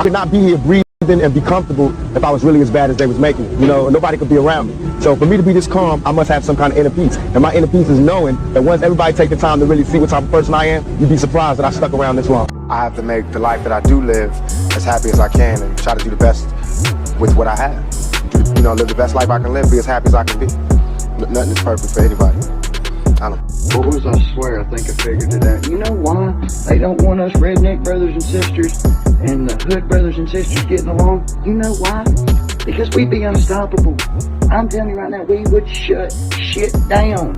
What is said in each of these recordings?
could not be here breathing and be comfortable if I was really as bad as they was making it. Nobody could be around me. So for me to be this calm, I must have some kind of inner peace. And my inner peace is knowing that once everybody take the time to really see what type of person I am, you'd be surprised that I stuck around this long. I have to make the life that I do live as happy as I can and try to do the best with what I have. Live the best life I can live, be as happy as I can be. Nothing is perfect for anybody. I don't. Boys, I swear, I think I figured it out. You know why they don't want us redneck brothers and sisters and the hood brothers and sisters getting along? You know why? Because we'd be unstoppable. I'm telling you right now, we would shut shit down.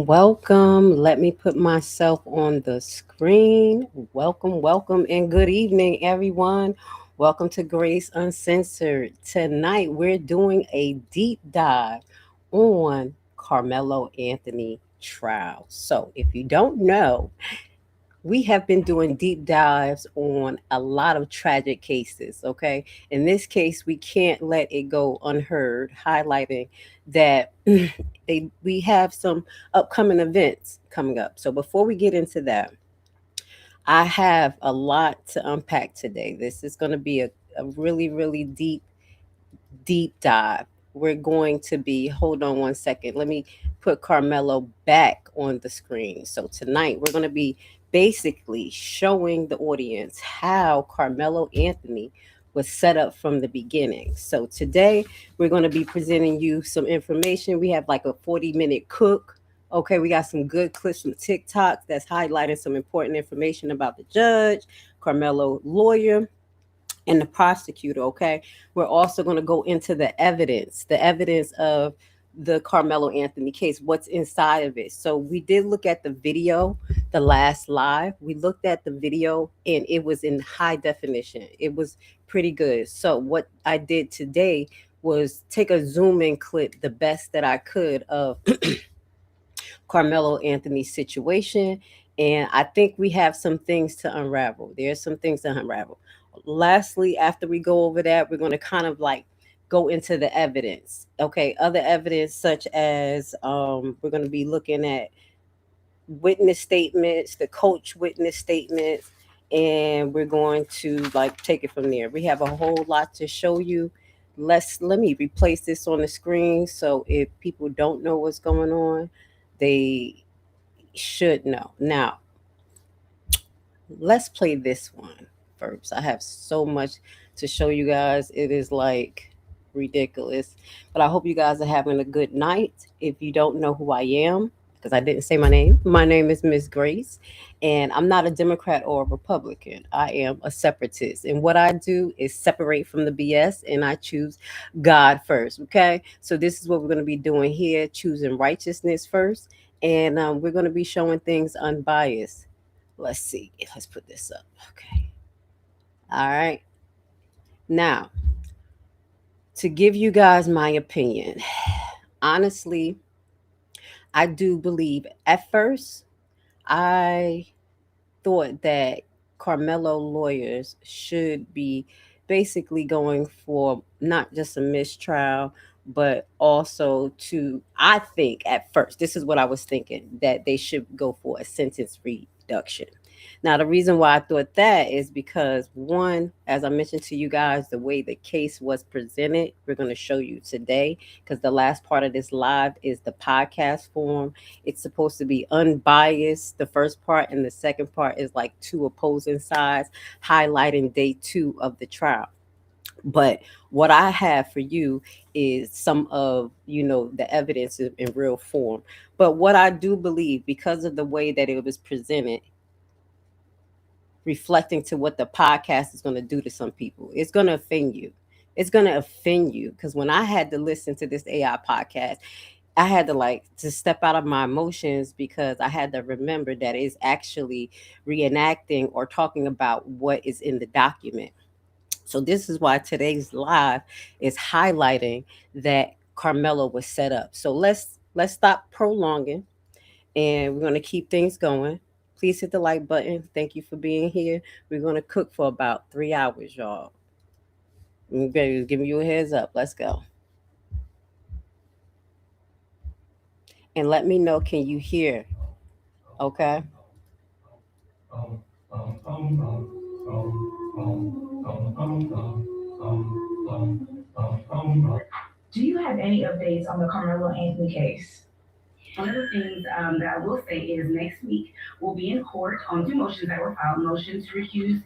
Welcome. Let me put myself on the screen. Welcome, and good evening, everyone. Welcome to Grace Uncensored. Tonight, we're doing a deep dive on Karmelo Antony trial. So, if you don't know, we have been doing deep dives on a lot of tragic cases, okay? In this case, we can't let it go unheard, highlighting that we have some upcoming events coming up. So before we get into that, I have a lot to unpack today. This is going to be a really, really deep dive. We're going to be, hold on one second. Let me put Carmelo back on the screen. So tonight we're going to be basically showing the audience how Carmelo Anthony was set up from the beginning. So today we're going to be presenting you some information. We have like a 40-minute cook. Okay, we got some good clips from TikTok that's highlighting some important information about the judge, Carmelo lawyer, and the prosecutor. Okay, we're also going to go into the evidence of the Carmelo Anthony case, what's inside of it. So we did look at the video, the last live. We looked at the video and it was in high definition. It was pretty good. So what I did today was take a zoom in clip, the best that I could, of Carmelo Anthony's situation. And I think we have some things to unravel. There's some things to unravel. Lastly, after we go over that, we're going to kind of like go into the evidence. Okay, other evidence such as we're going to be looking at witness statements, the coach witness statements, and we're going to like take it from there. We have a whole lot to show you. Let me replace this on the screen so if people don't know what's going on, they should know. Now, let's play this one first. I have so much to show you guys. It is like ridiculous. But I hope you guys are having a good night. If you don't know who I am, because I didn't say my name is Miss Grace, and I'm not a Democrat or a Republican. I am a separatist. And what I do is separate from the BS and I choose God first. Okay. So this is what we're going to be doing here, choosing righteousness first. And we're going to be showing things unbiased. Let's see. Let's put this up. Okay. All right. Now, to give you guys my opinion, honestly, I do believe at first I thought that Carmelo lawyers should be basically going for not just a mistrial, but also to, I think at first, this is what I was thinking, that they should go for a sentence reduction. Now, the reason why I thought that is because, one, as I mentioned to you guys, the way the case was presented, we're going to show you today, because the last part of this live is the podcast form. It's supposed to be unbiased, the first part, and the second part is like two opposing sides highlighting day two of the trial. But what I have for you is some of, the evidence in real form. But what I do believe, because of the way that it was presented, reflecting to what the podcast is going to do to some people. It's going to offend you. It's going to offend you because when I had to listen to this AI podcast, I had to to step out of my emotions because I had to remember that it's actually reenacting or talking about what is in the document. So this is why today's live is highlighting that Carmelo was set up. So let's stop prolonging and we're gonna keep things going. Please hit the like button. Thank you for being here. We're gonna cook for about 3 hours, y'all. Okay, giving you a heads up. Let's go. And let me know, can you hear? Okay. Do you have any updates on the Carmelo Anthony case? One of the things that I will say is next week we'll be in court on two motions that were filed: motion to recuse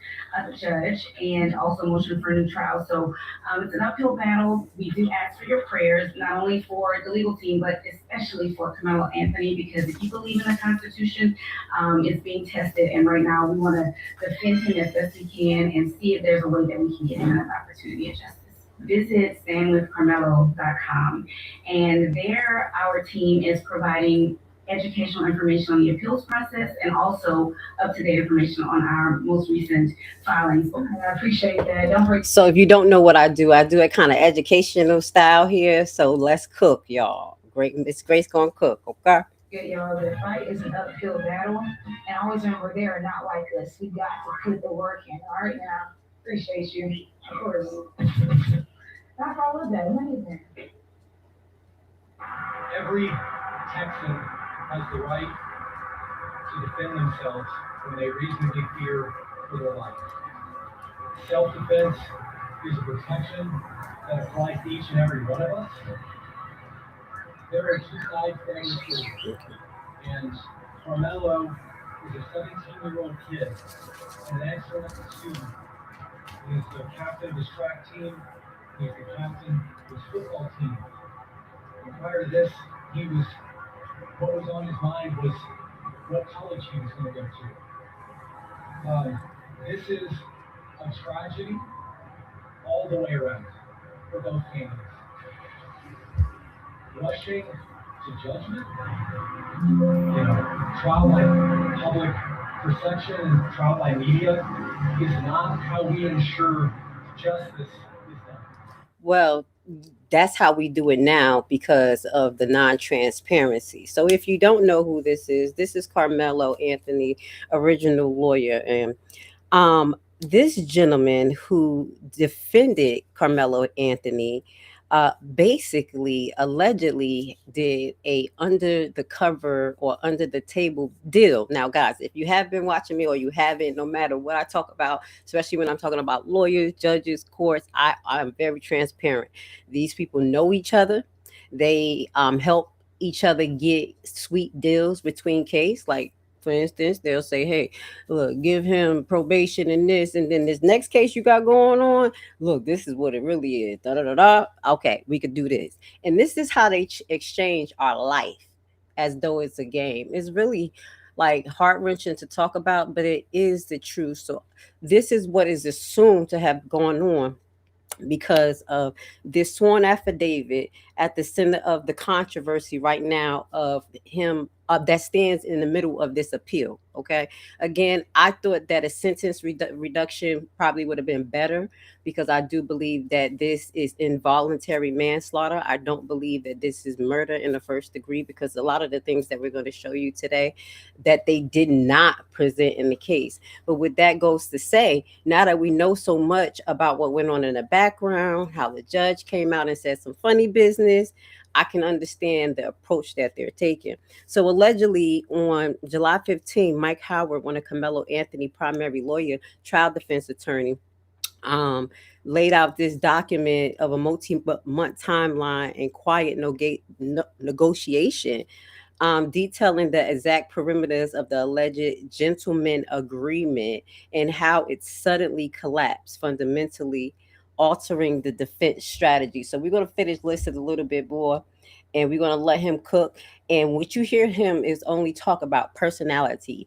the judge and also motion for a new trial. So it's an uphill battle. We do ask for your prayers, not only for the legal team, but especially for Karmelo Anthony, because if you believe in the Constitution, it's being tested. And right now we want to defend him as best we can and see if there's a way that we can get him an opportunity of justice. Visit standwithcarmelo.com, and there our team is providing educational information on the appeals process and also up-to-date information on our most recent filings. Okay, I appreciate that. Don't forget. So if you don't know what I do a kind of educational style here. So let's cook, y'all. Great, Miss Grace gonna cook, okay? Y'all, the fight is an uphill battle, and always remember they are not like us. We got to put the work in. All right, now appreciate you, of course. I followed that. What is that? Every Texan has the right to defend themselves when they reasonably fear for their life. Self-defense is a protection that applies to each and every one of us. There are two sides to every story, and Carmelo is a 17-year-old kid, an excellent student. He's the captain of his track team. He's the captain of his football team. And prior to this, what was on his mind was what college he was going to go to. This is a tragedy all the way around for both candidates. Rushing to judgment, trial by public perception and trial by media is not how we ensure justice is done. Well, that's how we do it now because of the non-transparency. So if you don't know who this is Carmelo Anthony, original lawyer, and this gentleman who defended Carmelo Anthony basically allegedly did a under the cover or under the table deal. Now, guys, if you have been watching me or you haven't, no matter what I talk about, especially when I'm talking about lawyers, judges, courts, I'm very transparent. These people know each other. They help each other get sweet deals between case. Like, for instance, they'll say, hey, look, give him probation and this, and then this next case you got going on, look, this is what it really is. Da, da, da, da. Okay, we could do this. And this is how they exchange our life as though it's a game. It's really like heart wrenching to talk about, but it is the truth. So this is what is assumed to have gone on because of this sworn affidavit at the center of the controversy right now of him that stands in the middle of this appeal. Okay. Again, I thought that a sentence reduction probably would have been better because I do believe that this is involuntary manslaughter. I don't believe that this is murder in the first degree because a lot of the things that we're going to show you today that they did not present in the case. But what that goes to say, now that we know so much about what went on in the background, how the judge came out and said some funny business, I can understand the approach that they're taking. So allegedly on July 15, Mike Howard, one of Carmelo Anthony's primary lawyer, trial defense attorney, laid out this document of a multi-month timeline and quiet negotiation, detailing the exact perimeters of the alleged gentleman agreement and how it suddenly collapsed, fundamentally altering the defense strategy. So we're going to finish listed a little bit more and we're going to let him cook. And what you hear him is only talk about personality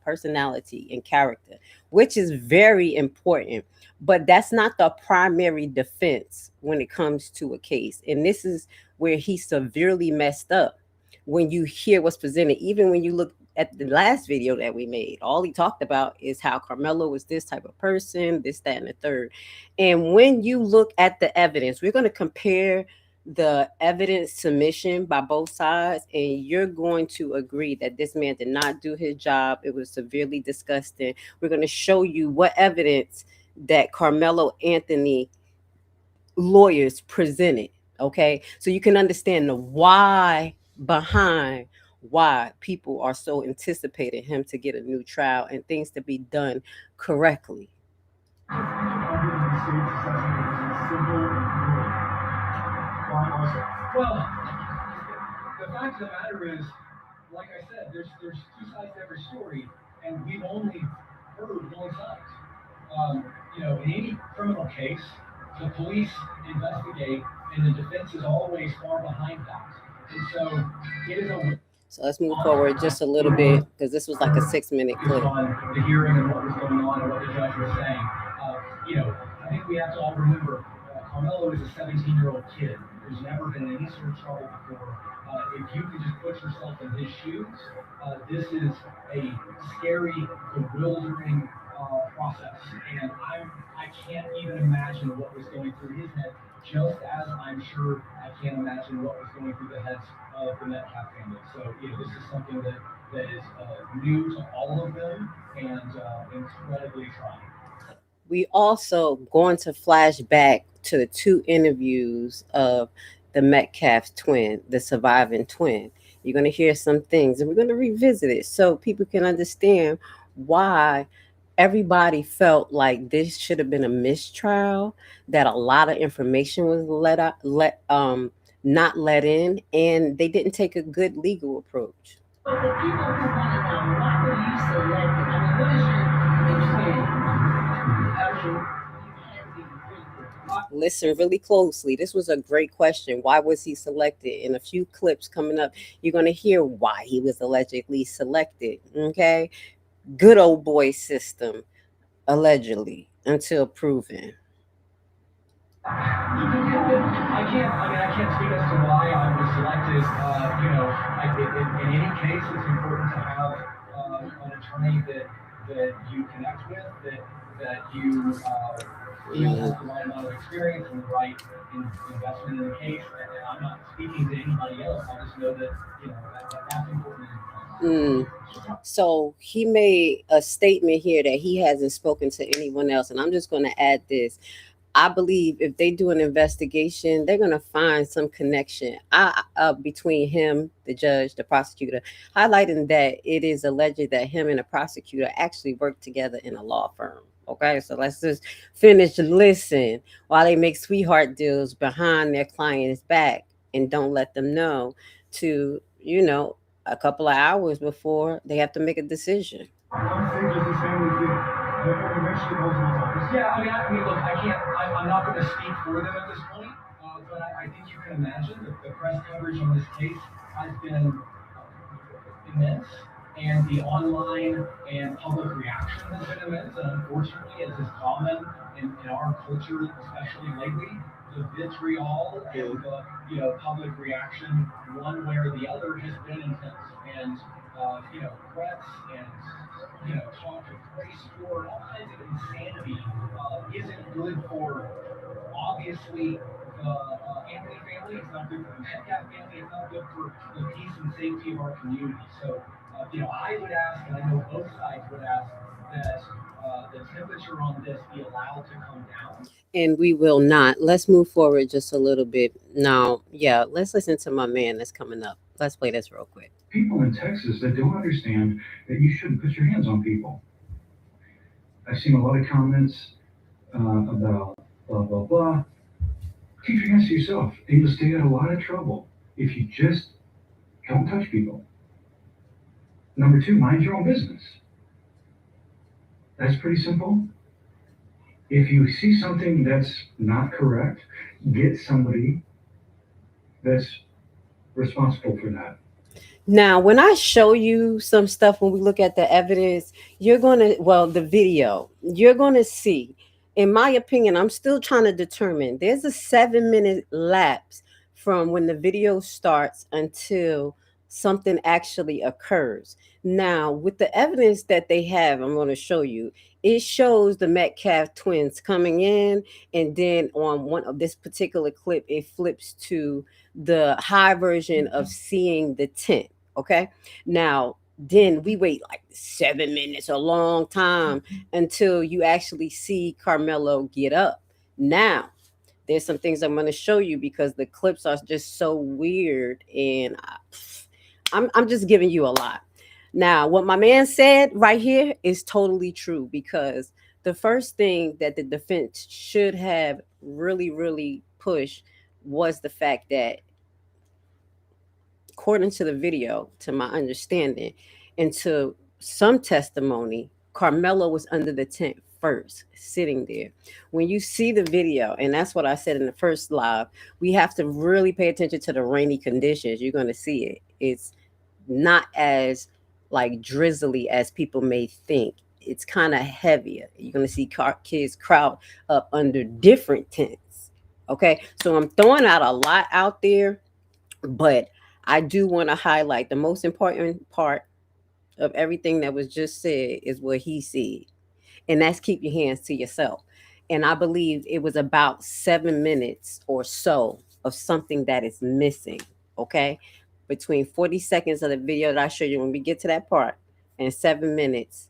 and character. which is very important. But that's not the primary defense when it comes to a case. And this is where he severely messed up. When you hear what's presented, even when you look at the last video that we made, all he talked about is how Karmelo was this type of person, this, that, and the third. And when you look at the evidence, we're going to compare the evidence submission by both sides, and you're going to agree that this man did not do his job. It was severely disgusting. We're going to show you what evidence that Karmelo Antony lawyers presented. Okay, so you can understand the why behind why people are so anticipating him to get a new trial and things to be done correctly. Well, the fact of the matter is, like I said, there's two sides to every story, and we've only heard one side. In any criminal case, the police investigate, and the defense is always far behind that. And so it is a. So let's move forward just a little bit because this was like a 6-minute clip. On the hearing and what was going on and what the judge was saying. I think we have to all remember Karmelo is a 17-year-old kid who's never been in any sort of trouble before. If you could just put yourself in his shoes, this is a scary, bewildering process. And I can't even imagine what was going through his head, just as I'm sure I can't imagine what was going through the heads of the Metcalf family. So this is something that is new to all of them and incredibly trying. We also going to flash back to the 2 interviews of the Metcalf twin, the surviving twin. You're going to hear some things and we're going to revisit it so people can understand why everybody felt like this should have been a mistrial, that a lot of information was not let in, and they didn't take a good legal approach. But the people who want to know, why were you selected? I mean, what is your Listen really closely. This was a great question. Why was he selected? In a few clips coming up, you're going to hear why he was allegedly selected. Okay. Good old boy system, allegedly, until proven. I can't speak as to why I was selected. In any case, it's important to have an attorney that you connect with, that you feel has the right amount of experience and the right investment in the case. And I'm not speaking to anybody else. I just know that that's important. So he made a statement here that he hasn't spoken to anyone else, and I'm just going to add this. I believe if they do an investigation, they're going to find some connection between him, the judge, the prosecutor, highlighting that it is alleged that him and the prosecutor actually worked together in a law firm. Okay, so let's just finish listen while they make sweetheart deals behind their client's back and don't let them know to, a couple of hours before they have to make a decision. Yeah, look, I'm not going to speak for them at this point, but I think you can imagine that the press coverage on this case has been immense, and the online and public reaction has been immense, and unfortunately, as is common in our culture, especially lately, the vitriol and the public reaction, one way or the other, has been intense, and threats and talk of race war, all kinds of insanity isn't good for, obviously, the Anthony family. It's not good for the Metcalf family. It's not good for the peace and safety of our community. So, I would ask, and I know both sides would ask, that the temperature on this be allowed to come down. And we will not. Let's move forward just a little bit. Now, let's listen to my man that's coming up. Let's play this real quick. People in Texas that don't understand that you shouldn't put your hands on people. I've seen a lot of comments about blah, blah, blah. Keep your hands to yourself, and you'll stay out of a lot of trouble if you just don't touch people. Number 2, mind your own business. That's pretty simple. If you see something that's not correct, get somebody that's responsible for that. Now, when I show you some stuff, when we look at the evidence, you're going to, well, the video, you're going to see, in my opinion, I'm still trying to determine there's a 7 minute lapse from when the video starts until something actually occurs. Now, with the evidence that they have, I'm going to show you, it shows the Metcalf twins coming in, and then on one of this particular clip, it flips to the high version of seeing the tent. Okay. Now, then we wait like 7 minutes, a long time, until you actually see Carmelo get up. Now, there's some things I'm going to show you because the clips are just so weird, and I'm just giving you a lot. Now, what my man said right here is totally true, because the first thing that the defense should have really pushed was the fact that, according to the video, to my understanding, and to some testimony, Carmelo was under the tent first, sitting there. When you see the video, and that's what I said in the first live, we have to really pay attention to the rainy conditions. You're going to see it. It's not as like drizzly as people may think. It's kind of heavier. You're going to see kids crowd up under different tents. Okay, so I'm throwing out a lot out there, but I do want to highlight the most important part of everything that was just said is what he said, and that's keep your hands to yourself. And I believe it was about 7 minutes or so of something that is missing. Okay, between 40 seconds of the video that I show you when we get to that part and 7 minutes,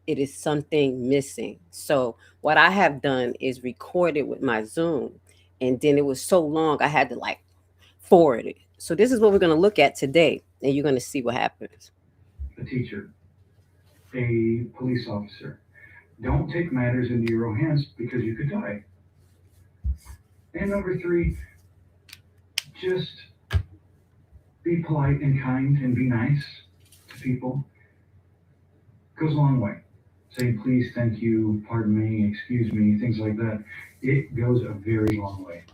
it is something missing. So what I have done is record it with my Zoom, and then it was so long I had to like forward it. So this is what we're going to look at today, and you're going to see what happens. A teacher, a police officer. Don't take matters into your own hands because you could die. And number three, just be polite and kind and be nice to people. Goes a long way. Say please, thank you, pardon me, excuse me, things like that. It goes a very long way.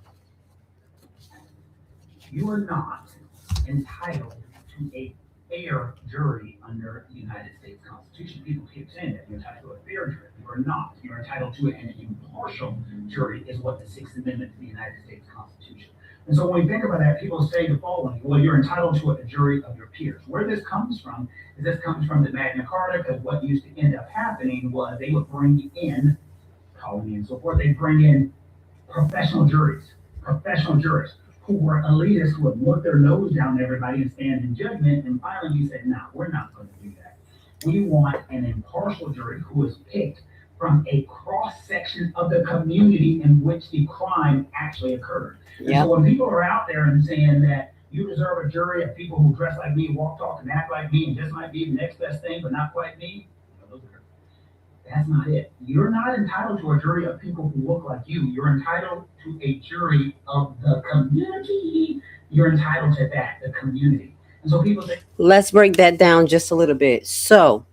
You are not entitled to a fair jury under the United States Constitution. People keep saying that you're entitled to a fair jury. You are not. You're entitled to an impartial jury, is what the Sixth Amendment to the United States Constitution. And so when we think about that, people say the following: well, you're entitled to a jury of your peers. Where this comes from is this comes from the Magna Carta, because what used to end up happening was they would bring in, colony and so forth, they bring in professional juries who were elitists, who would look their nose down to everybody and stand in judgment. And finally, you said, no, we're not going to do that. We want an impartial jury who is picked from a cross section of the community in which the crime actually occurred. And so when people are out there and saying that you deserve a jury of people who dress like me, walk, talk, and act like me, and just might be the next best thing, but not quite me, that's not it. You're not entitled to a jury of people who look like you. You're entitled to a jury of the community. You're entitled to that, the community. And so people say, let's break that down just a little bit. So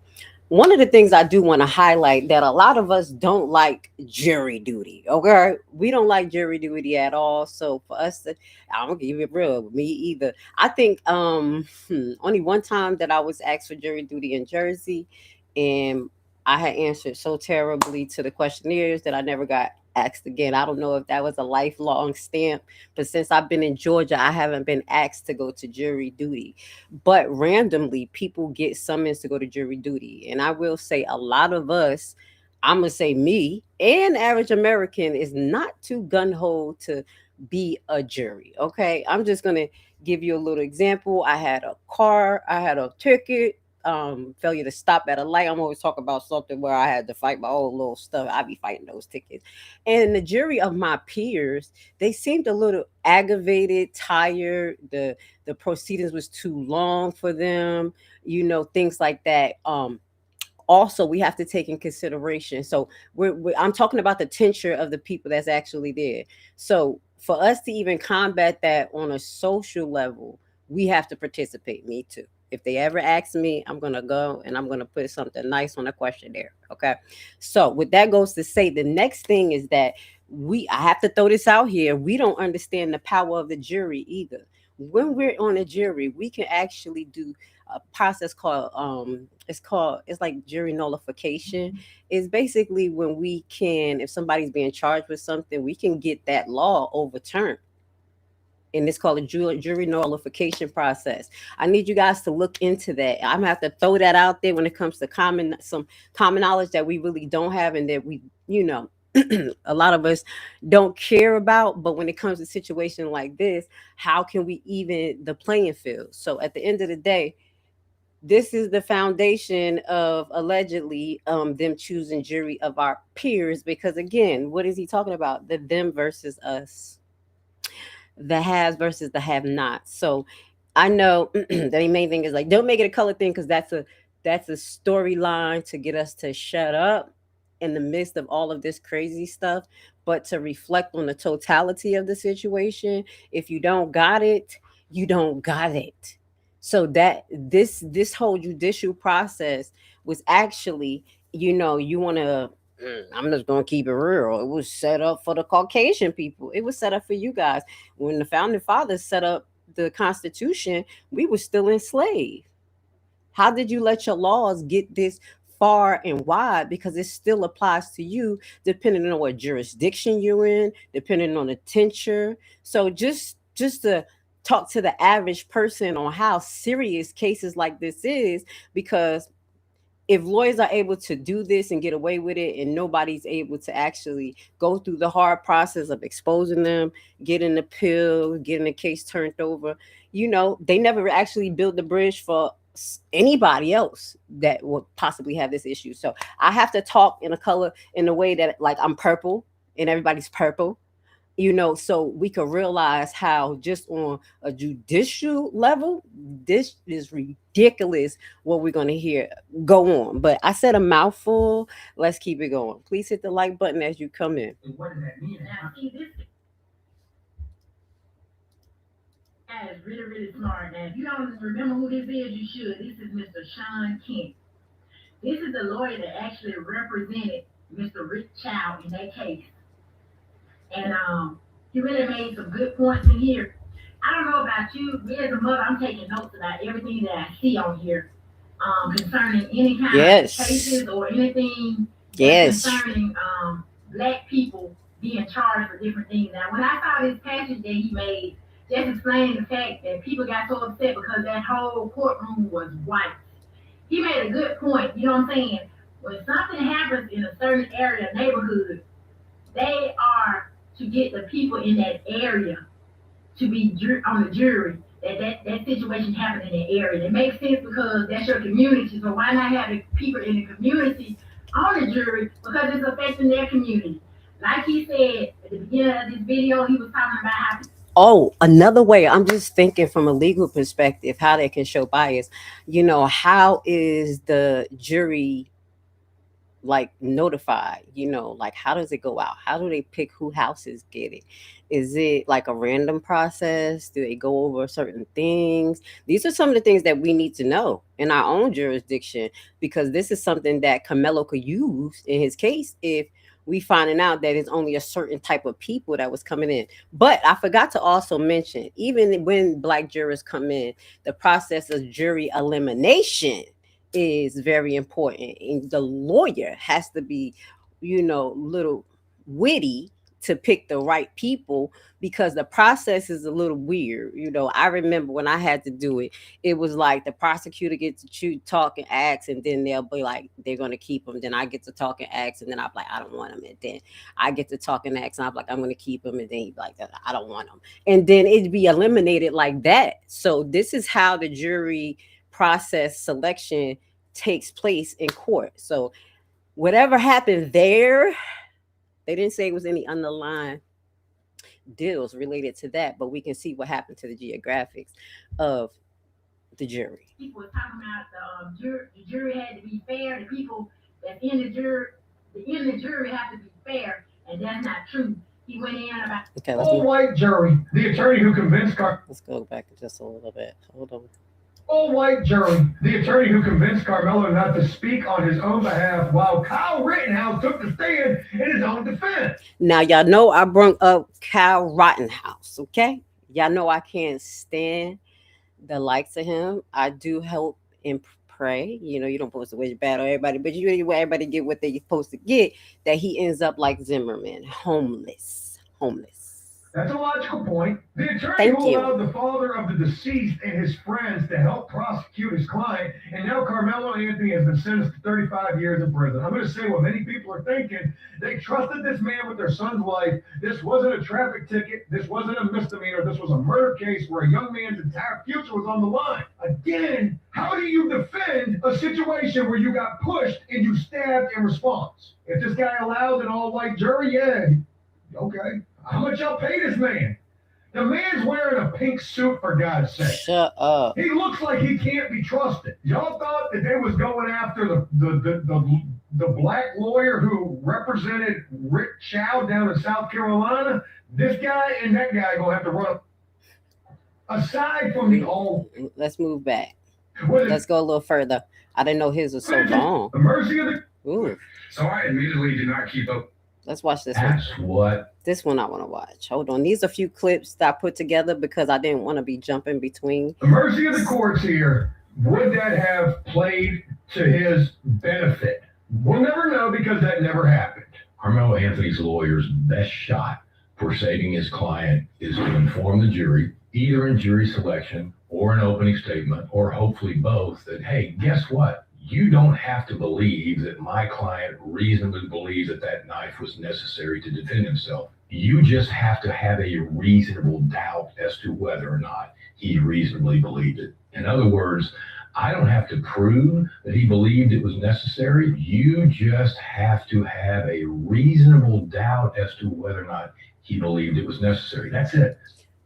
one of the things I do want to highlight, that a lot of us don't like jury duty. Okay, we don't like jury duty at all. So for us to, I'm gonna give it real, me either. I think only one time that I was asked for jury duty in Jersey, and I had answered so terribly to the questionnaires that I never got asked again. I don't know if that was a lifelong stamp, but since I've been in Georgia, I haven't been asked to go to jury duty. But randomly, people get summons to go to jury duty. And I will say, a lot of us, I'm going to say me and average American, is not too gun ho to be a jury. Okay. I'm just going to give you a little example. I had a ticket, failure to stop at a light. I'm always talking about something where I had to fight my own little stuff. I be fighting those tickets. And the jury of my peers, they seemed a little aggravated, tired. The proceedings was too long for them, things like that. Also, we have to take in consideration. So I'm talking about the tenure of the people that's actually there. So for us to even combat that on a social level, we have to participate. Me too. If they ever ask me, I'm going to go and I'm going to put something nice on the questionnaire. Okay. So what that goes to say, the next thing is that I have to throw this out here. We don't understand the power of the jury either. When we're on a jury, we can actually do a process called it's like jury nullification. It's basically when we can, if somebody's being charged with something, we can get that law overturned, and it's called a jury nullification process. I need you guys to look into that. I'm gonna have to throw that out there when it comes to some common knowledge that we really don't have, and that we, a lot of us don't care about. But when it comes to situation like this, how can we even the playing field? So at the end of the day, this is the foundation of allegedly them choosing jury of our peers, because again, what is he talking about? The them versus us, the has versus the have not. So I know the main thing is like, don't make it a color thing, because that's a storyline to get us to shut up in the midst of all of this crazy stuff, but to reflect on the totality of the situation. If you don't got it, you don't got it. So that this whole judicial process was actually, you want to, I'm just gonna keep it real. It was set up for the Caucasian people. It was set up for you guys. When the founding fathers set up the Constitution, we were still enslaved. How did you let your laws get this far and wide? Because it still applies to you, depending on what jurisdiction you're in, depending on the tincture. So just to talk to the average person on how serious cases like this is, because if lawyers are able to do this and get away with it, and nobody's able to actually go through the hard process of exposing them, getting the pill, getting the case turned over, they never actually built the bridge for anybody else that would possibly have this issue. So I have to talk in a color, in a way that, like, I'm purple and everybody's purple, so we could realize how, just on a judicial level, this is ridiculous what we're going to hear go on. But I said a mouthful. Let's keep it going. Please hit the like button as you come in. And what does that mean? Now, see, this guy is really, really smart. Now, if you don't remember who this is, you should. This is Mr. Sean Kent. This is the lawyer that actually represented Mr. Rick Chow in that case. And he really made some good points in here. I don't know about you, me as a mother, I'm taking notes about everything that I see on here concerning any kind of cases or anything concerning black people being charged for different things. Now, when I saw this passage that he made, just explaining the fact that people got so upset because that whole courtroom was white, he made a good point. You know what I'm saying? When something happens in a certain area, neighborhood, they are to get the people in that area to be on the jury. That situation happened in that area. It makes sense because that's your community. So why not have the people in the community on the jury, because it's affecting their community. Like he said at the beginning of this video, he was talking about how. Oh, another way, I'm just thinking from a legal perspective, how they can show bias. How is the jury like notified? Like, how does it go out? How do they pick who houses get it? Is it like a random process? Do they go over certain things? These are some of the things that we need to know in our own jurisdiction, because this is something that Carmelo could use in his case if we finding out that it's only a certain type of people that was coming in. But I forgot to also mention, even when black jurors come in, the process of jury elimination is very important, and the lawyer has to be, little witty to pick the right people, because the process is a little weird. I remember when I had to do it, it was like the prosecutor gets to talk and ask, and then they'll be like, they're going to keep them. Then I get to talk and ask, and then I'm like, I don't want them. And then I get to talk and ask, and I'm like, I'm going to keep them. And then he's like, I don't want them. And then it'd be eliminated like that. So this is how the jury process selection takes place in court. So whatever happened there, they didn't say it was any underlying deals related to that, but we can see what happened to the geographics of the jury. People were talking about the jury had to be fair. The people that's in the jury have to be fair, and that's not true. He went in about all-white jury. The attorney who convinced Let's go back just a little bit. Hold on. All-white jury. The attorney who convinced Karmelo not to speak on his own behalf, while Kyle Rittenhouse took the stand in his own defense. Now, y'all know I brought up Kyle Rittenhouse, okay? Y'all know I can't stand the likes of him. I do hope and pray. You know, you don't supposed to wish bad on everybody, but you really want everybody to get what they're supposed to get. That he ends up like Zimmerman, homeless, homeless. That's a logical point. The attorney Thank who you. allowed the father of the deceased and his friends to help prosecute his client, and now Carmelo Anthony has been sentenced to 35 years in prison. I'm going to say what many people are thinking. They trusted this man with their son's life. This wasn't a traffic ticket. This wasn't a misdemeanor. This was a murder case where a young man's entire future was on the line. Again, how do you defend a situation where you got pushed and you stabbed in response? If this guy allowed an all-white jury, yeah, okay. How much y'all pay this man? The man's wearing a pink suit, for God's sake. Shut up. He looks like he can't be trusted. Y'all thought that they was going after the black lawyer who represented Rick Chow down in South Carolina? This guy and that guy gonna have to run. Aside from the all, Let's move back. what Let's is go a little further. I didn't know his was so long. the mercy of the. Ooh, So I admittedly did not keep up. let's watch this one. That's what This one I want to watch. Hold on. These are a few clips that I put together because I didn't want to be jumping between. The mercy of the courts here, would that have played to his benefit? We'll never know because that never happened. Karmelo Anthony's lawyer's best shot for saving his client is to inform the jury, either in jury selection or an opening statement, or hopefully both, that, hey, guess what? You don't have to believe that my client reasonably believes that that knife was necessary to defend himself. You just have to have a reasonable doubt as to whether or not he reasonably believed it. In other words, I don't have to prove that he believed it was necessary. You just have to have a reasonable doubt as to whether or not he believed it was necessary. That's it.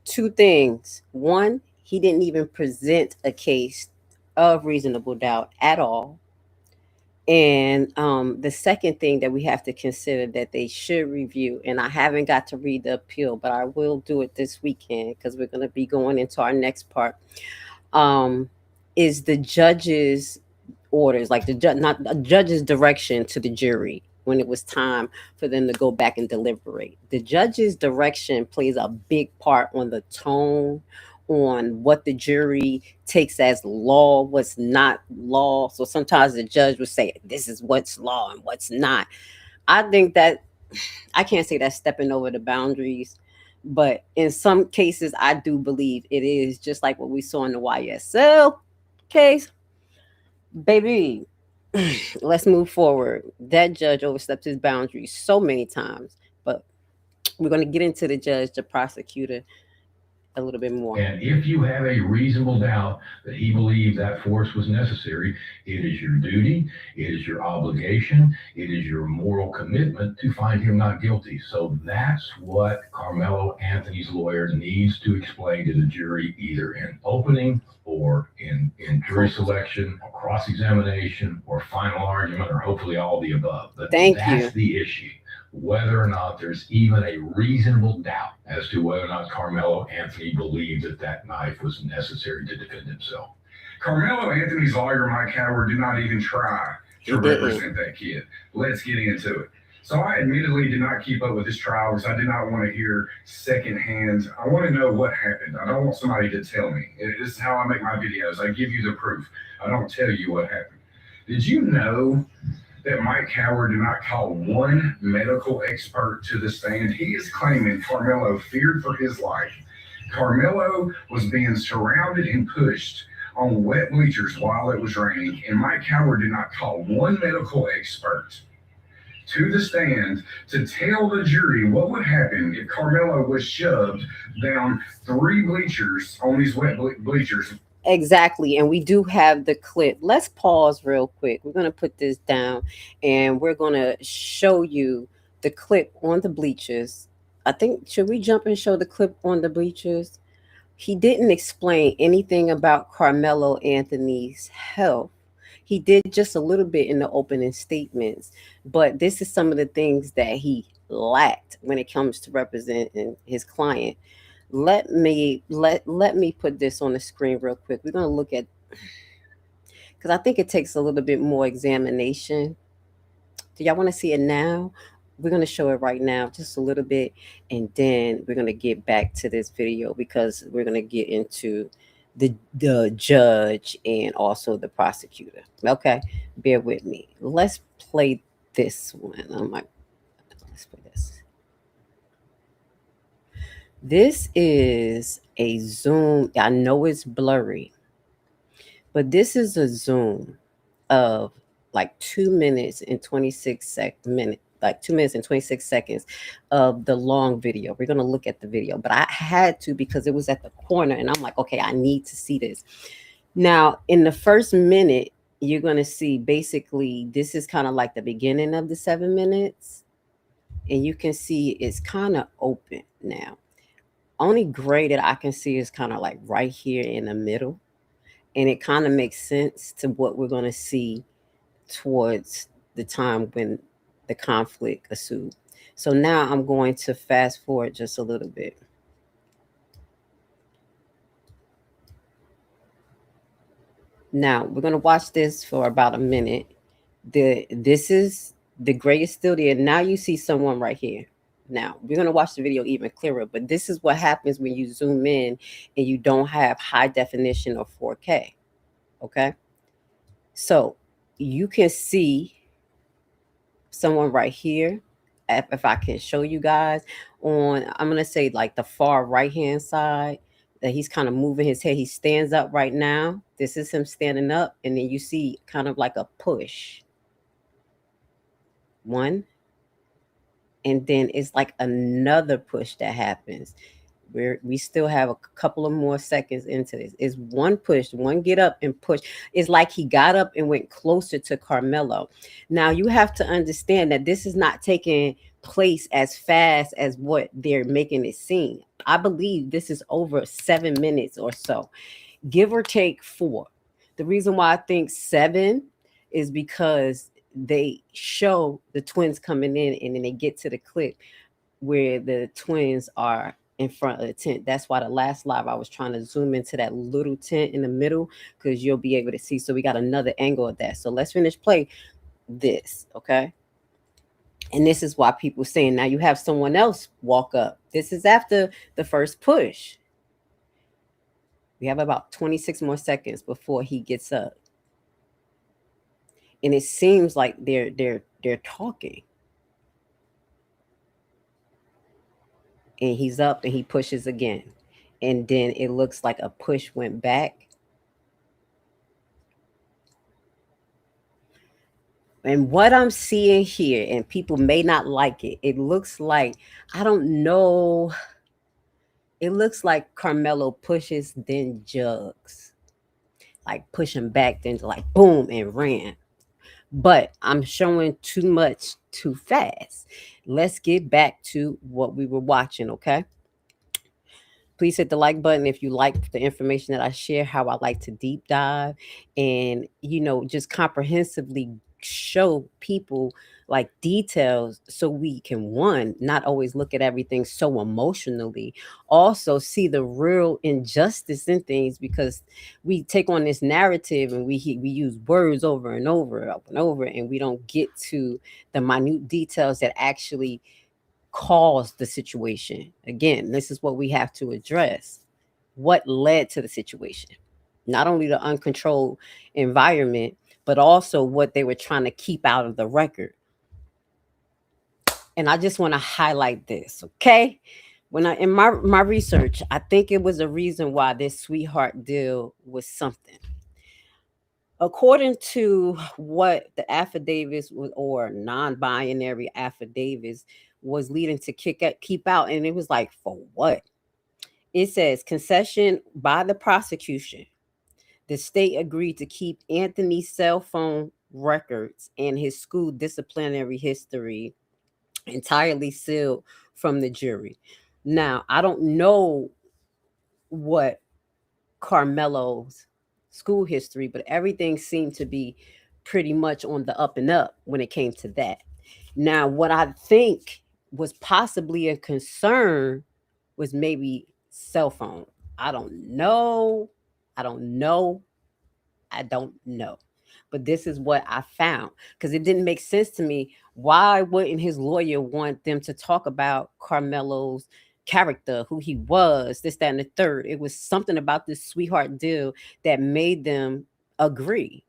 Two things. One, he didn't even present a case of reasonable doubt at all. And the second thing that we have to consider that they should review, and I haven't got to read the appeal, but I will do it this weekend because we're going to be going into our next part, is the judge's orders, like the judge, not the judge's direction to the jury when it was time for them to go back and deliberate. The judge's direction plays a big part on the tone, on what the jury takes as law, what's not law. So sometimes the judge would say, this is what's law and what's not. I think that I can't say that's stepping over the boundaries, but in some cases, I do believe it is, just like what we saw in the YSL case. Baby, let's move forward. That judge overstepped his boundaries so many times, but we're going to get into the judge, the prosecutor, a little bit more. And if you have a reasonable doubt that he believed that force was necessary, it is your duty, it is your obligation, it is your moral commitment to find him not guilty. So that's what Karmelo Anthony's lawyer needs to explain to the jury, either in opening or in jury selection, or cross-examination, or final argument, or hopefully all the above. But that's the issue. Whether or not there's even a reasonable doubt as to whether or not Karmelo Anthony believed that that knife was necessary to defend himself. Karmelo Anthony's lawyer, Mike Howard, did not even try to represent that kid. Let's get into it. So I admittedly did not keep up with this trial because I did not want to hear secondhand. I want to know what happened. I don't want somebody to tell me. This is how I make my videos. I give you the proof. I don't tell you what happened. Did you know that Mike Howard did not call one medical expert to the stand? He is claiming Karmelo feared for his life. Karmelo was being surrounded and pushed on wet bleachers while it was raining, and Mike Howard did not call one medical expert to the stand to tell the jury what would happen if Karmelo was shoved down 3 bleachers on these wet bleachers. Exactly. And we do have the clip. Let's pause real quick. We're going to put this down and we're going to show you the clip on the bleachers. I think, should we jump and show the clip on the bleachers? He didn't explain anything about Karmelo Anthony's health. He did just a little bit in the opening statements, but this is some of the things that he lacked when it comes to representing his client. Let me put this on the screen real quick. We're going to look at, because I think it takes a little bit more examination. Do y'all want to see it now, we're going to show it right now, just a little bit, and then we're going to get back to this video because we're going to get into the judge and also the prosecutor. Okay, bear with me. Let's play this one. Let's play this. This is a zoom. I know it's blurry, but this is a zoom of like 2 minutes and 26 minutes, like 2 minutes and 26 seconds of the long video. We're going to look at the video, but I had to because it was at the corner and I'm like, okay, I need to see this. Now, in the first minute, you're going to see basically this is kind of like the beginning of the 7 minutes. And you can see it's kind of open now. Only gray that I can see is kind of like right here in the middle. And it kind of makes sense to what we're going to see towards the time when the conflict ensued. So now I'm going to fast forward just a little bit. Now we're going to watch this for about a minute. This is the gray is still there. Now you see someone right here. Now we're going to watch the video even clearer, but this is what happens when you zoom in and you don't have high definition or 4K. Okay. So you can see someone right here. If I can show you guys on, I'm going to say like the far right hand side, that he's kind of moving his head. He stands up right now. This is him standing up. And then you see kind of like a push. One. And then it's like another push that happens. We still have a couple of more seconds into this. It's one push, one get up and push. It's like he got up and went closer to Karmelo. Now you have to understand that this is not taking place as fast as what they're making it seem. I believe this is over 7 minutes or so, give or take 4. The reason why I think 7 is because they show the twins coming in and then they get to the clip where the twins are in front of the tent. That's why the last live I was trying to zoom into that little tent in the middle because you'll be able to see. So we got another angle of that. So let's finish play this, okay? And this is why people saying now you have someone else walk up. This is after the first push. We have about 26 more seconds before he gets up. And it seems like they're talking. And he's up and he pushes again. And then it looks like a push went back. And what I'm seeing here, and people may not like it, it looks like, I don't know, it looks like Karmelo pushes, then jugs. Like pushing back, then like boom, and ran. But I'm showing too much too fast. Let's get back to what we were watching, okay? Please hit the like button if you like the information that I share, how I like to deep dive and, just comprehensively show people like details so we can, one, not always look at everything so emotionally, also see the real injustice in things because we take on this narrative and we use words over and over, and we don't get to the minute details that actually caused the situation. Again, this is what we have to address. What led to the situation? Not only the uncontrolled environment, but also what they were trying to keep out of the record. And I just want to highlight this, okay? When in my research, I think it was a reason why this sweetheart deal was something. According to what the affidavits or non-binary affidavits was leading to keep out, and it was like, for what? It says concession by the prosecution. The state agreed to keep Anthony's cell phone records and his school disciplinary history entirely sealed from the jury. Now, I don't know what Karmelo's school history, but everything seemed to be pretty much on the up and up when it came to that. Now, what I think was possibly a concern was maybe cell phone. I don't know. but this is what I found because it didn't make sense to me. Why wouldn't his lawyer want them to talk about Carmelo's character, who he was, this, that, and the third? It was something about this sweetheart deal that made them agree.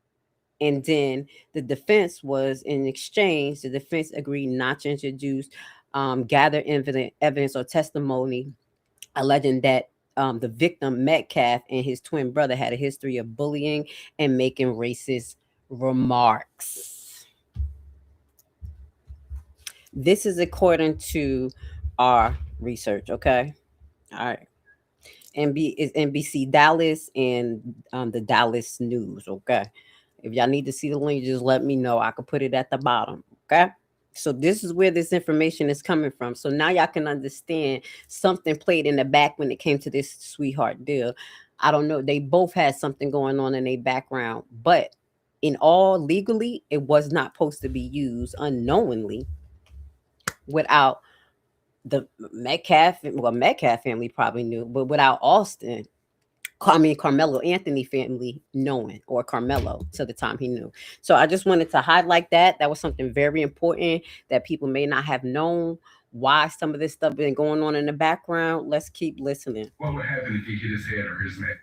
And then the defense was in exchange, the defense agreed not to introduce gather evidence or testimony alleging that the victim Metcalf and his twin brother had a history of bullying and making racist remarks. This is according to our research. Okay, all right. Is NBC Dallas and the Dallas News. Okay, if y'all need to see the link, just let me know. I could put it at the bottom. Okay. So this is where this information is coming from. So now y'all can understand something played in the back when it came to this sweetheart deal. I don't know. They both had something going on in their background, but in all legally, it was not supposed to be used unknowingly without the Metcalf. Well, Metcalf family probably knew, but without Austin, Karmelo Antony family knowing, or Karmelo to the time he knew. So I just wanted to highlight that. That was something very important that people may not have known why some of this stuff been going on in the background. Let's keep listening. What would happen if he hit his head or his neck?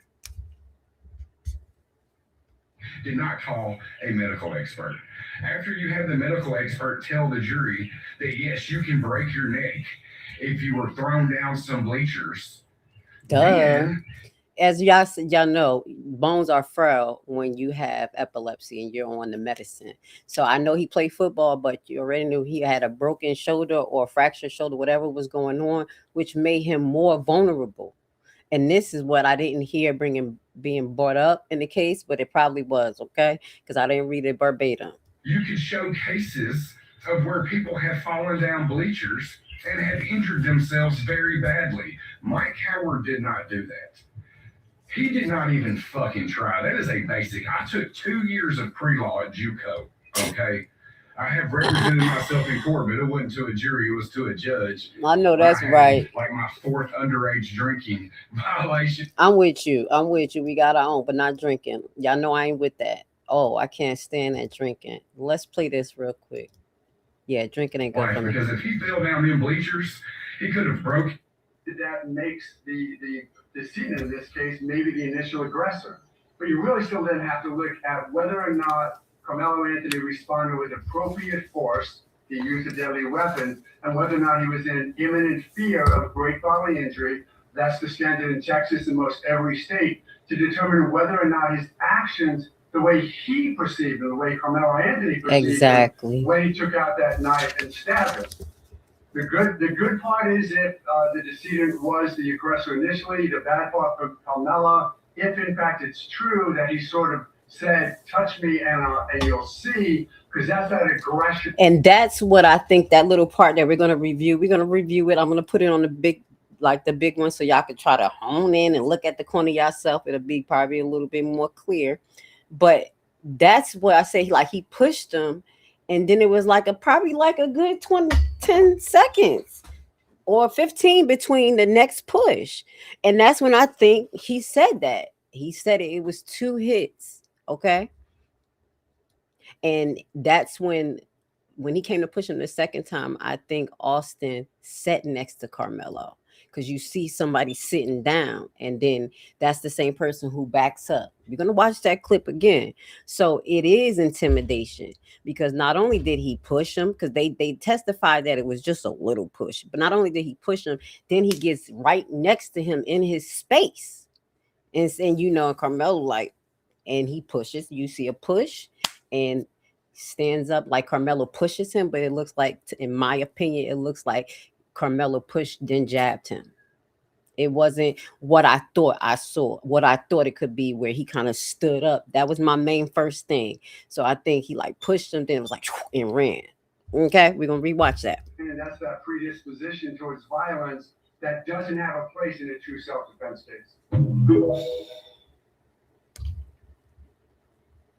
Did not call a medical expert. After you have the medical expert tell the jury that yes, you can break your neck if you were thrown down some bleachers. Duh. As y'all know, bones are frail when you have epilepsy and you're on the medicine. So I know he played football, but you already knew he had a broken shoulder or fractured shoulder, whatever was going on, which made him more vulnerable. And this is what I didn't hear being brought up in the case, but it probably was, okay? Because I didn't read it verbatim. You could show cases of where people have fallen down bleachers and have injured themselves very badly. Mike Howard did not do that. He did not even fucking try. That is a basic. I took 2 years of pre-law at JUCO, okay? I have represented myself in court, but it wasn't to a jury, it was to a judge. I know that's right. Like my 4th underage drinking violation. I'm with you. We got our own, but not drinking. Y'all know I ain't with that. Oh, I can't stand that drinking. Let's play this real quick. Yeah, drinking ain't good for me. Because if he fell down in bleachers, he could have broke. That makes the decedent in this case maybe the initial aggressor. But you really still then have to look at whether or not Karmelo Antony responded with appropriate force, the use of deadly weapons, and whether or not he was in imminent fear of great bodily injury. That's the standard in Texas and most every state to determine whether or not his actions, the way he perceived them, the way Karmelo Antony perceived them, when he took out that knife and stabbed him. The good part is if the decedent was the aggressor initially. The bad part for Karmelo, if in fact it's true that he sort of said, touch me and you'll see, because that's that aggression. And that's what I think, that little part that we're going to review. We're going to review it. I'm going to put it on the big one so y'all can try to hone in and look at the corner yourself. It'll be probably a little bit more clear. But that's what I say, like he pushed him, and then it was probably a good 10 seconds or 15 between the next push. And that's when I think he said that. He said it was 2 hits. Okay. And that's when he came to push him the second time, I think Austin sat next to Karmelo, because you see somebody sitting down, and then that's the same person who backs up. You're going to watch that clip again. So it is intimidation, because not only did he push him, because they testified that it was just a little push, but not only did he push him, then he gets right next to him in his space. And Karmelo and he pushes. You see a push and stands up like Karmelo pushes him, but it looks like, in my opinion, it looks like Karmelo pushed, then jabbed him. It wasn't what I thought I saw, what I thought it could be, where he kind of stood up. That was my main first thing. So I think he pushed him, then it was and ran. Okay, we're going to rewatch that. And that's that predisposition towards violence that doesn't have a place in a true self-defense case.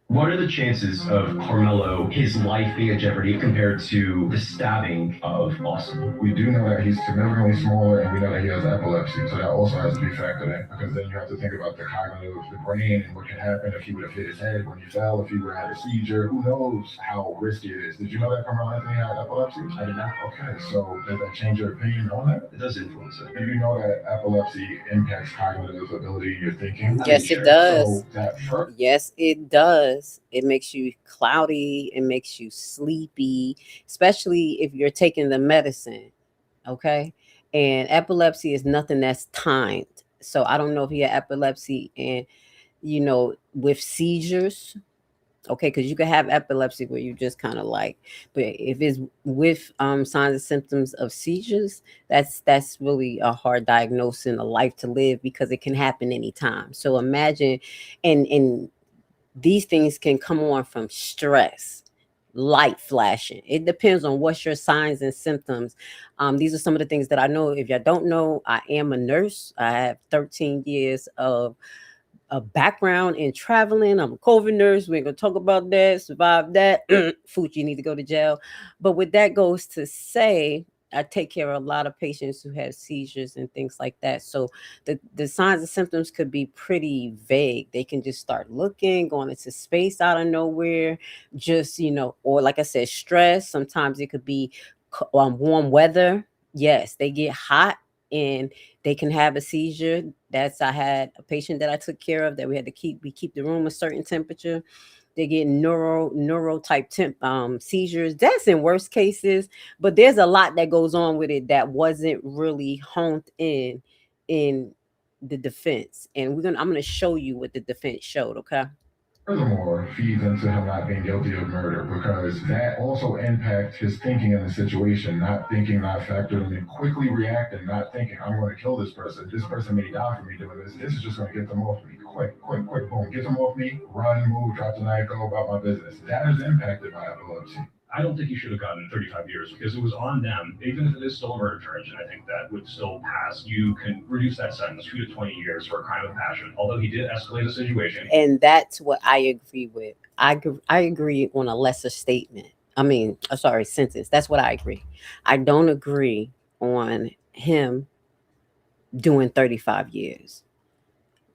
What are the chances of Karmelo, his life being in jeopardy compared to the stabbing of Austin? We do know that he's significantly smaller, and we know that he has epilepsy, so that also has to be factored in, because then you have to think about the cognitive, the brain, and what can happen if he would have hit his head when he fell, if he would have had a seizure. Who knows how risky it is? Did you know that Karmelo Anthony had epilepsy? I did not. Okay, so does that change your opinion on that? It does influence it. Do you know that epilepsy impacts cognitive ability in your thinking? Yes, it does. So that first. Yes, it does. It makes you cloudy. It makes you sleepy, especially if you're taking the medicine. Okay. And epilepsy is nothing that's timed. So I don't know if he had epilepsy and, with seizures. Okay, because you could have epilepsy where you just kind of like, but if it's with signs and symptoms of seizures, that's really a hard diagnosis and a life to live, because it can happen anytime. So imagine, and these things can come on from stress, light flashing. It depends on what's your signs and symptoms. These are some of the things that I know. If you don't know, I am a nurse. I have 13 years of a background in traveling. I'm a COVID nurse. We ain't gonna talk about that. Survive that. Fuji need to go to jail. But what that goes to say, I take care of a lot of patients who have seizures and things like that. So the signs and symptoms could be pretty vague. They can just start looking, going into space out of nowhere, just, or like I said, stress. Sometimes it could be warm weather. Yes, they get hot and they can have a seizure. I had a patient that I took care of that we keep the room a certain temperature. They get neuro type seizures. That's in worst cases, but there's a lot that goes on with it that wasn't really honed in the defense. And I'm gonna show you what the defense showed. Okay. Furthermore, feeds into him not being guilty of murder, because that also impacts his thinking in the situation, not thinking, not factoring in, quickly reacting, not thinking, I'm going to kill this person. This person may die for me doing this. This is just going to get them off me. Quick, boom. Get them off me, run, move, drop the knife, go about my business. That is impacted by epilepsy. I don't think he should have gotten 35 years because it was on them. Even if it is still a murder charge, and I think that would still pass, you can reduce that sentence 2 to 20 years for a crime of passion. Although he did escalate the situation. And that's what I agree with. I agree on a lesser statement. Sentence. That's what I agree. I don't agree on him doing 35 years.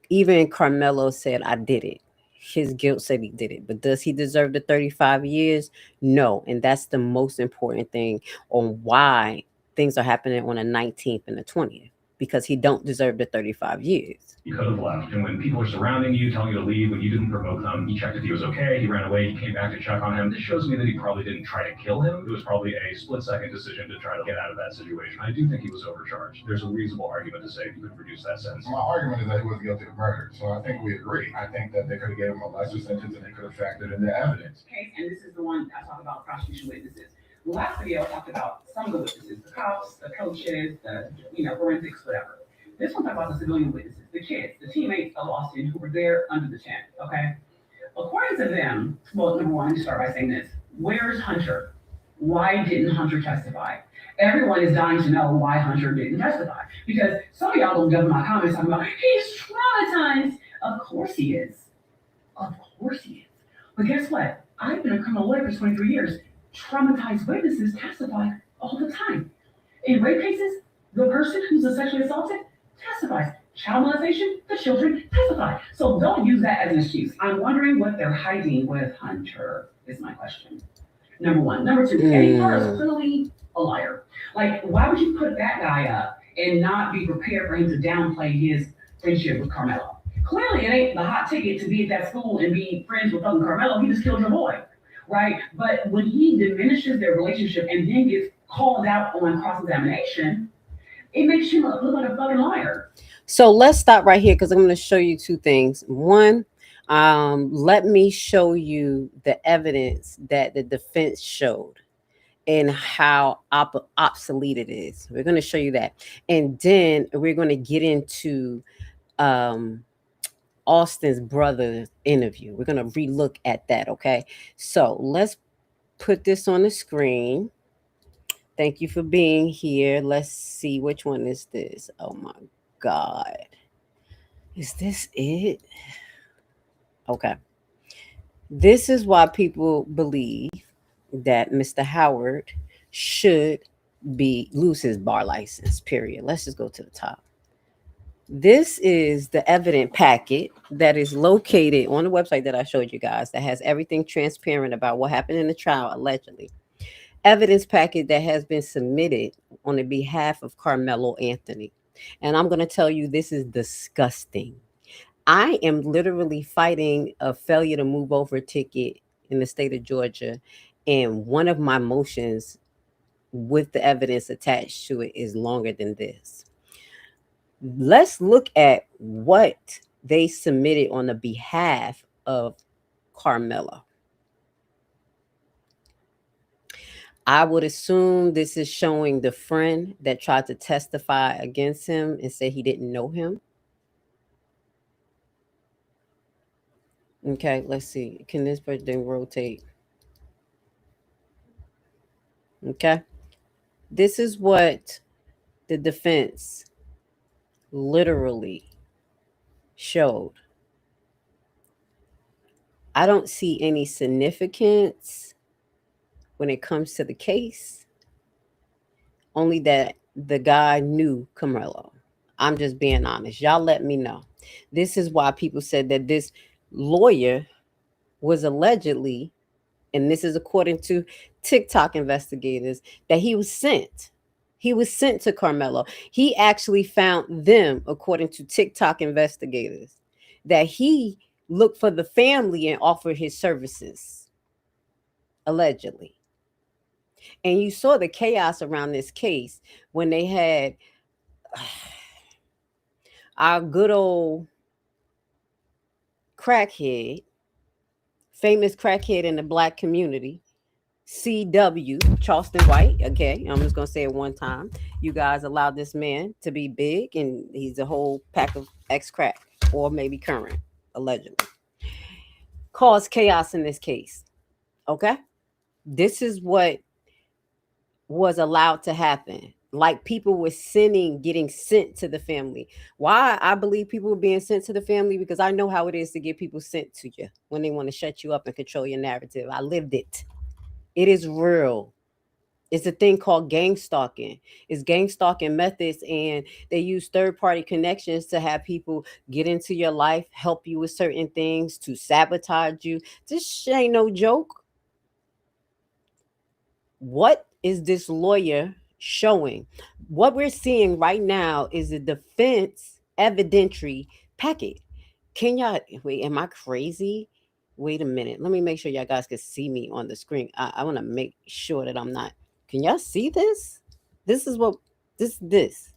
Even Karmelo said, I did it. His guilt said he did it, but does he deserve the 35 years? No. And that's the most important thing on why things are happening on the 19th and the 20th, because he don't deserve the 35 years. He could have left. And when people are surrounding you, telling you to leave, when you didn't provoke them, he checked if he was okay. He ran away. He came back to check on him. This shows me that he probably didn't try to kill him. It was probably a split-second decision to try to get out of that situation. I do think he was overcharged. There's a reasonable argument to say you could reduce that sentence. My argument is that he was guilty of murder. So I think we agree. I think that they could have given him a lesser sentence and they could have factored in the evidence. Okay, and this is the one I talk about prosecution witnesses. The last video I talked about some of the witnesses, the cops, the coaches, the forensics, whatever. This one talks about the civilian witnesses, the kids, the teammates of Austin who were there under the tent, okay? According to them, well, number one, let me start by saying this. Where's Hunter? Why didn't Hunter testify? Everyone is dying to know why Hunter didn't testify. Because some of y'all don't jump in my comments talking about, he's traumatized. Of course he is. Of course he is. But guess what? I've been a criminal lawyer for 23 years. Traumatized witnesses testify all the time. In rape cases, the person who's sexually assaulted testifies. Child molestation, the children testify. So don't use that as an excuse. I'm wondering what they're hiding with Hunter, is my question. Number one. Number two, Eddie Carr is clearly a liar. Like, why would you put that guy up and not be prepared for him to downplay his friendship with Karmelo? Clearly, it ain't the hot ticket to be at that school and be friends with fucking Karmelo. He just killed your boy, right? But when he diminishes their relationship and then gets called out on cross-examination, it makes you look like a fucking liar. So let's stop right here because I'm going to show you two things. One, let me show you the evidence that the defense showed and how obsolete it is. We're going to show you that. And then we're going to get into Austin's brother's interview. We're going to relook at that, okay? So let's put this on the screen. Thank you for being here. Let's see, which one is this? Oh my God. Is this it? Okay. This is why people believe that Mr. Howard should be lose his bar license. Period. Let's just go to the top. This is the evident packet that is located on the website that I showed you guys that has everything transparent about what happened in the trial allegedly. Evidence packet that has been submitted on the behalf of Karmelo Antony. And I'm going to tell you, this is disgusting. I am literally fighting a failure to move over ticket in the state of Georgia. And one of my motions with the evidence attached to it is longer than this. Let's look at what they submitted on the behalf of Karmelo. I would assume this is showing the friend that tried to testify against him and say he didn't know him. Okay, let's see. Can this person rotate? Okay. This is what the defense literally showed. I don't see any significance when it comes to the case, only that the guy knew Karmelo. I'm just being honest. Y'all let me know. This is why people said that this lawyer was allegedly, and this is according to TikTok investigators, that he was sent. He was sent to Karmelo. He actually found them, according to TikTok investigators, that he looked for the family and offered his services, allegedly. And you saw the chaos around this case when they had our good old crackhead, famous crackhead in the black community, CW, Charleston White. Okay, I'm just gonna say it one time. You guys allowed this man to be big, and he's a whole pack of ex-crack, or maybe current, allegedly. Caused chaos in this case. Okay, this is what was allowed to happen. Like people were getting sent to the family. Why I believe people were being sent to the family? Because I know how it is to get people sent to you when they want to shut you up and control your narrative. I lived it. It is real. It's a thing called gang stalking. It's gang stalking methods, and they use third party connections to have people get into your life, help you with certain things, to sabotage you. This shit ain't no joke. What is this lawyer showing? What we're seeing right now is a defense evidentiary packet. Can y'all wait? Am I crazy? Wait a minute. Let me make sure y'all guys can see me on the screen. I want to make sure that I'm not. Can y'all see this? This is what this.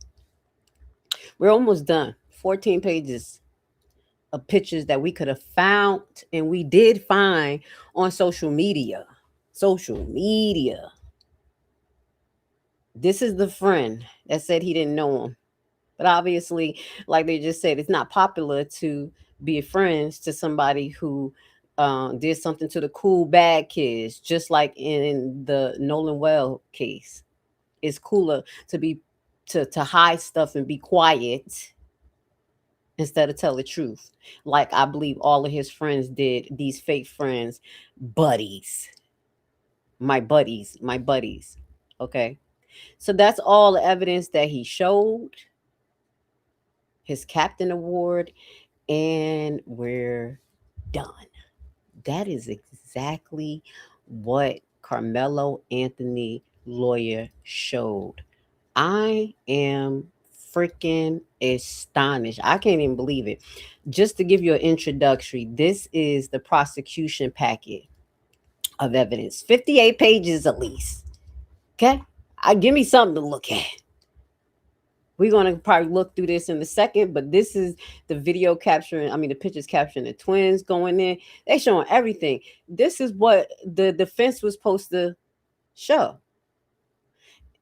We're almost done. 14 pages of pictures that we could have found, and we did find on social media. Social media. This is the friend that said he didn't know him. But obviously, like they just said, it's not popular to be friends to somebody who did something to the cool bad kids, just like in the Nolan Well case. It's cooler to be to hide stuff and be quiet instead of tell the truth. Like I believe all of his friends did, these fake friends, buddies. My buddies, my buddies. Okay. So that's all the evidence that he showed, his captain award, and we're done. That is exactly what Karmelo Antony lawyer showed. I am freaking astonished. I can't even believe it. Just to give you an introductory, this is the prosecution packet of evidence. 58 pages at least. Okay? Give me something to look at. We're going to probably look through this in a second, but this is the video capturing, the pictures capturing the twins going in. They showing everything. This is what the defense was supposed to show.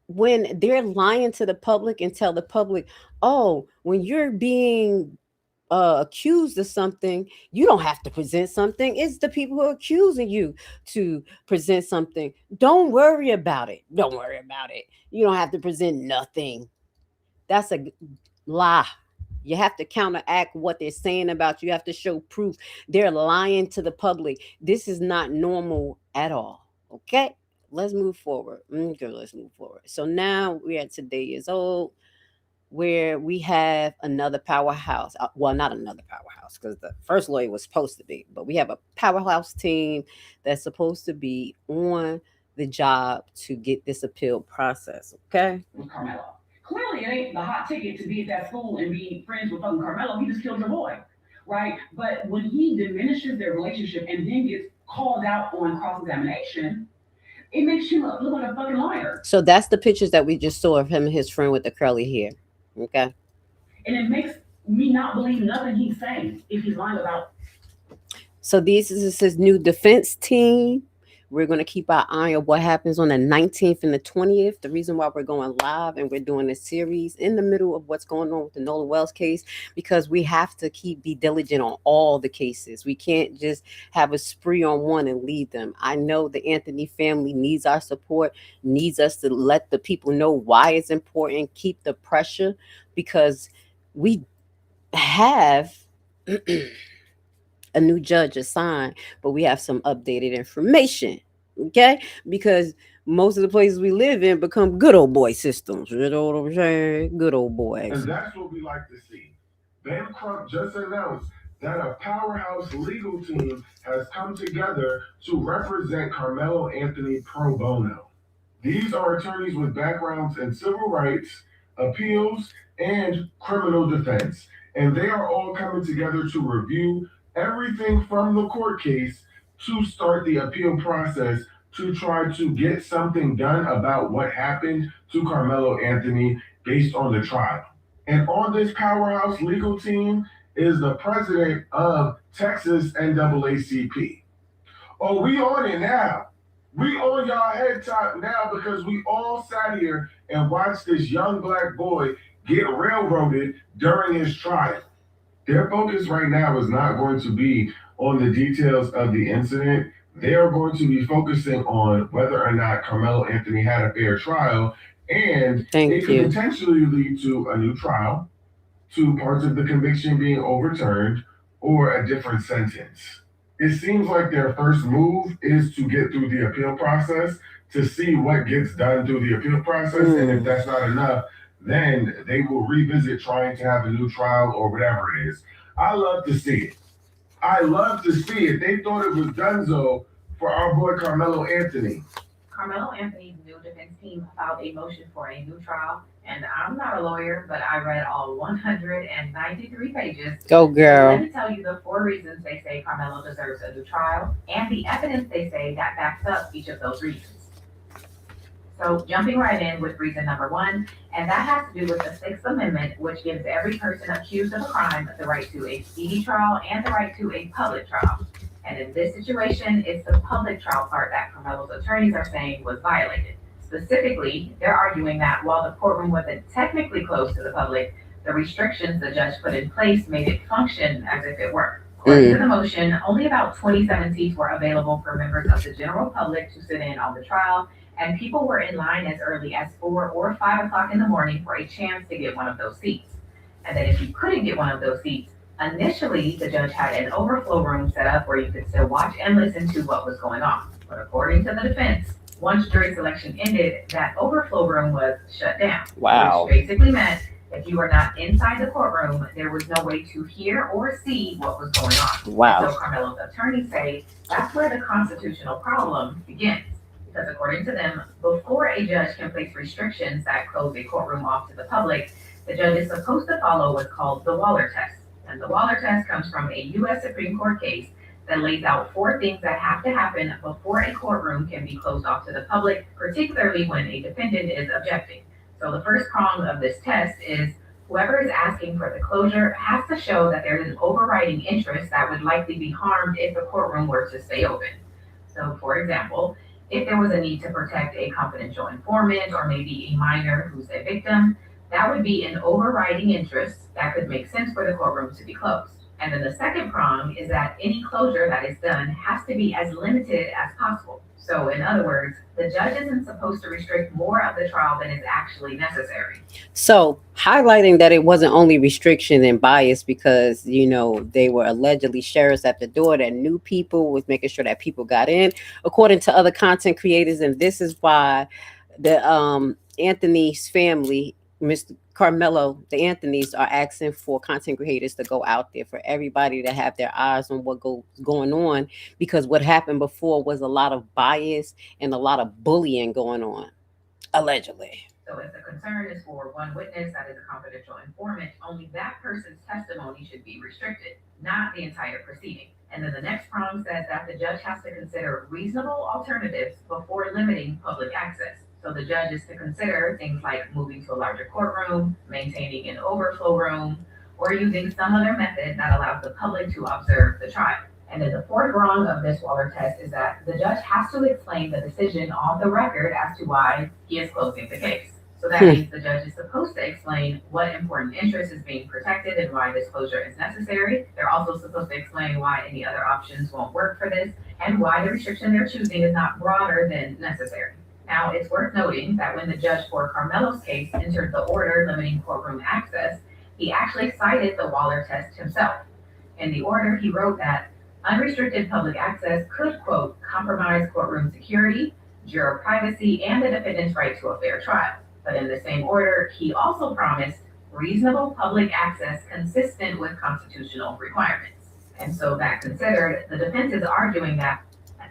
When they're lying to the public and tell the public, oh, when you're being accused of something, you don't have to present something. It's the people who are accusing you to present something. Don't worry about it. Don't worry about it. You don't have to present nothing. That's a lie. You have to counteract what they're saying about you. You have to show proof. They're lying to the public. This is not normal at all. Okay? Let's move forward. Okay, let's move forward. So now we're at today years old, where we have another powerhouse. Well, not another powerhouse, because the first lawyer was supposed to be, but we have a powerhouse team that's supposed to be on the job to get this appeal process. Okay? With Karmelo. Clearly, it ain't the hot ticket to be at that school and be friends with fucking Karmelo. He just killed your boy, right? But when he diminishes their relationship and then gets called out on cross-examination, it makes you look like a fucking liar. So that's the pictures that we just saw of him and his friend with the curly hair. Okay. And it makes me not believe nothing he's saying if he's lying about. So this is his new defense team. We're going to keep our eye on what happens on the 19th and the 20th. The reason why we're going live and we're doing this series in the middle of what's going on with the Nolan Wells case, because we have to be diligent on all the cases. We can't just have a spree on one and leave them. I know the Anthony family needs our support, needs us to let the people know why it's important, keep the pressure, because we have a new judge assigned, but we have some updated information. Okay, because most of the places we live in become good old boy systems. You know what I'm saying? Good old boys. And that's what we like to see. Ben Crump just announced that a powerhouse legal team has come together to represent Karmelo Antony pro bono. These are attorneys with backgrounds in civil rights, appeals, and criminal defense. And they are all coming together to review everything from the court case to start the appeal process to try to get something done about what happened to Karmelo Antony based on the trial. And on this powerhouse legal team is the president of Texas NAACP. Oh, we on it now. We on y'all head top now because we all sat here and watched this young black boy get railroaded during his trial. Their focus right now is not going to be on the details of the incident. They are going to be focusing on whether or not Karmelo Antony had a fair trial, and it could potentially lead to a new trial, to parts of the conviction being overturned, or a different sentence. It seems like their first move is to get through the appeal process to see what gets done through the appeal process, and if that's not enough, then they will revisit trying to have a new trial or whatever it is. I love to see it. I love to see it. They thought it was donezo for our boy Karmelo Antony. Karmelo Anthony's new defense team filed a motion for a new trial, and I'm not a lawyer, but I read all 193 pages. Go, girl. So let me tell you the 4 reasons they say Karmelo deserves a new trial, and the evidence they say that backs up each of those reasons. So jumping right in with reason number 1, and that has to do with the 6th Amendment, which gives every person accused of a crime the right to a speedy trial and the right to a public trial. And in this situation, it's the public trial part that Karmelo's attorneys are saying was violated. Specifically, they're arguing that while the courtroom wasn't technically closed to the public, the restrictions the judge put in place made it function as if it were. According to the motion, only about 27 seats were available for members of the general public to sit in on the trial, and people were in line as early as 4 or 5 o'clock in the morning for a chance to get one of those seats. And then if you couldn't get one of those seats, initially the judge had an overflow room set up where you could still watch and listen to what was going on. But according to the defense, once jury selection ended, that overflow room was shut down. Wow. Which basically meant if you were not inside the courtroom, there was no way to hear or see what was going on. Wow. So Karmelo's attorneys say that's where the constitutional problem begins. Because according to them, before a judge can place restrictions that close a courtroom off to the public, the judge is supposed to follow what's called the Waller test. And the Waller test comes from a U.S. Supreme Court case that lays out 4 things that have to happen before a courtroom can be closed off to the public, particularly when a defendant is objecting. So the first prong of this test is whoever is asking for the closure has to show that there is an overriding interest that would likely be harmed if the courtroom were to stay open. So for example, if there was a need to protect a confidential informant or maybe a minor who's a victim, that would be an overriding interest that could make sense for the courtroom to be closed. And then the second prong is that any closure that is done has to be as limited as possible. So, in other words, the judge isn't supposed to restrict more of the trial than is actually necessary. So, highlighting that it wasn't only restriction and bias because, they were allegedly sheriffs at the door that knew people, was making sure that people got in, according to other content creators. And this is why the Anthony's family, Mr. Carmelo, the Anthonys are asking for content creators to go out there, for everybody to have their eyes on what going on, because what happened before was a lot of bias and a lot of bullying going on, allegedly. So if the concern is for one witness that is a confidential informant, only that person's testimony should be restricted, not the entire proceeding. And then the next prong says that the judge has to consider reasonable alternatives before limiting public access. So the judge is to consider things like moving to a larger courtroom, maintaining an overflow room, or using some other method that allows the public to observe the trial. And then the fourth rung of this Waller test is that the judge has to explain the decision on the record as to why he is closing the case. So that means the judge is supposed to explain what important interest is being protected and why this closure is necessary. They're also supposed to explain why any other options won't work for this and why the restriction they're choosing is not broader than necessary. Now, it's worth noting that when the judge for Carmelo's case entered the order limiting courtroom access, he actually cited the Waller test himself. In the order, he wrote that unrestricted public access could, quote, compromise courtroom security, juror privacy, and the defendant's right to a fair trial. But in the same order, he also promised reasonable public access consistent with constitutional requirements. And so that considered, the defense is arguing that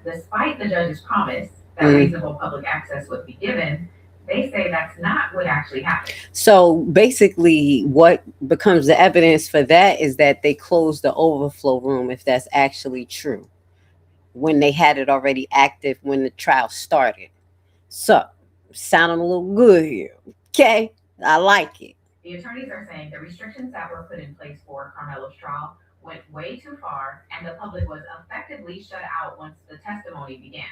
despite the judge's promise that reasonable public access would be given, they say that's not what actually happened. So basically, what becomes the evidence for that is that they closed the overflow room, if that's actually true, when they had it already active when the trial started. So, sounding a little good here. Okay, I like it. The attorneys are saying the restrictions that were put in place for Carmelo's trial went way too far, and the public was effectively shut out once the testimony began.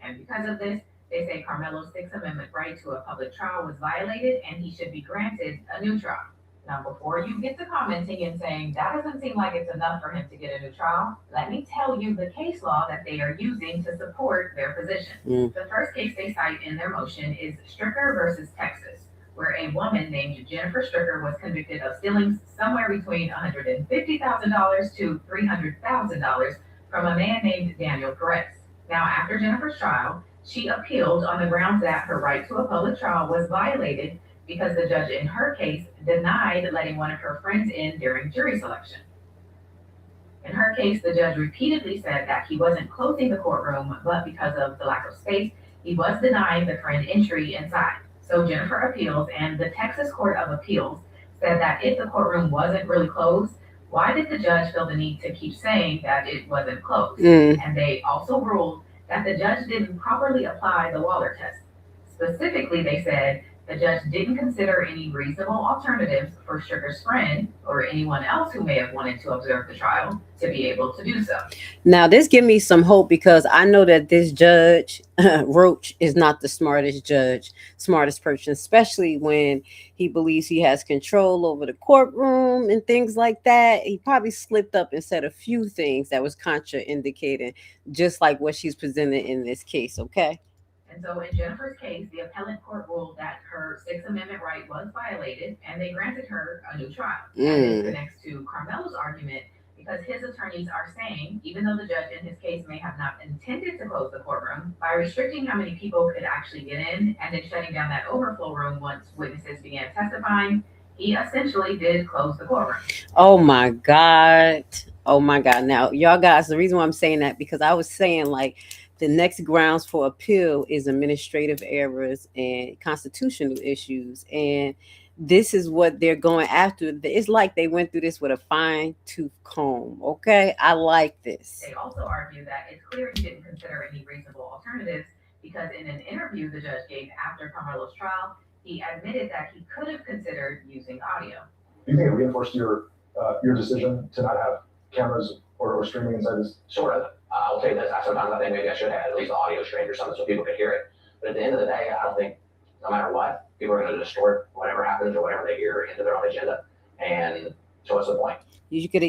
And because of this, they say Carmelo's Sixth Amendment right to a public trial was violated and he should be granted a new trial. Now, before you get to commenting and saying that doesn't seem like it's enough for him to get a new trial, let me tell you the case law that they are using to support their position. The first case they cite in their motion is Stricker versus Texas, where a woman named Jennifer Stricker was convicted of stealing somewhere between $150,000 to $300,000 from a man named Daniel Perez. Now, after Jennifer's trial, she appealed on the grounds that her right to a public trial was violated because the judge in her case denied letting one of her friends in during jury selection. In her case, the judge repeatedly said that he wasn't closing the courtroom, but because of the lack of space, he was denying the friend entry inside. So Jennifer appeals, and the Texas Court of Appeals said that if the courtroom wasn't really closed, why did the judge feel the need to keep saying that it wasn't closed? And they also ruled that the judge didn't properly apply the Waller test. Specifically, they said the judge didn't consider any reasonable alternatives for Stricker's friend or anyone else who may have wanted to observe the trial to be able to do so. Now, this gives me some hope because I know that this judge, Roach, is not the smartest person, especially when he believes he has control over the courtroom and things like that. He probably slipped up and said a few things that was contraindicating, just like what she's presented in this case, okay? And so in Jennifer's case, the appellate court ruled that her Sixth Amendment right was violated, and they granted her a new trial. And this connects to Carmelo's argument because his attorneys are saying, even though the judge in his case may have not intended to close the courtroom, by restricting how many people could actually get in and then shutting down that overflow room once witnesses began testifying, he essentially did close the courtroom. Oh my God. Now, y'all guys, the reason why I'm saying that, because I was saying like, the next grounds for appeal is administrative errors and constitutional issues. And this is what they're going after. It's like they went through this with a fine-tooth comb. Okay, I like this. They also argue that it's clear he didn't consider any reasonable alternatives because in an interview the judge gave after Carmelo's trial, he admitted that he could have considered using audio. Do you think it reinforced your decision to not have cameras or streaming inside this? Sort of. I'll tell you this, sometimes I think maybe I should have at least audio streamed or something so people could hear it. But at the end of the day, I don't think, no matter what, people are going to distort whatever happens or whatever they hear into their own agenda. And So what's the point? You could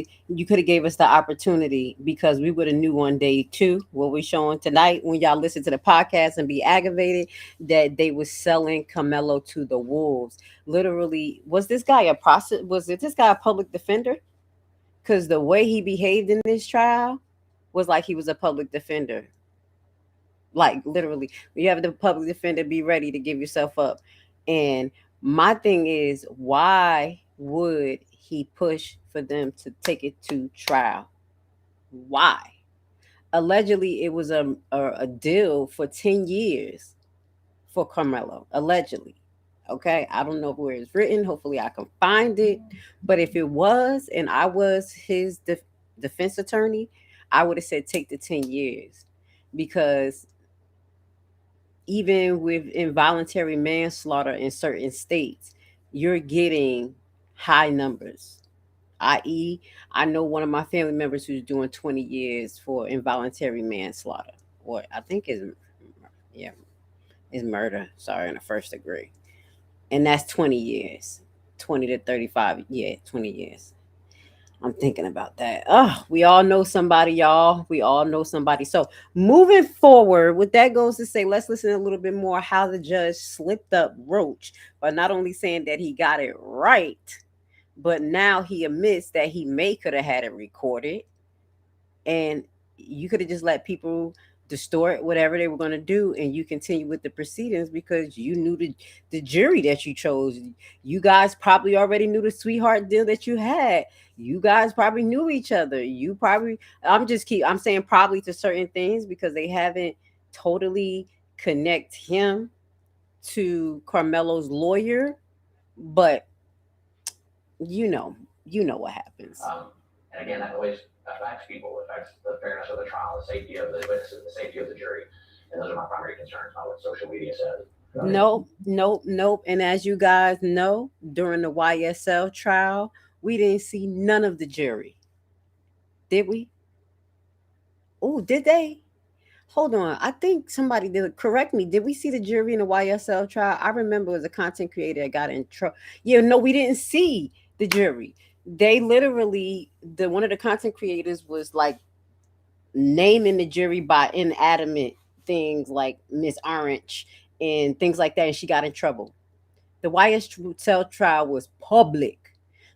have gave us the opportunity, because we would have knew on day two what we're showing tonight when y'all listen to the podcast and be aggravated that they was selling Carmelo to the wolves. Literally, was this guy a process? Was it this guy a public defender? Because the way he behaved in this trial was like he was a public defender. Like literally, when you have the public defender, be ready to give yourself up. And my thing is, why would he push for them to take it to trial? Why? Allegedly, it was a deal for 10 years for Carmelo. Allegedly. Okay. I don't know where it's written. Hopefully, I can find it. But if it was, and I was his defense attorney, I would have said take the 10 years. Because even with involuntary manslaughter in certain states, you're getting high numbers. I.e., I know one of my family members who's doing 20 years for involuntary manslaughter, or I think yeah, is murder. Sorry, in the first degree, and that's 20 years, 20 to 35. Yeah, 20 years. I'm thinking about that. Oh, we all know somebody, y'all. We all know somebody. So moving forward, what that goes to say, let's listen a little bit more how the judge slipped up Roach, but not only saying that he got it right, but now he admits that he may could have had it recorded, and you could have just let people distort whatever they were going to do, and you continue with the proceedings because you knew the jury that you chose. You guys probably already knew the sweetheart deal that you had. You guys probably knew each other. You probably, I'm saying probably to certain things because they haven't totally connect him to Carmelo's lawyer, but you know what happens. And again, that always affects people, affects the fairness of the trial, the safety of the witnesses, the safety of the jury. And those are my primary concerns, not what social media says. Nope. And as you guys know, during the YSL trial, we didn't see none of the jury. Did we? Oh, did they? Hold on. I think somebody did correct me. Did we see the jury in the YSL trial? I remember as a content creator that got in trouble. Yeah, no, we didn't see the jury. They literally, one of the content creators was like naming the jury by inanimate things like Miss Orange and things like that, and she got in trouble. The YSL trial was public.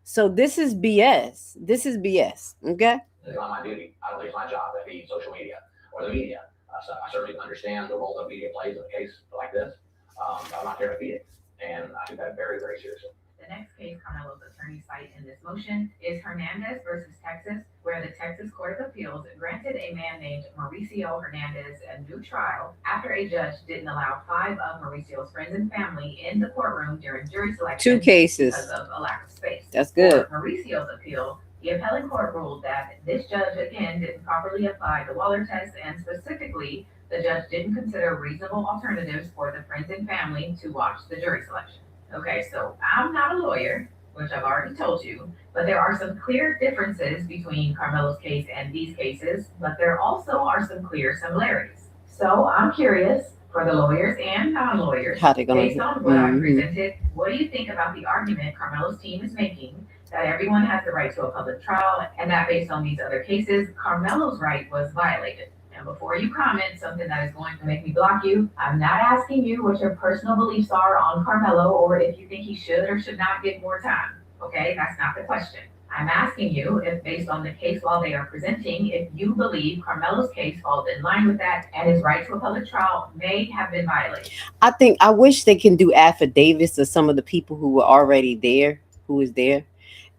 So this is BS. This is BS. Okay? It's not my duty. I don't think it's my job to feed social media or the media. So I certainly understand the role that media plays in a case like this, but I'm not there to feed it. And I take that very, very seriously. The next case Carmelo's attorney cite in this motion is Hernandez versus Texas, where the Texas Court of Appeals granted a man named Mauricio Hernandez a new trial after a judge didn't allow 5 of Mauricio's friends and family in the courtroom during jury selection. 2 cases. Because of a lack of space. That's good. For Mauricio's appeal, the appellate court ruled that this judge again didn't properly apply the Waller test, and specifically, the judge didn't consider reasonable alternatives for the friends and family to watch the jury selection. Okay, so I'm not a lawyer, which I've already told you, but there are some clear differences between Carmelo's case and these cases, but there also are some clear similarities. So I'm curious, for the lawyers and non-lawyers, based on what I presented, what do you think about the argument Carmelo's team is making that everyone has the right to a public trial, and that based on these other cases, Carmelo's right was violated? And before you comment something that is going to make me block you, I'm not asking you what your personal beliefs are on Carmelo or if you think he should or should not get more time. Okay, that's not the question. I'm asking you if, based on the case law they are presenting, if you believe Carmelo's case falls in line with that and his right to a public trial may have been violated. I wish they can do affidavits of some of the people who were already there, who was there,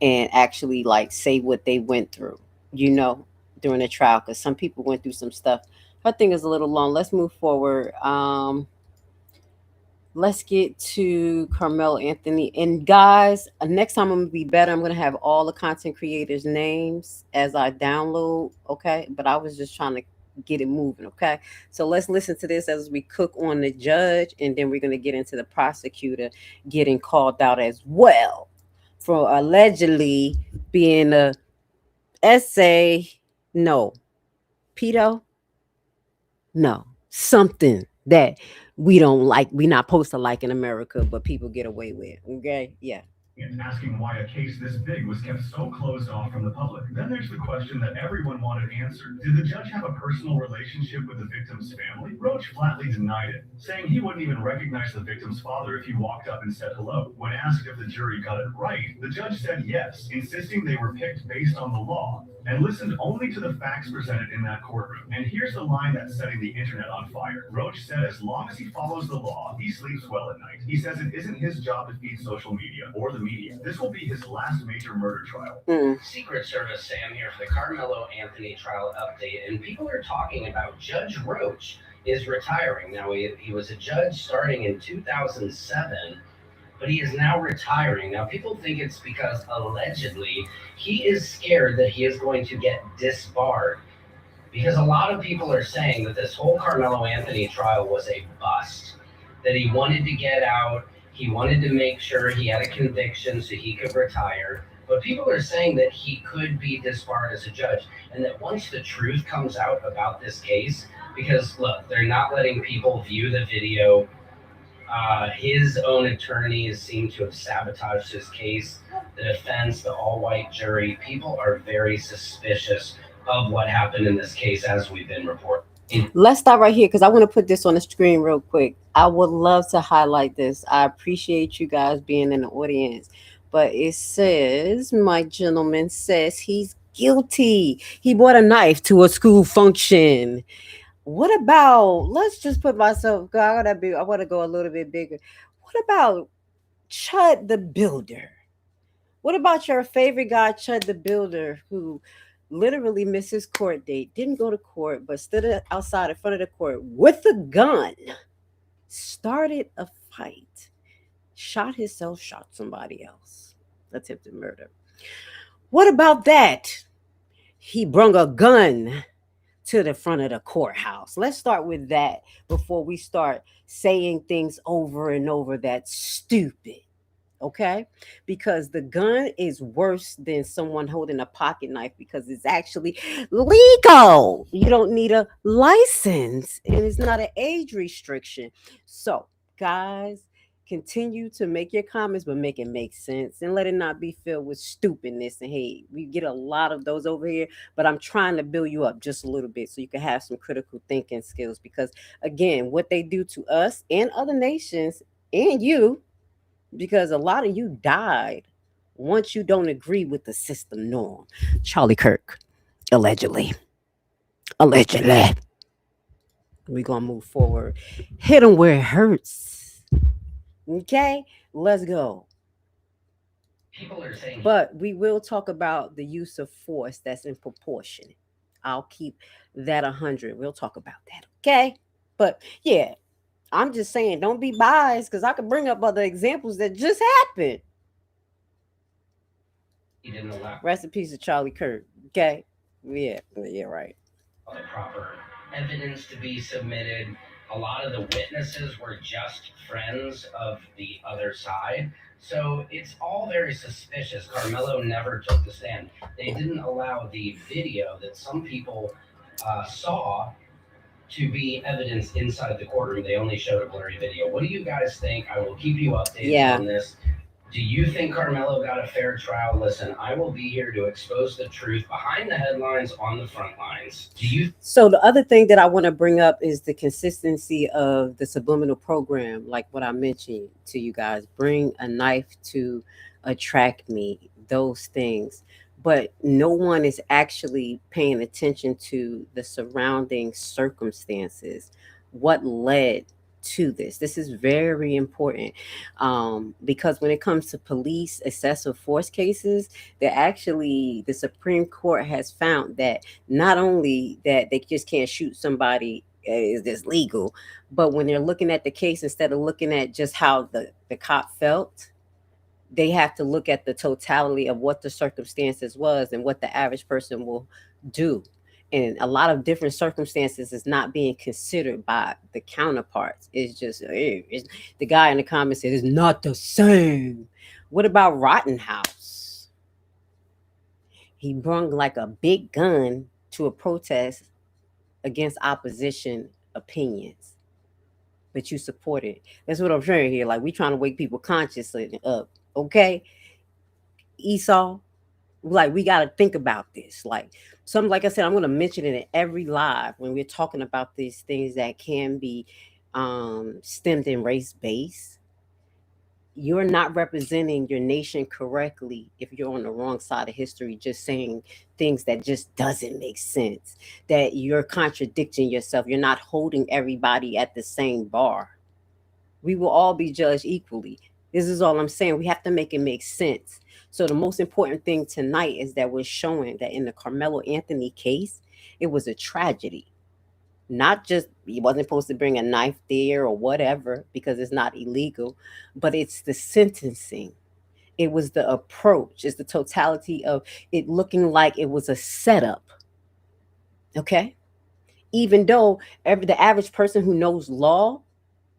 and actually like say what they went through, during the trial, because some people went through some stuff. Her thing is a little long. Let's move forward. Let's get to Karmelo Antony. And guys, next time I'm gonna be better. I'm gonna have all the content creators' names as I download. Okay, but I was just trying to get it moving. Okay, so let's listen to this as we cook on the judge, and then we're gonna get into the prosecutor getting called out as well for allegedly being a essay. No. Pedo? No. Something that we don't like, we not supposed to like in America, but people get away with. Okay? Yeah. and asking why a case this big was kept so closed off from the public. Then there's the question that everyone wanted answered. Did the judge have a personal relationship with the victim's family? Roach flatly denied it, saying he wouldn't even recognize the victim's father if he walked up and said hello. When asked if the jury got it right, the judge said yes, insisting they were picked based on the law and listened only to the facts presented in that courtroom. And here's the line that's setting the internet on fire. Roach said as long as he follows the law, he sleeps well at night. He says it isn't his job to feed social media or the media. This will be his last major murder trial. Secret Service Sam here for the Karmelo Antony trial update, and people are talking about Judge Roach is retiring. Now, he was a judge starting in 2007, but he is now retiring. Now, people think it's because allegedly he is scared that he is going to get disbarred, because a lot of people are saying that this whole Karmelo Antony trial was a bust, that he wanted to get out, he wanted to make sure he had a conviction so he could retire. But people are saying that he could be disbarred as a judge, and that once the truth comes out about this case, because look, they're not letting people view the video. His own attorneys seem to have sabotaged his case. The defense, the all-white jury, people are very suspicious of what happened in this case, as we've been reporting. Let's stop right here because I want to put this on the screen real quick. I would love to highlight this. I appreciate you guys being in the audience. But it says, my gentleman says he's guilty. He brought a knife to a school function. What about, let's just put myself, I want to go a little bit bigger. What about Chud the Builder? What about your favorite guy, Chud the Builder, who literally missed his court date, didn't go to court, but stood outside in front of the court with a gun, started a fight, shot himself, shot somebody else, attempted murder. What about that? He brung a gun to the front of the courthouse. Let's start with that before we start saying things over and over that's stupid. Okay? Because the gun is worse than someone holding a pocket knife because it's actually legal. You don't need a license and it's not an age restriction. So, guys, continue to make your comments, but make it make sense and let it not be filled with stupidness and hate. We get a lot of those over here, but I'm trying to build you up just a little bit so you can have some critical thinking skills because, again, what they do to us and other nations and you, because a lot of you died once you don't agree with the system norm. Charlie Kirk, allegedly. Allegedly. We're going to move forward. Hit them where it hurts. Okay? Let's go. People are saying, but we will talk about the use of force that's in proportion. I'll keep that 100. We'll talk about that. Okay? But yeah, I'm just saying, don't be biased because I could bring up other examples that just happened. he didn't allow Rest in peace of Charlie Kirk. Okay? Yeah, right. the proper evidence to be submitted. A lot of the witnesses were just friends of the other side. So it's all very suspicious. Karmelo never took the stand. They didn't allow the video that some people saw to be evidence inside the courtroom. They only showed a blurry video. What do you guys think? I will keep you updated on this. Do you think Karmelo got a fair trial? Listen, I will be here to expose the truth behind the headlines on the front lines. Do you? So the other thing that I want to bring up is the consistency of the subliminal program, like what I mentioned to you guys. Bring a knife to attract me, those things. But no one is actually paying attention to the surrounding circumstances. What led to this? This is very important because when it comes to police excessive force cases, the Supreme Court has found that not only that they just can't shoot somebody is this legal, but when they're looking at the case, instead of looking at just how the cop felt, they have to look at the totality of what the circumstances was and what the average person will do. And a lot of different circumstances is not being considered by the counterparts. It's just the guy in the comments said it's not the same. What about Rottenhouse? He brung like a big gun to a protest against opposition opinions, but you support it. That's what I'm saying here. Like we trying to wake people consciously up. Okay, Esau. Like, we got to think about this. Like, some, like I said, I'm going to mention it in every live when we're talking about these things that can be stemmed in race base. You're not representing your nation correctly if you're on the wrong side of history, just saying things that just doesn't make sense, that you're contradicting yourself, you're not holding everybody at the same bar. We will all be judged equally. This is all I'm saying. We have to make it make sense. So the most important thing tonight is that we're showing that in the Carmelo Anthony case, it was a tragedy. Not just he wasn't supposed to bring a knife there or whatever because it's not illegal, but it's the sentencing. It was the approach, it's the totality of it looking like it was a setup. Okay? Even though the average person who knows law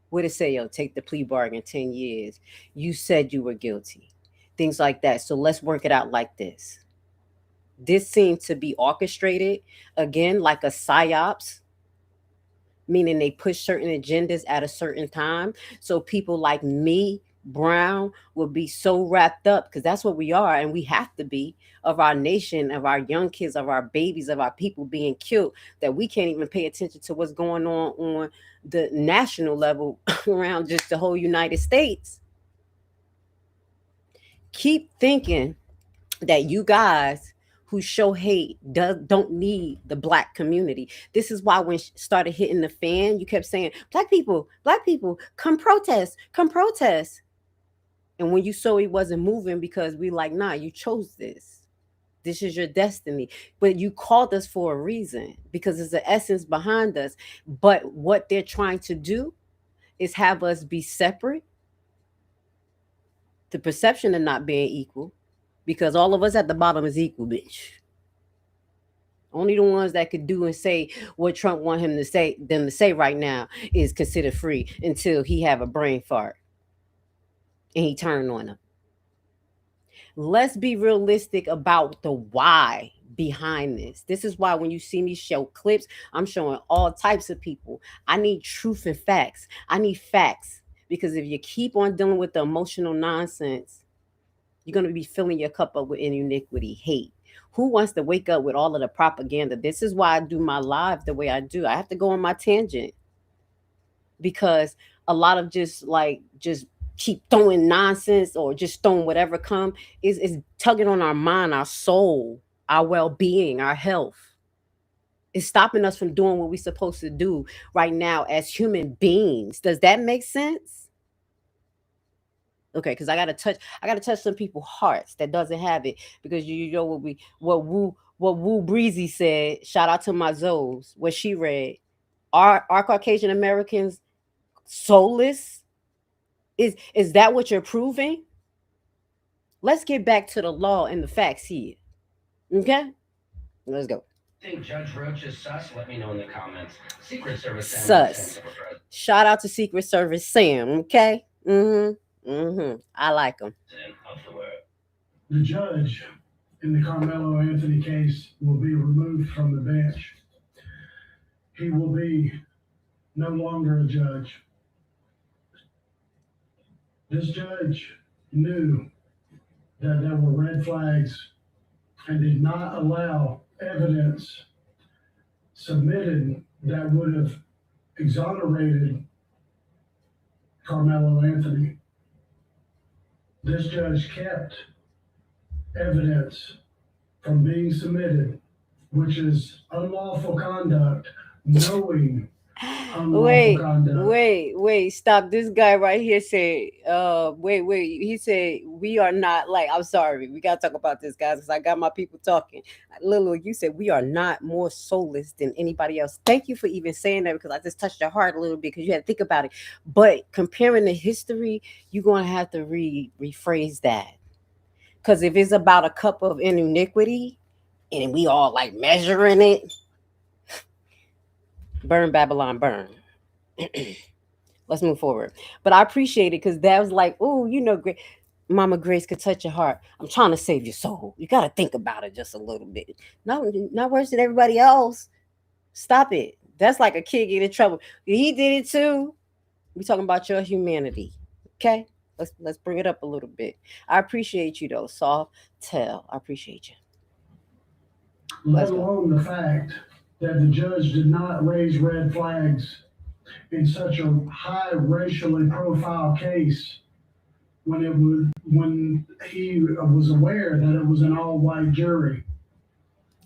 would have said, yo, take the plea bargain 10 years. You said you were guilty. Things like that. So let's work it out like this. This seemed to be orchestrated, again, like a psyops, meaning they push certain agendas at a certain time. So people like me, Brown, will be so wrapped up, because that's what we are, and we have to be, of our nation, of our young kids, of our babies, of our people being killed, that we can't even pay attention to what's going on the national level around just the whole United States. Keep thinking that you guys who show hate don't need the black community. This is why when it started hitting the fan, you kept saying, black people, come protest, come protest. And when you saw he wasn't moving, because we like, nah, you chose this. This is your destiny. But you called us for a reason, because there's an essence behind us. But what they're trying to do is have us be separate. The perception of not being equal, because all of us at the bottom is equal, bitch. Only the ones that could do and say what Trump want them to say right now is considered free until he have a brain fart and he turn on them. Let's be realistic about the why behind this. This is why when you see me show clips, I'm showing all types of people. I need truth and facts. I need facts, because if you keep on dealing with the emotional nonsense, you're going to be filling your cup up with iniquity, hate. Who wants to wake up with all of the propaganda? This is why I do my live the way I do. I have to go on my tangent, because a lot of just keep throwing nonsense or just throwing whatever come is tugging on our mind, our soul, our well-being, our health. It's stopping us from doing what we're supposed to do right now as human beings. Does that make sense? Okay, because I gotta touch some people's hearts that doesn't have it, because you know what Woo Breezy said. Shout out to my Zoes, what she read. Are Caucasian Americans soulless? Is that what you're proving? Let's get back to the law and the facts here. Okay, let's go. Think Judge Roach is sus? Let me know in the comments. Secret Service Sus. Shout out to Secret Service Sam. Okay. I like him. The judge in the Karmelo Antony case will be removed from the bench. He will be no longer a judge. This judge knew that there were red flags and did not allow evidence submitted that would have exonerated Karmelo Antony. This judge kept evidence from being submitted, which is unlawful conduct, knowing unlawful conduct. Wait, stop. This guy right here said, wait. He said, we are not like, I'm sorry, we got to talk about this, guys, because I got my people talking. Lilo, you said we are not more soulless than anybody else. Thank you for even saying that, because I just touched your heart a little bit, because you had to think about it. But comparing the history, you're going to have to rephrase that. Because if it's about a cup of iniquity and we all like measuring it, burn Babylon, burn. Let's move forward. But I appreciate it, because that was like, oh, Mama Grace could touch your heart. I'm trying to save your soul. You got to think about it just a little bit. Not worse than everybody else. Stop it. That's like a kid getting in trouble. He did it too. We're talking about your humanity. Okay? Let's bring it up a little bit. I appreciate you though, soft tell. I appreciate you. Let alone the fact that the judge did not raise red flags in such a high racially profiled case when he was aware that it was an all-white jury.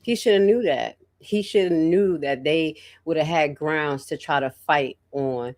He should have knew that. He should have knew that they would have had grounds to try to fight on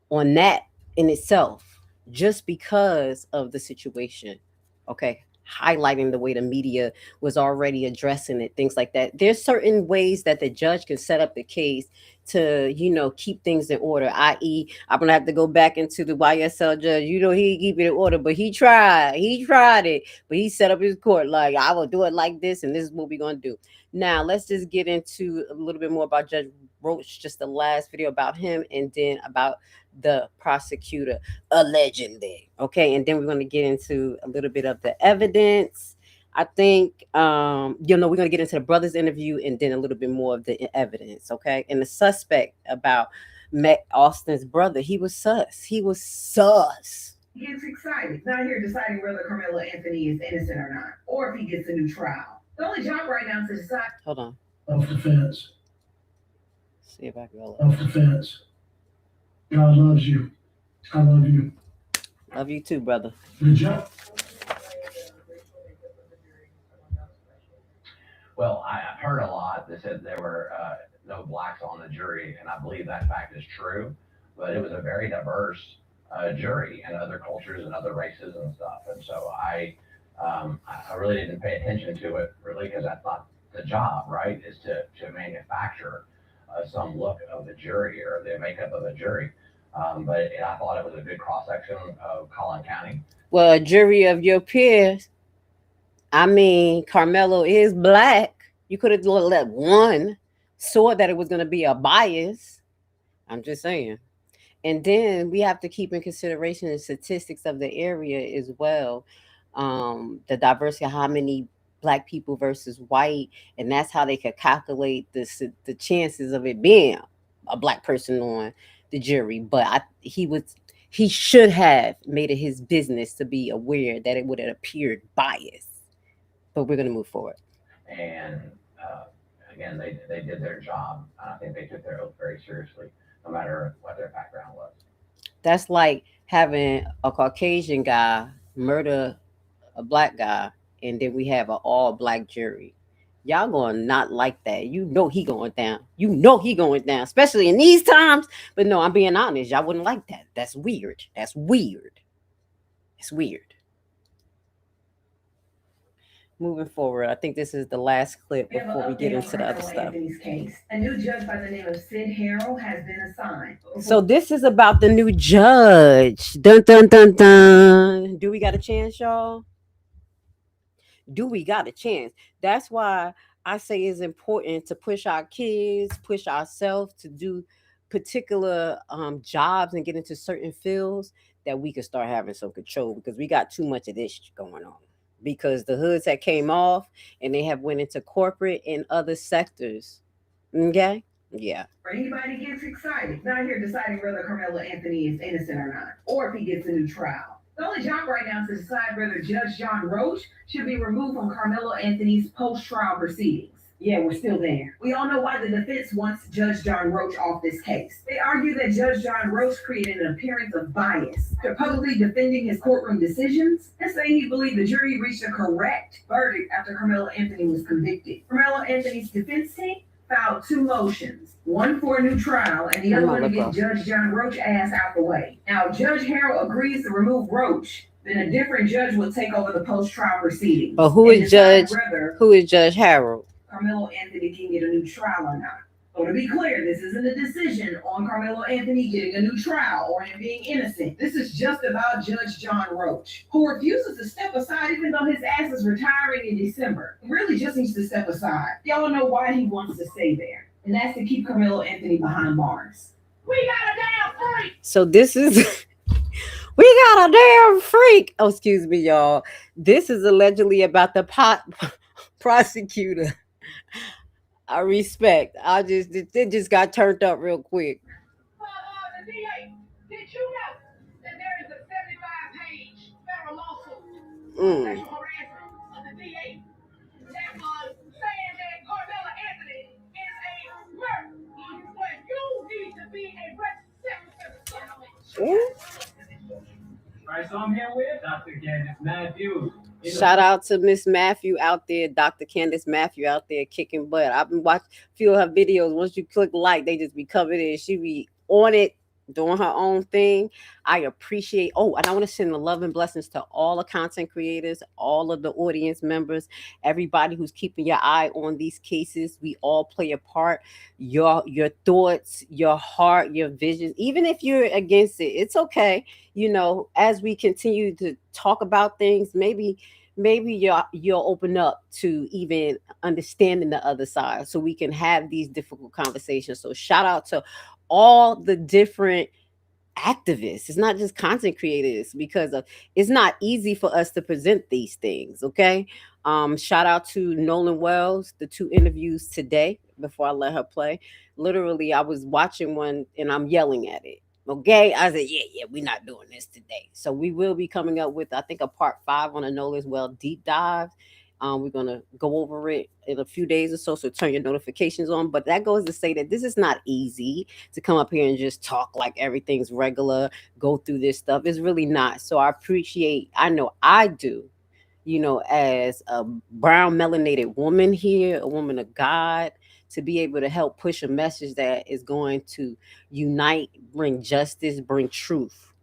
that in itself, just because of the situation. Okay. Highlighting the way the media was already addressing it, things like that. There's certain ways that the judge can set up the case to, keep things in order. I.e., I'm gonna have to go back into the YSL judge. He keep it in order, but he tried it, but he set up his court like, I will do it like this, and this is what we're gonna do. Now let's just get into a little bit more about Judge Roach, just the last video about him, and then about the prosecutor allegedly. Okay, and then we're going to get into a little bit of the evidence. I think we're going to get into the brother's interview and then a little bit more of the evidence. Okay, and the suspect about Matt Austin's brother, he was sus. He was sus. He gets excited. Not here deciding whether Karmelo Anthony is innocent or not, or if he gets a new trial. The only job right now is to decide. Hold on. Of defense. See if I can go. Of defense. God loves you. I love you. Love you too, brother. Good job. Well, I've heard a lot that said there were no blacks on the jury, and I believe that fact is true. But it was a very diverse jury and other cultures and other races and stuff. And so I really didn't pay attention to it really because I thought the job, right, is to manufacture some look of the jury or the makeup of a jury. But I thought it was a good cross section of Collin County. Well, a jury of your peers. I mean, Karmelo is black. You could have let one saw that it was going to be a bias. I'm just saying. And then we have to keep in consideration the statistics of the area as well. The diversity of how many black people versus white, and that's how they could calculate the chances of it being a black person on the jury. But he should have made it his business to be aware that it would have appeared biased. But we're going to move forward. And again, they did their job. I think they took their oath very seriously, no matter what their background was. That's like having a Caucasian guy murder a black guy, and then we have an all black jury. Y'all gonna not like that. He going down. He going down, especially in these times. But no, I'm being honest. Y'all wouldn't like that. That's weird. It's weird. Moving forward, I think this is the last clip before we get into the other stuff. Case. A new judge by the name of Sid Harrell has been assigned. So this is about the new judge. Dun dun dun dun. Do we got a chance, y'all? Do we got a chance? That's why I say it's important to push our kids, push ourselves to do particular jobs and get into certain fields that we can start having some control, because we got too much of this going on. Because the hoods that came off and they have went into corporate and other sectors. Okay? Yeah. Or anybody gets excited. Not here deciding whether Karmelo Anthony is innocent or not, or if he gets a new trial. The only job right now is to decide whether Judge John Roach should be removed from Karmelo Anthony's post-trial proceedings. Yeah, we're still there. We all know why the defense wants Judge John Roach off this case. They argue that Judge John Roach created an appearance of bias. They're publicly defending his courtroom decisions and saying he believed the jury reached a correct verdict after Karmelo Anthony was convicted. Karmelo Anthony's defense team filed two motions, one for a new trial and the other one to get Judge John Roach ass out the way. Now, Judge Harrell agrees to remove Roach, then a different judge will take over the post-trial proceedings. But who is Judge Harrell? Karmelo Anthony can get a new trial or not. So to be clear, this isn't a decision on Karmelo Anthony getting a new trial or him being innocent. This is just about Judge John Roach, who refuses to step aside even though his ass is retiring in December. He really just needs to step aside. Y'all know why he wants to stay there, and that's to keep Karmelo Anthony behind bars. We got a damn freak! So this is... We got a damn freak! Oh, excuse me, y'all. This is allegedly about the prosecutor. I respect. It just got turned up real quick. The DA, did you know that there is a 75-page Mm. Sexual harassment of the DA that was saying that Karmelo Antony is a murderer. But you need to be a representative. All right, so I'm here with Dr. Candace Matthews. Shout out to Miss Matthew out there, Dr. Candace Matthew out there kicking butt. I've been watching a few of her videos. Once you click like, they just be covered in. She be on it, doing her own thing. I appreciate. Oh, and I want to send the love and blessings to all the content creators, all of the audience members, everybody who's keeping your eye on these cases. We all play a part. Your thoughts, your heart, your visions. Even if you're against it, it's okay. You know, as we continue to talk about things, maybe you'll open up to even understanding the other side, so we can have these difficult conversations. So shout out to all the different activists. It's not just content creators, because it's not easy for us to present these things. Okay. Shout out to Nolan Wells, the 2 interviews today before I let her play. Literally, I was watching one and I'm yelling at it. Okay. I said, yeah, we're not doing this today. So we will be coming up with, I think, a part 5 on a Nolan Wells deep dive. We're going to go over it in a few days or so. So turn your notifications on. But that goes to say that this is not easy to come up here and just talk like everything's regular, go through this stuff. It's really not. So I know I do, you know, as a brown melanated woman here, a woman of God, to be able to help push a message that is going to unite, bring justice, bring truth.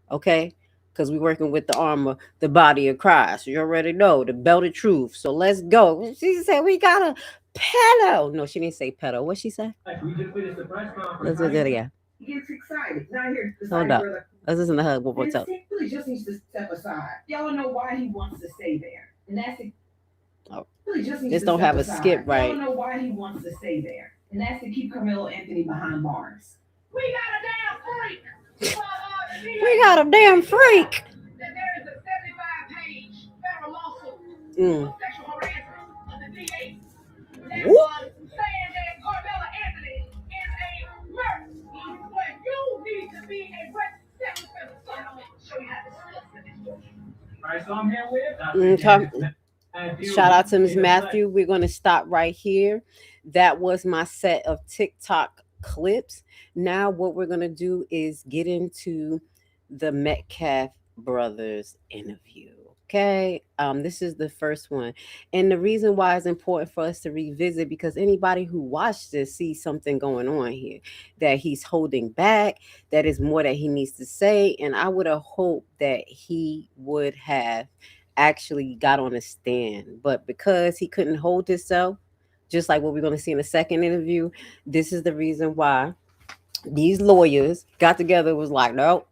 Okay? Because we're working with the armor, the body of Christ. You already know the belt of truth. So let's go. She said we got a pedo. No, she didn't say pedo. What she say? We just finished the press conference. Let's do that again. He gets excited. Now here, Hold up. Let's listen to her one more and time. really just needs to step aside. Y'all know why he wants to stay there, and that's it. Really just needs Just to don't step have a aside. skip right. Y'all know why he wants to stay there, and that's to keep Karmelo Antony behind bars. We got a damn freak. We got a damn freak. That there is a 75-page federal lawsuit Mm. for sexual harassment of the DA that Whoop. was saying that Karmelo Antony is a murderer. But you need to be a representative. So I'm going to show you how to discuss the situation. All right, so I'm here with Dr. Okay. Candace Matthews. Shout out to Ms. Matthew. We're going to stop right here. That was my set of TikTok clips. Now what we're going to do is get into the Metcalf brothers interview. Okay. This is the first one. And the reason why it's important for us to revisit, because anybody who watched this sees something going on here, that he's holding back, that is more that he needs to say. And I would have hoped that he would have actually got on a stand, but because he couldn't hold himself, just like what we're going to see in the second interview, this is the reason why these lawyers got together, was like, no,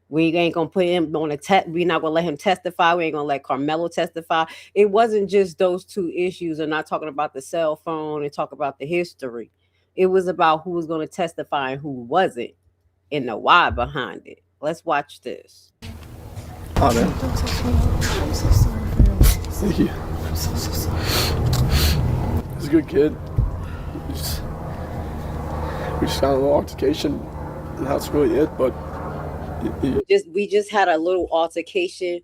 we ain't gonna put him on a test. We're not gonna let him testify. We ain't gonna let Karmelo testify. It wasn't just those 2 issues. They're not talking about the cell phone and talk about the history. It was about who was going to testify and who wasn't, and the why behind it. Let's watch this. Oh, man. I'm so sorry for him. Thank you. I'm so sorry. He's a good kid. We just got a little altercation, and that's really it. But we just had a little altercation.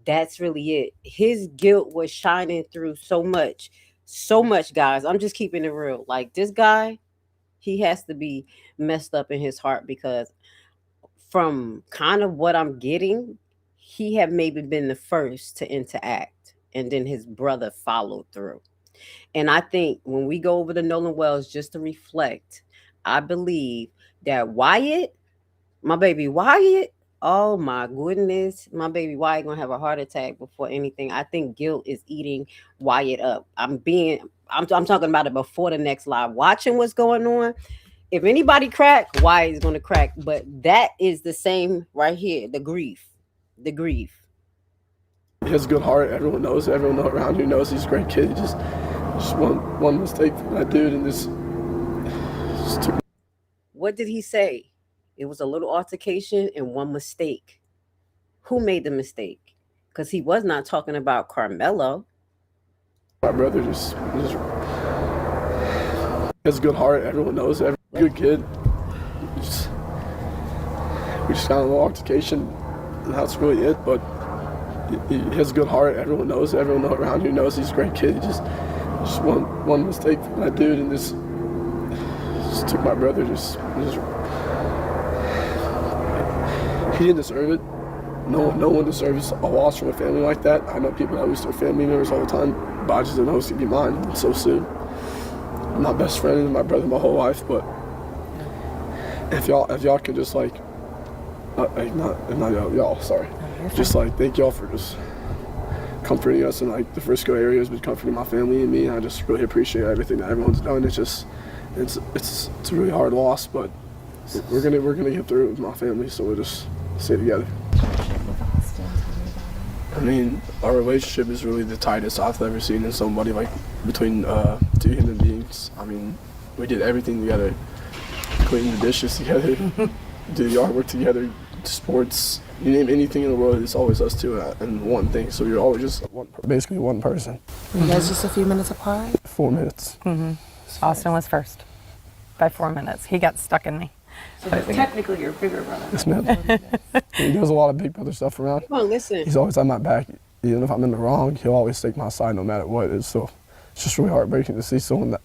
That's really it. His guilt was shining through so much, guys. I'm just keeping it real. Like, this guy, he has to be messed up in his heart, because from kind of what I'm getting, he had maybe been the first to interact, and then his brother followed through. And I think when we go over to Nolan Wells, just to reflect, I believe that Wyatt, my baby Wyatt, oh my goodness, my baby Wyatt gonna have a heart attack before anything. I think guilt is eating Wyatt up. I'm talking about it before the next live, watching what's going on. If anybody crack, Wyatt is gonna crack. But that is the same right here. The grief. He has a good heart. Everyone knows. Everyone around here knows he's a great kid. He just one mistake from that dude, and this. What did he say? It was a little altercation and one mistake. Who made the mistake? Because he was not talking about Karmelo. My brother just has a good heart. Everyone knows. Good kid. We just got a little altercation, and that's really it. But he has a good heart. Everyone knows. Everyone around here knows he's a great kid. He just one mistake from that dude, and just took my brother. He didn't deserve it. No one deserves a loss from a family like that. I know people that lose their family members all the time, but I just didn't know it was gonna be mine so soon. My best friend and my brother my whole life, but if y'all could just like, not y'all, sorry, just like thank y'all for just comforting us, and like the Frisco area has been comforting my family and me, and I just really appreciate everything that everyone's done. It's a really hard loss, but we're gonna get through it with my family, so we'll just stay together. I mean, our relationship is really the tightest I've ever seen in somebody, like between two human beings. I mean, we did everything together, clean the dishes together, do the artwork together, sports, you name anything in the world, it's always us two and one thing. So you're always just basically one person. Were you guys just a few minutes apart? 4 minutes. Mm-hmm. Austin was first by 4 minutes. He got stuck in me. So technically your bigger brother. Yes, ma'am. He does a lot of big brother stuff around. Come on, listen. He's always on my back. Even if I'm in the wrong, he'll always take my side no matter what. It's just really heartbreaking to see someone that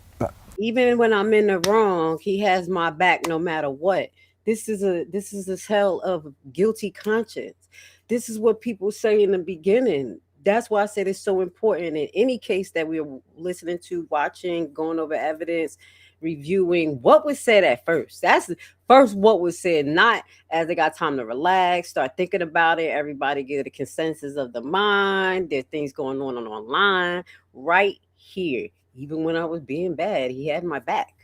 even when I'm in the wrong, he has my back no matter what. This is a hell of guilty conscience. This is what people say in the beginning. That's why I said it's so important in any case that we're listening to, watching, going over evidence, reviewing what was said at first. That's first what was said, not as they got time to relax, start thinking about it. Everybody get a consensus of the mind. There's things going on online right here. Even when I was being bad, he had my back,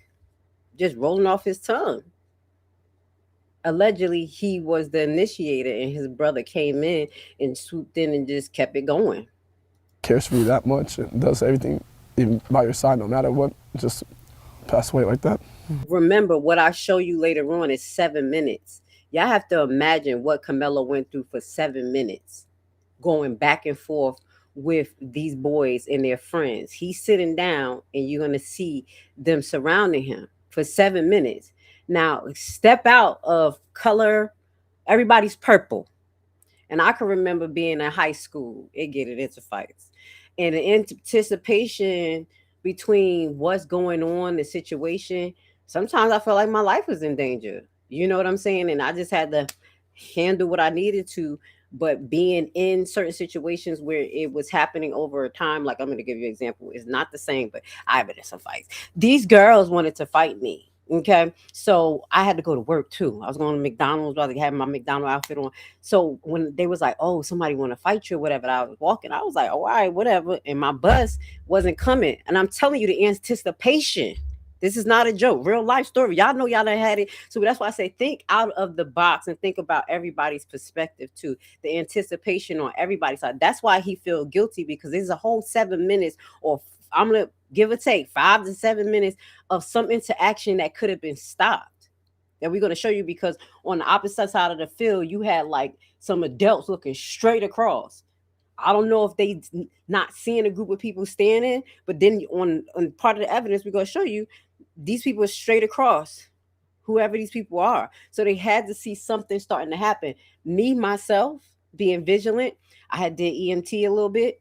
just rolling off his tongue. Allegedly, he was the initiator, and his brother came in and swooped in and just kept it going. Cares for you that much and does everything, even by your side, no matter what, just pass away like that. Remember, what I show you later on is 7 minutes. Y'all have to imagine what Karmelo went through for 7 minutes, going back and forth with these boys and their friends. He's sitting down, and you're going to see them surrounding him for 7 minutes. Now, step out of color. Everybody's purple. And I can remember being in high school, it getting into fights. And the anticipation between what's going on, the situation, sometimes I felt like my life was in danger. You know what I'm saying? And I just had to handle what I needed to. But being in certain situations where it was happening over time, like I'm going to give you an example, is not the same, but I've been in some fights. These girls wanted to fight me. Okay, so I had to go to work too. I was going to McDonald's, rather have my McDonald's outfit on. So when they was like, "Oh, somebody want to fight you," or whatever, I was walking. I was like, "Oh, all right, whatever." And my bus wasn't coming. And I'm telling you, the anticipation. This is not a joke. Real life story. Y'all know y'all done had it. So that's why I say think out of the box and think about everybody's perspective too. The anticipation on everybody's side. That's why he feel guilty, because there's a whole 7 minutes, or I'm gonna give or take 5 to 7 minutes of some interaction that could have been stopped, that we're going to show you, because on the opposite side of the field, you had like some adults looking straight across. I don't know if they not seeing a group of people standing, but then on part of the evidence, we're going to show you these people are straight across, whoever these people are. So they had to see something starting to happen. Me, myself, being vigilant, I had did EMT a little bit.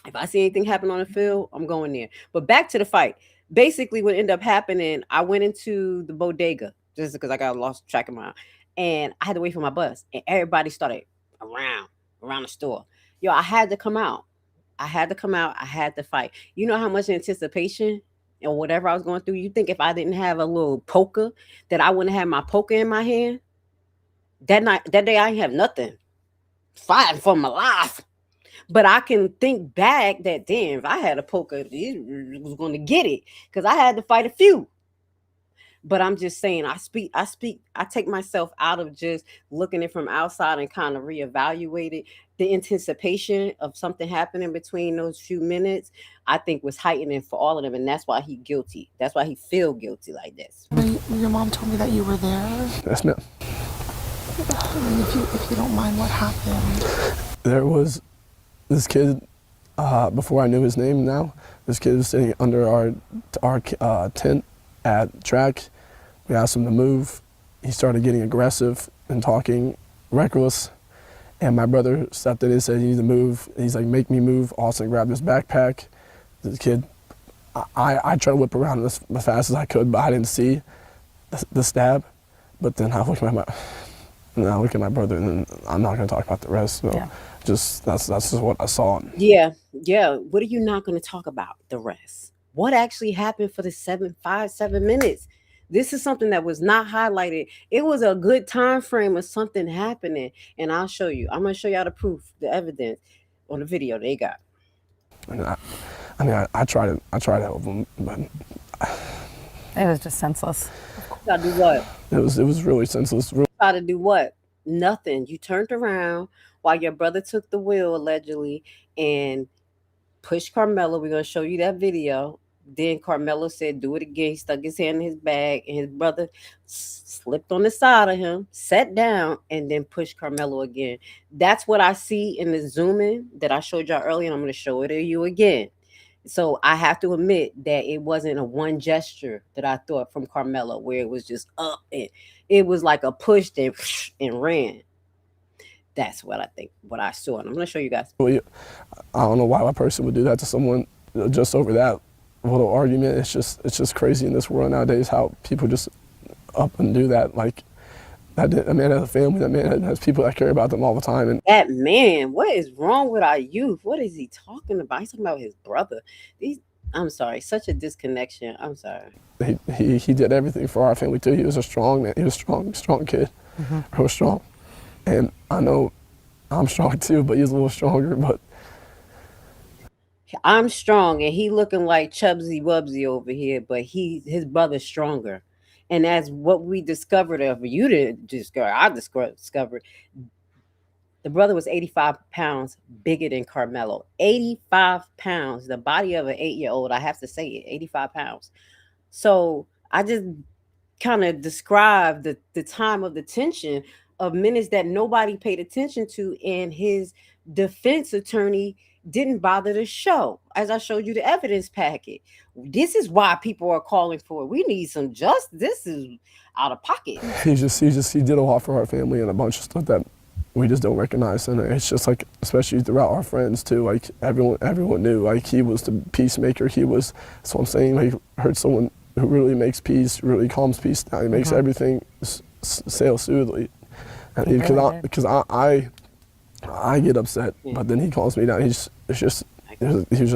If I see anything happen on the field, I'm going there. But back to the fight. Basically, what ended up happening, I went into the bodega just because I got lost track of mine, and I had to wait for my bus, and everybody started around the store. Yo, I had to come out. I had to fight. You know how much anticipation and whatever I was going through. You think if I didn't have a little poker, that I wouldn't have my poker in my hand? That day, I didn't have nothing. Fighting for my life. But I can think back that, damn, if I had a poker, it was going to get it, because I had to fight a few. But I'm just saying, I take myself out of just looking at it from outside and kind of reevaluate it. The anticipation of something happening between those few minutes, I think, was heightening for all of them. And that's why he's guilty. That's why he feel guilty like this. Your mom told me that you were there. Yes, ma'am. If you don't mind, what happened? There was this kid, before I knew his name now, this kid was sitting under our tent at track. We asked him to move. He started getting aggressive and talking reckless. And my brother stepped in and said, "You need to move." And he's like, "Make me move." Austin grabbed his backpack. The kid, I tried to whip around as fast as I could, but I didn't see the stab. But then I look at my brother, and then I'm not going to talk about the rest. So that's just what I saw. Yeah. What are you not going to talk about the rest? What actually happened for the 7 minutes? This is something that was not highlighted. It was a good time frame of something happening, and I'll show you. I'm going to show y'all the proof, the evidence on the video they got. I tried to help him, but it was just senseless. Try to do what? It was really senseless. Try to do what? Nothing. You turned around while your brother took the wheel allegedly and pushed Karmelo. We're gonna show you that video. Then Karmelo said, "Do it again." He stuck his hand in his bag, and his brother slipped on the side of him, sat down, and then pushed Karmelo again. That's what I see in the zoom in that I showed y'all earlier, and I'm gonna show it to you again. So I have to admit that it wasn't a one gesture that I thought from Karmelo where it was just up and it was like a push and ran. That's what I think, what I saw. And I'm going to show you guys. I don't know why a person would do that to someone just over that little argument. It's just crazy in this world nowadays how people just up and do that. Like, that man has a family, that man has people that care about them all the time. And that man, what is wrong with our youth? What is he talking about? He's talking about his brother. I'm sorry, such a disconnection. I'm sorry. He did everything for our family too. He was a strong man. He was a strong kid. He was strong. And I know I'm strong too, but he's a little stronger. But I'm strong, and he looking like Chubsy Wubsy over here, but his brother's stronger. And that's what we discovered of you didn't discover. I discovered the brother was 85 pounds bigger than Karmelo. 85 pounds. The body of an 8-year-old, I have to say it, 85 pounds. So I just kind of described the time of the tension of minutes that nobody paid attention to, and his defense attorney didn't bother to show, as I showed you the evidence packet. This is why people are calling for it. We need some justice. This is out of pocket. He did a lot for our family and a bunch of stuff that we just don't recognize. And it's just like, especially throughout our friends too, like everyone knew, like he was the peacemaker. That's what I'm saying. Like, heard someone who really makes peace, really calms peace down. He makes everything sail smoothly. Because I get upset, but then he calms me down. He was just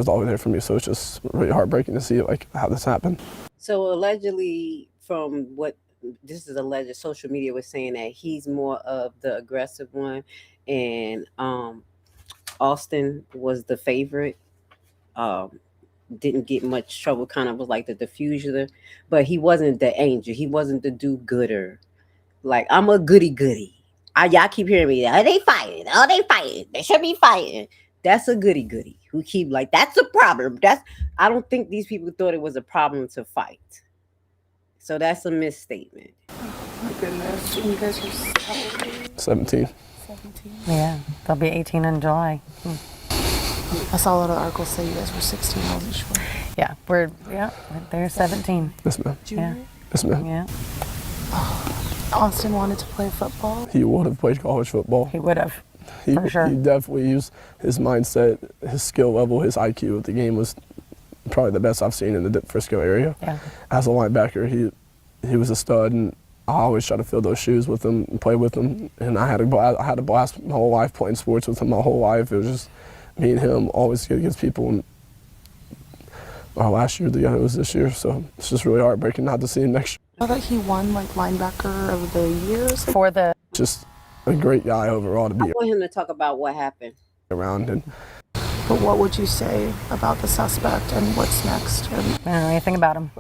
always there for me. So it's just really heartbreaking to see like how this happened. So allegedly, from what this is alleged, social media was saying that he's more of the aggressive one, and Austin was the favorite. Didn't get much trouble. Kind of was like the diffuser, but he wasn't the angel. He wasn't the do-gooder. Like, I'm a goody-goody. Y'all keep hearing me. Oh, they fighting. Oh, they fighting. They should be fighting. That's a goody-goody who keep like, that's a problem. I don't think these people thought it was a problem to fight. So that's a misstatement. Oh my goodness. And you guys are 17. 17. Yeah, they'll be 18 in July. I saw a lot of articles say you guys were 16. I wasn't sure. Yeah, they're 17. Yes, ma'am. Junior? Yes, ma'am. Yeah. Austin wanted to play football. He would have played college football. He would have. For sure. He definitely used his mindset, his skill level, his IQ at the game was probably the best I've seen in the Frisco area. Yeah. As a linebacker, he was a stud, and I always try to fill those shoes with him and play with him. And I had a blast my whole life playing sports with him my whole life. It was just me and him always get against people. And our last year together was this year, so it's just really heartbreaking not to see him next year. I know that he won like linebacker of the year for the. Just a great guy overall to be I want him to talk about what happened around. And but what would you say about the suspect and what's next? We don't know anything about him.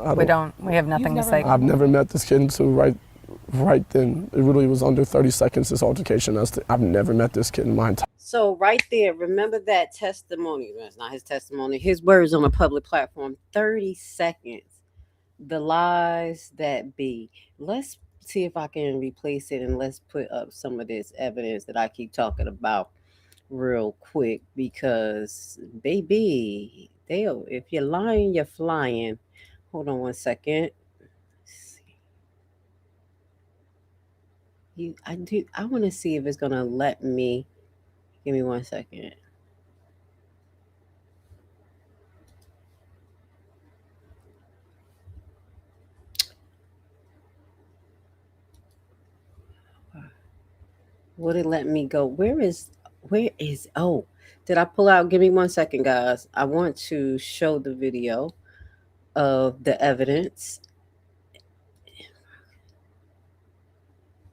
We have nothing to say. I've never met this kid until right then. It really was under 30 seconds, this altercation. I've never met this kid in my entire. So right there, remember that testimony. That's not his testimony. His words on a public platform. 30 seconds. The lies that be. Let's see if I can replace it, and let's put up some of this evidence that I keep talking about real quick, because baby, if you're lying, you're flying. Hold on one second. I want to see if it's gonna let me Give me 1 second. Would it let me go? Oh, did I pull out? Give me 1 second, guys. I want to show the video of the evidence.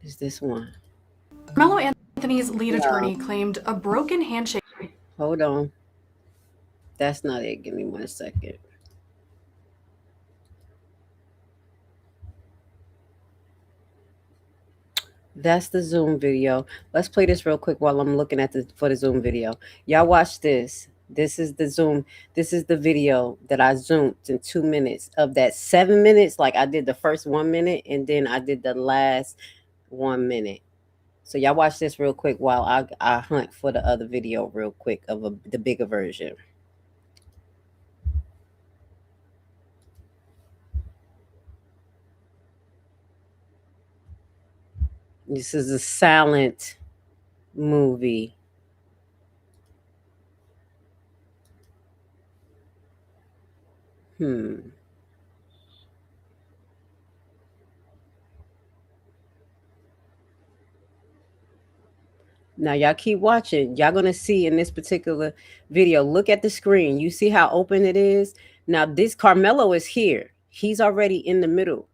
Is this one? Karmelo Antony's lead attorney claimed a broken handshake. Hold on. That's not it. Give me 1 second. That's the Zoom video. Let's play this real quick while I'm looking at for the Zoom video. Y'all watch this. This is the Zoom. This is the video that I zoomed in 2 minutes. Of that 7 minutes, like I did the first 1 minute and then I did the last 1 minute. So y'all watch this real quick while I hunt for the other video real quick of the bigger version. This is a silent movie. Now y'all keep watching. Y'all gonna see in this particular video. Look at the screen. You see how open it is? Now this Karmelo is here. He's already in the middle.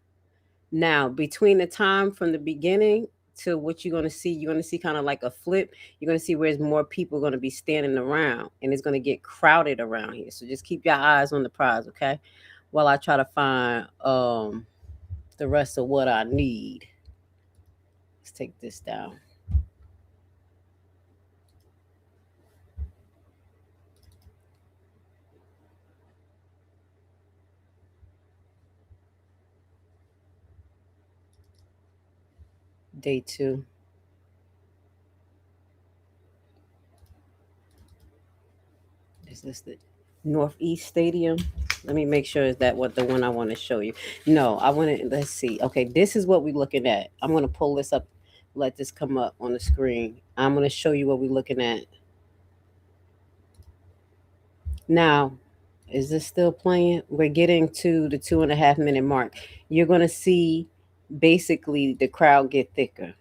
Now between the time from the beginning to what you're gonna see kind of like a flip. You're gonna see where's more people gonna be standing around, and it's gonna get crowded around here. So just keep your eyes on the prize, okay? While I try to find the rest of what I need. Let's take this down. Day 2. Is this the Northeast Stadium? Let me make sure is that what the one I want to show you. No, I want to, let's see. Okay, this is what we're looking at. I'm going to pull this up, let this come up on the screen. I'm going to show you what we're looking at. Now, is this still playing? We're getting to the 2.5 minute mark. You're going to see basically the crowd get thicker.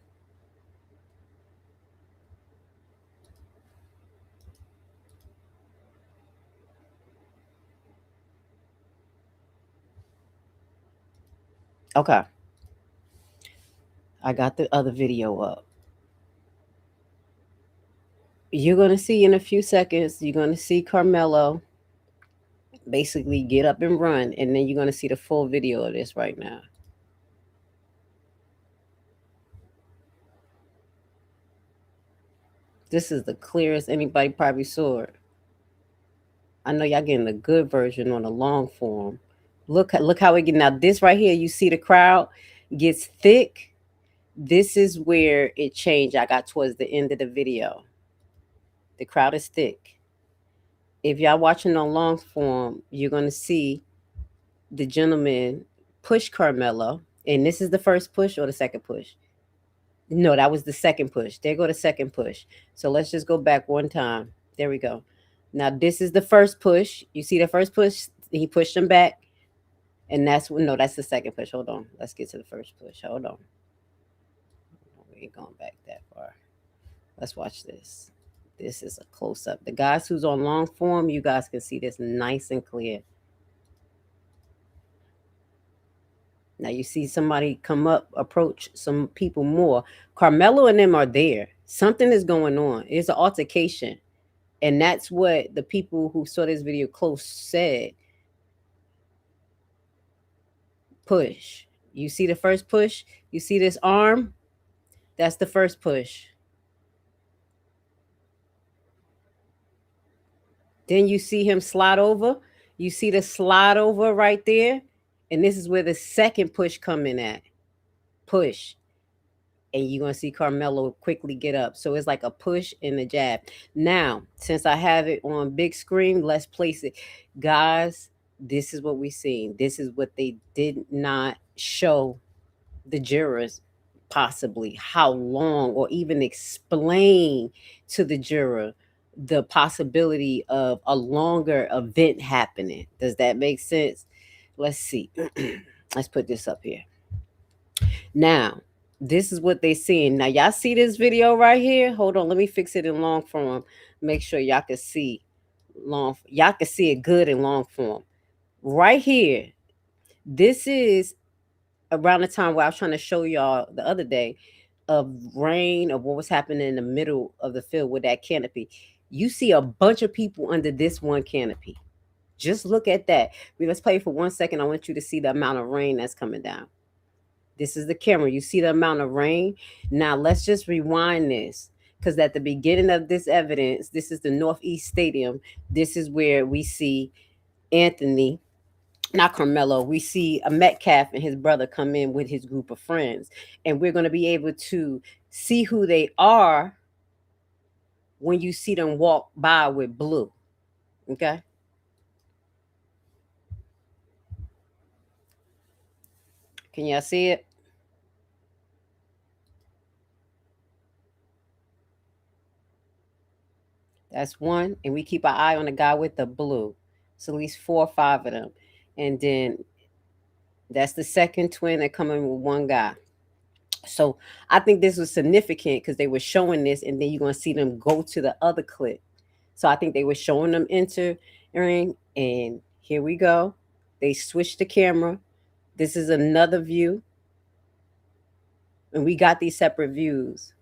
Okay. I got the other video up. You're going to see in a few seconds, you're going to see Karmelo basically get up and run, and then you're going to see the full video of this right now. This is the clearest anybody probably saw it. I know y'all getting the good version on the long form. Look how it get. Now this right here, you see the crowd gets thick. This is where it changed. I got towards the end of the video. The crowd is thick. If y'all watching on long form, you're going to see the gentleman push Karmelo. And this is the first push or the second push? No, that was the second push. There go the second push. So let's just go back one time. There we go. Now this is the first push. You see the first push? He pushed him back. And that's the second push. Hold on. Let's get to the first push. Hold on. We ain't going back that far. Let's watch this. This is a close-up. The guys who's on long form, you guys can see this nice and clear. Now you see somebody come up, approach some people more. Karmelo and them are there. Something is going on. It's an altercation. And that's what the people who saw this video close said. Push. You see the first push? You see this arm? That's the first push. Then you see him slide over. You see the slide over right there. And this is where the second push coming at. Push. And you're going to see Karmelo quickly get up. So it's like a push and a jab. Now, since I have it on big screen, let's place it. Guys, this is what we seen. This is what they did not show the jurors possibly how long, or even explain to the juror the possibility of a longer event happening. Does that make sense? Let's see. Let's put this up here. Now, this is what they seeing. Now, y'all see this video right here? Hold on, let me fix it in long form. Make sure y'all can see y'all can see it good in long form. Right here, this is around the time where I was trying to show y'all the other day of rain, of what was happening in the middle of the field with that canopy. You see a bunch of people under this one canopy. Just look at that. Let's play for 1 second. I want you to see the amount of rain that's coming down. This is the camera. You see the amount of rain? Now let's just rewind this, because at the beginning of this evidence, this is the Northeast Stadium. This is where we see Anthony, not Karmelo, we see a Metcalf and his brother come in with his group of friends. And we're going to be able to see who they are when you see them walk by with blue. Okay? Can y'all see it? That's one. And we keep our eye on the guy with the blue. So at least 4 or 5 of them. And then that's the second twin that come in with one guy. So I think this was significant because they were showing this, and then you're going to see them go to the other clip. So I think they were showing them entering, and here we go. They switched the camera. This is another view. And we got these separate views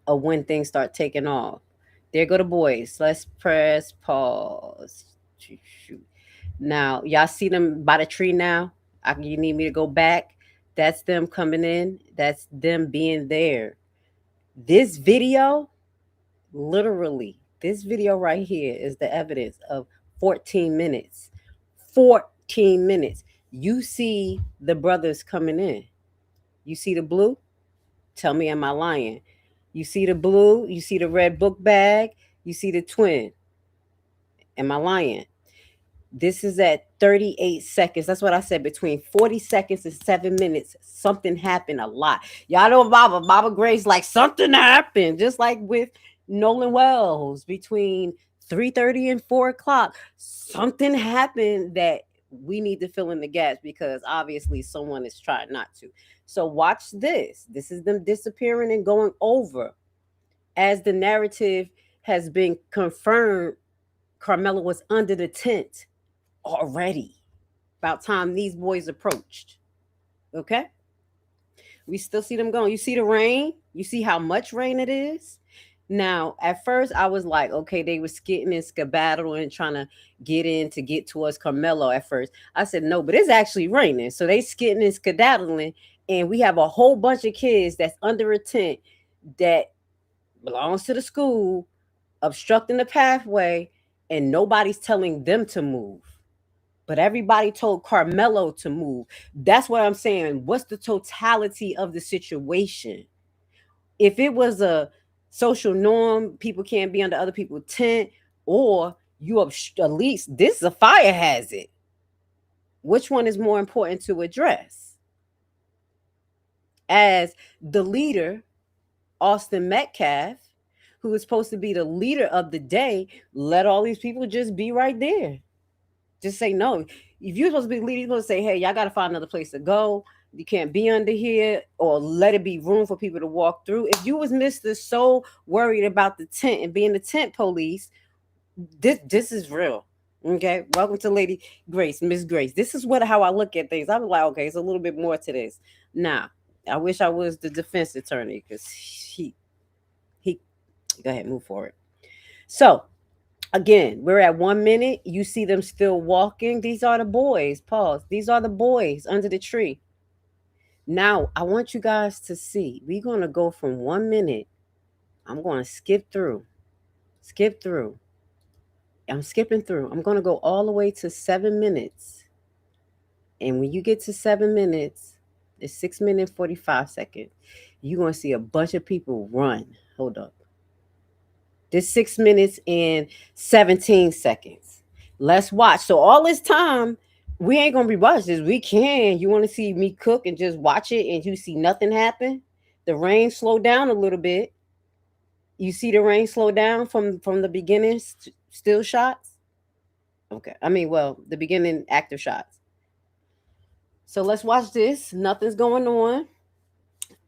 of when things start taking off. There go the boys. Let's press pause. Now, y'all see them by the tree now? You need me to go back? That's them coming in. That's them being there. This video, literally, this video right here is the evidence of 14 minutes. 14 minutes. You see the brothers coming in. You see the blue? Tell me, am I lying? You see the blue? You see the red book bag? You see the twin? Am I lying? This is at 38 seconds. That's what I said. Between 40 seconds and 7 minutes, something happened a lot. Y'all know Baba Grace, like something happened. Just like with Nolan Wells, between 3:30 and 4 o'clock, something happened that we need to fill in the gaps, because obviously someone is trying not to. So watch this. This is them disappearing and going over. As the narrative has been confirmed, Karmelo was under the tent already. About time these boys approached. Okay? We still see them going. You see the rain? You see how much rain it is? Now, at first, I was like, okay, they were skitting and skedaddling, trying to get towards Karmelo at first. I said, no, but it's actually raining. So they skitting and skedaddling, and we have a whole bunch of kids that's under a tent that belongs to the school, obstructing the pathway, and nobody's telling them to move. But everybody told Karmelo to move. That's what I'm saying. What's the totality of the situation? If it was a social norm, people can't be under other people's tent, or you at least this is a fire hazard. Which one is more important to address? As the leader, Austin Metcalf, who is supposed to be the leader of the day, let all these people just be right there. Just say no. If you're supposed to be the leader, you're supposed to say, hey, y'all got to find another place to go. You can't be under here, or let it be room for people to walk through. If you was Mr. so worried about the tent and being the tent police, this is real. Okay. Welcome to Lady Grace, Miss Grace. This is how I look at things. I'm like, okay, it's a little bit more to this. Now, I wish I was the defense attorney, because he go ahead, move forward. So again, we're at 1 minute. You see them still walking. These are the boys. Pause. These are the boys under the tree. Now, I want you guys to see. We're going to go from 1 minute. I'm going to skip through. I'm skipping through. I'm going to go all the way to 7 minutes. And when you get to 7 minutes, it's 6 minutes, 45 seconds. You're going to see a bunch of people run. Hold up. This 6 minutes and 17 seconds. Let's watch. So all this time, we ain't going to rewatch this. We can. You want to see me cook and just watch it and you see nothing happen? The rain slowed down a little bit. You see the rain slow down from the beginning still shots? Okay. I mean, well, the beginning active shots. So let's watch this. Nothing's going on.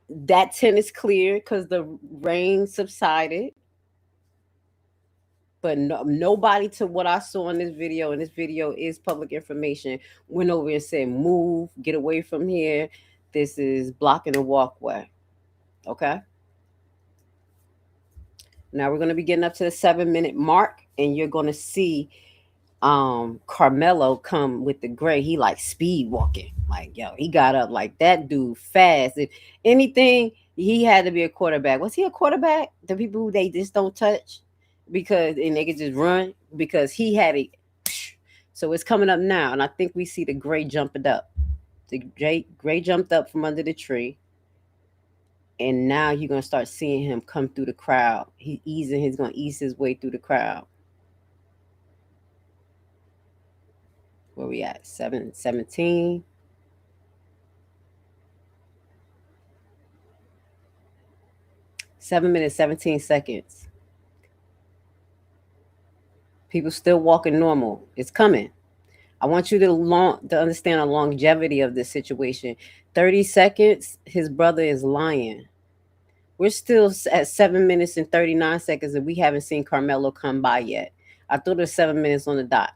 That 10 is clear because the rain subsided. But nobody, to what I saw in this video, and this video is public information, went over and said, move, get away from here. This is blocking the walkway. Okay. Now we're going to be getting up to the 7-minute mark, and you're going to see Karmelo come with the gray. He like speed walking. Like, yo, he got up like that dude fast. If anything, he had to be a quarterback. Was he a quarterback? The people who they just don't touch because and they could just run because he had it. So it's coming up now, and I think we see the gray jumping up. The gray jumped up from under the tree. And now you're gonna start seeing him come through the crowd. He's gonna ease his way through the crowd. Where we at? 7:17. Seven minutes, 17 seconds. People still walking normal. It's coming. I want you to understand the longevity of this situation. 30 seconds, his brother is lying. We're still at 7 minutes and 39 seconds, and we haven't seen Karmelo come by yet. I thought it was 7 minutes on the dot.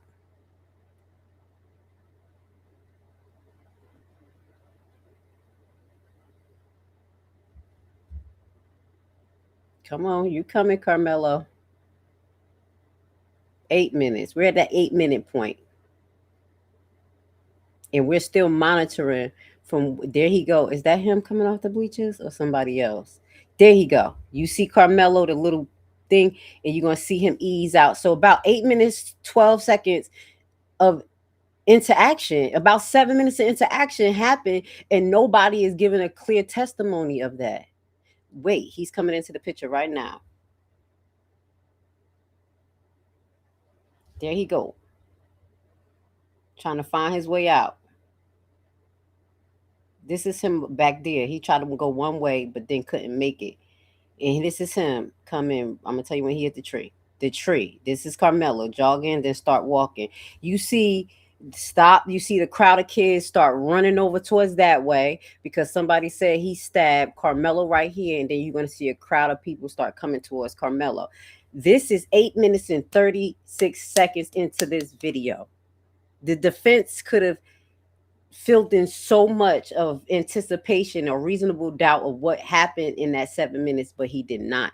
Come on, you coming, Karmelo. 8 minutes. We're at that 8-minute point. And we're still monitoring from there he go. Is that him coming off the bleachers or somebody else? There he go. You see Karmelo, the little thing, and you're going to see him ease out. So about 8 minutes, 12 seconds of interaction, about 7 minutes of interaction happened, and nobody is giving a clear testimony of that. Wait, he's coming into the picture right now. There he go. Trying to find his way out. This is him back there. He tried to go one way, but then couldn't make it. And this is him coming. I'm going to tell you when he hit the tree. The tree. This is Karmelo jogging, then start walking. You see, stop. You see the crowd of kids start running over towards that way because somebody said he stabbed Karmelo right here. And then you're going to see a crowd of people start coming towards Karmelo. This is 8 minutes and 36 seconds into this video. The defense could have filled in so much of anticipation or reasonable doubt of what happened in that 7 minutes, but he did not.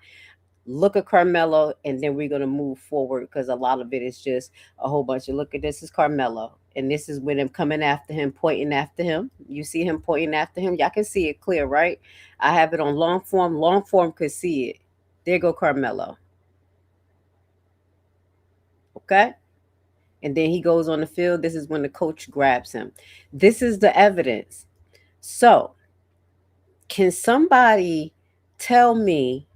Look at Karmelo, and then we're going to move forward because a lot of it is just a whole bunch of look at this is Karmelo, and this is with him coming after him, pointing after him. You see him pointing after him. Y'all can see it clear, right? I have it on long form. Long form could see it. There go Karmelo. Okay. And then he goes on the field. This is when the coach grabs him. This is the evidence. So, can somebody tell me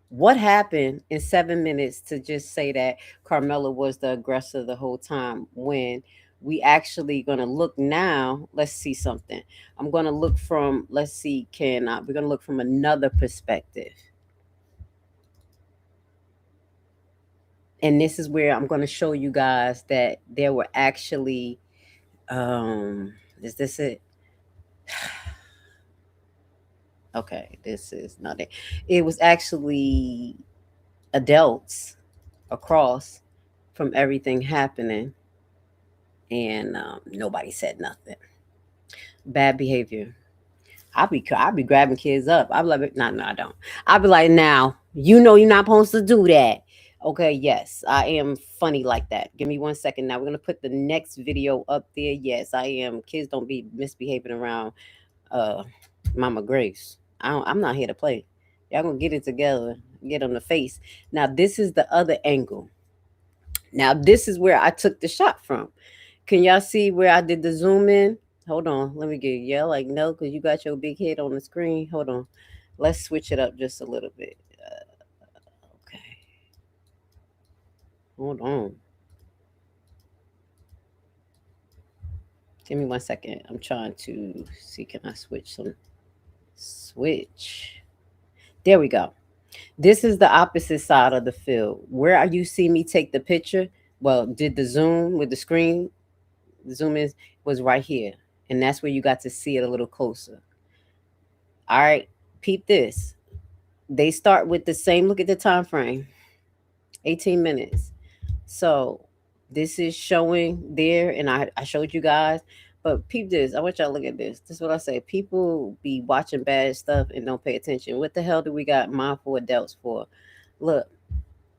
what happened in 7 minutes to just say that Karmelo was the aggressor the whole time when we actually going to look now? Let's see something. I'm going to look from, let's see, we're going to look from another perspective. And this is where I'm going to show you guys that there were actually, is this it? Okay, this is not it. It was actually adults across from everything happening. And nobody said nothing. Bad behavior. I'll be grabbing kids up. I'll be like, no, I don't. I'll be like, now, you know you're not supposed to do that. Okay, yes, I am funny like that. Give me 1 second. Now we're gonna put the next video up there. Yes, I am. Kids don't be misbehaving around Mama Grace. I'm not here to play. Y'all gonna get it together, get on the face. Now this is the other angle. Now this is where I took the shot from. Can y'all see where I did the zoom in? Hold on, let me get y'all like no, because you got your big head on the screen. Hold on, let's switch it up just a little bit. Okay, hold on. Give me 1 second. I'm trying to see. Can I switch some? Switch. There we go. This is the opposite side of the field. Where you see me take the picture, well, did the zoom with the screen, the zoom is was right here. And that's where you got to see it a little closer. All right, peep this. They start with the same, look at the time frame, 18 minutes. So this is showing there, and I showed you guys. But peep this. I want y'all to look at this. This is what I say. People be watching bad stuff and don't pay attention. What the hell do we got mindful adults for? Look,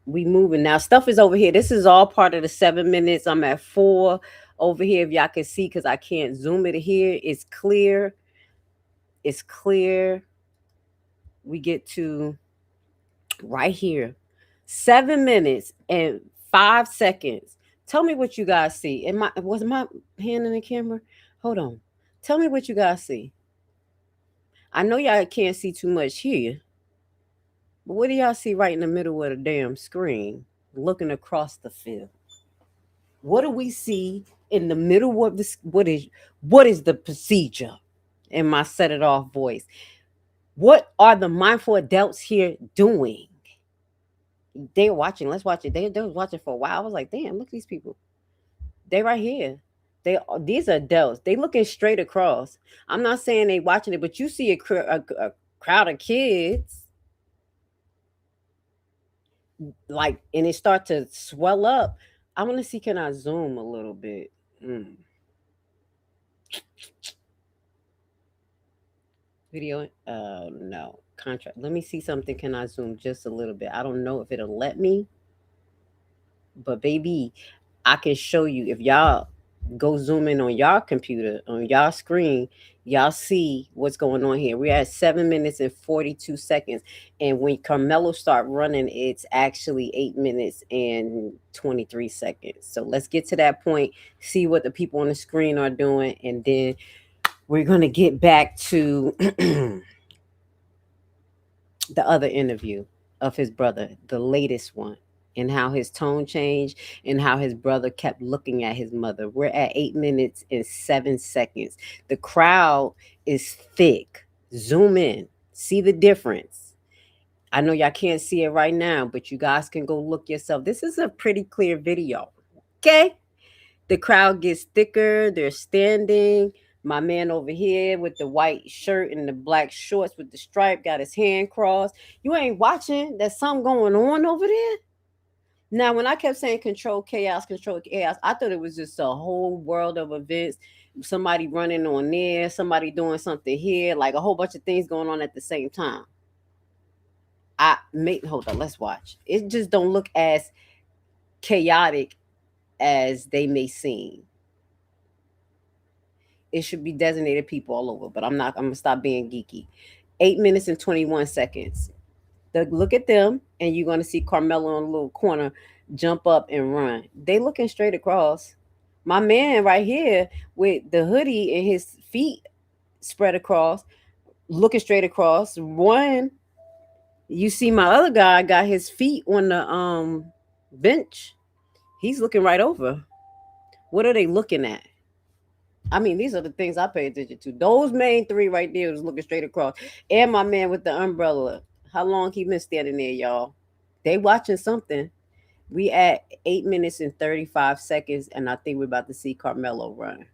we moving now. Stuff is over here. This is all part of the 7 minutes. I'm at 4 over here. If y'all can see, because I can't zoom it here. It's clear. It's clear. We get to right here. 7 minutes and 5 seconds. Tell me what you guys see. Was my hand in the camera? Hold on. Tell me what you guys see. I know y'all can't see too much here, but what do y'all see right in the middle of the damn screen, looking across the field? What do we see in the middle of this? What is the procedure? In my set it off voice. What are the mindful adults here doing? They're watching. Let's watch it. They was watching for a while. I was like, damn, look at these people. They right here. These are adults. They looking straight across. I'm not saying they watching it, but you see a crowd of kids, like, and it start to swell up. I want to see, can I zoom a little bit? Video? No. Contract. Let me see something. Can I zoom just a little bit? I don't know if it'll let me, but baby, I can show you. If y'all go zoom in on y'all computer, on y'all screen, y'all see what's going on here. We're at 7 minutes and 42 seconds. And when Karmelo start running, it's actually 8 minutes and 23 seconds. So let's get to that point, see what the people on the screen are doing, and then we're going to get back to the other interview of his brother, the latest one, and how his tone changed and how his brother kept looking at his mother. We're at 8 minutes and 7 seconds. The crowd is thick. Zoom in, see the difference. I know y'all can't see it right now, but you guys can go look yourself. This is a pretty clear video. Okay? The crowd gets thicker. They're standing. My man over here with the white shirt and the black shorts with the stripe got his hand crossed. You ain't watching. There's something going on over there. Now, when I kept saying control chaos, I thought it was just a whole world of events. Somebody running on there, somebody doing something here, like a whole bunch of things going on at the same time. Hold on, let's watch. It just don't look as chaotic as they may seem. It should be designated people all over, but I'm gonna stop being geeky. 8 minutes and 21 seconds. Look at them, and you're gonna see Karmelo in a little corner jump up and run. They looking straight across. My man right here with the hoodie and his feet spread across, looking straight across. One, you see my other guy got his feet on the bench. He's looking right over. What are they looking at? I mean, these are the things I pay attention to. Those main three right there was looking straight across. And my man with the umbrella. How long he been standing there, y'all? They watching something. We at 8 minutes and 35 seconds, and I think we're about to see Karmelo run.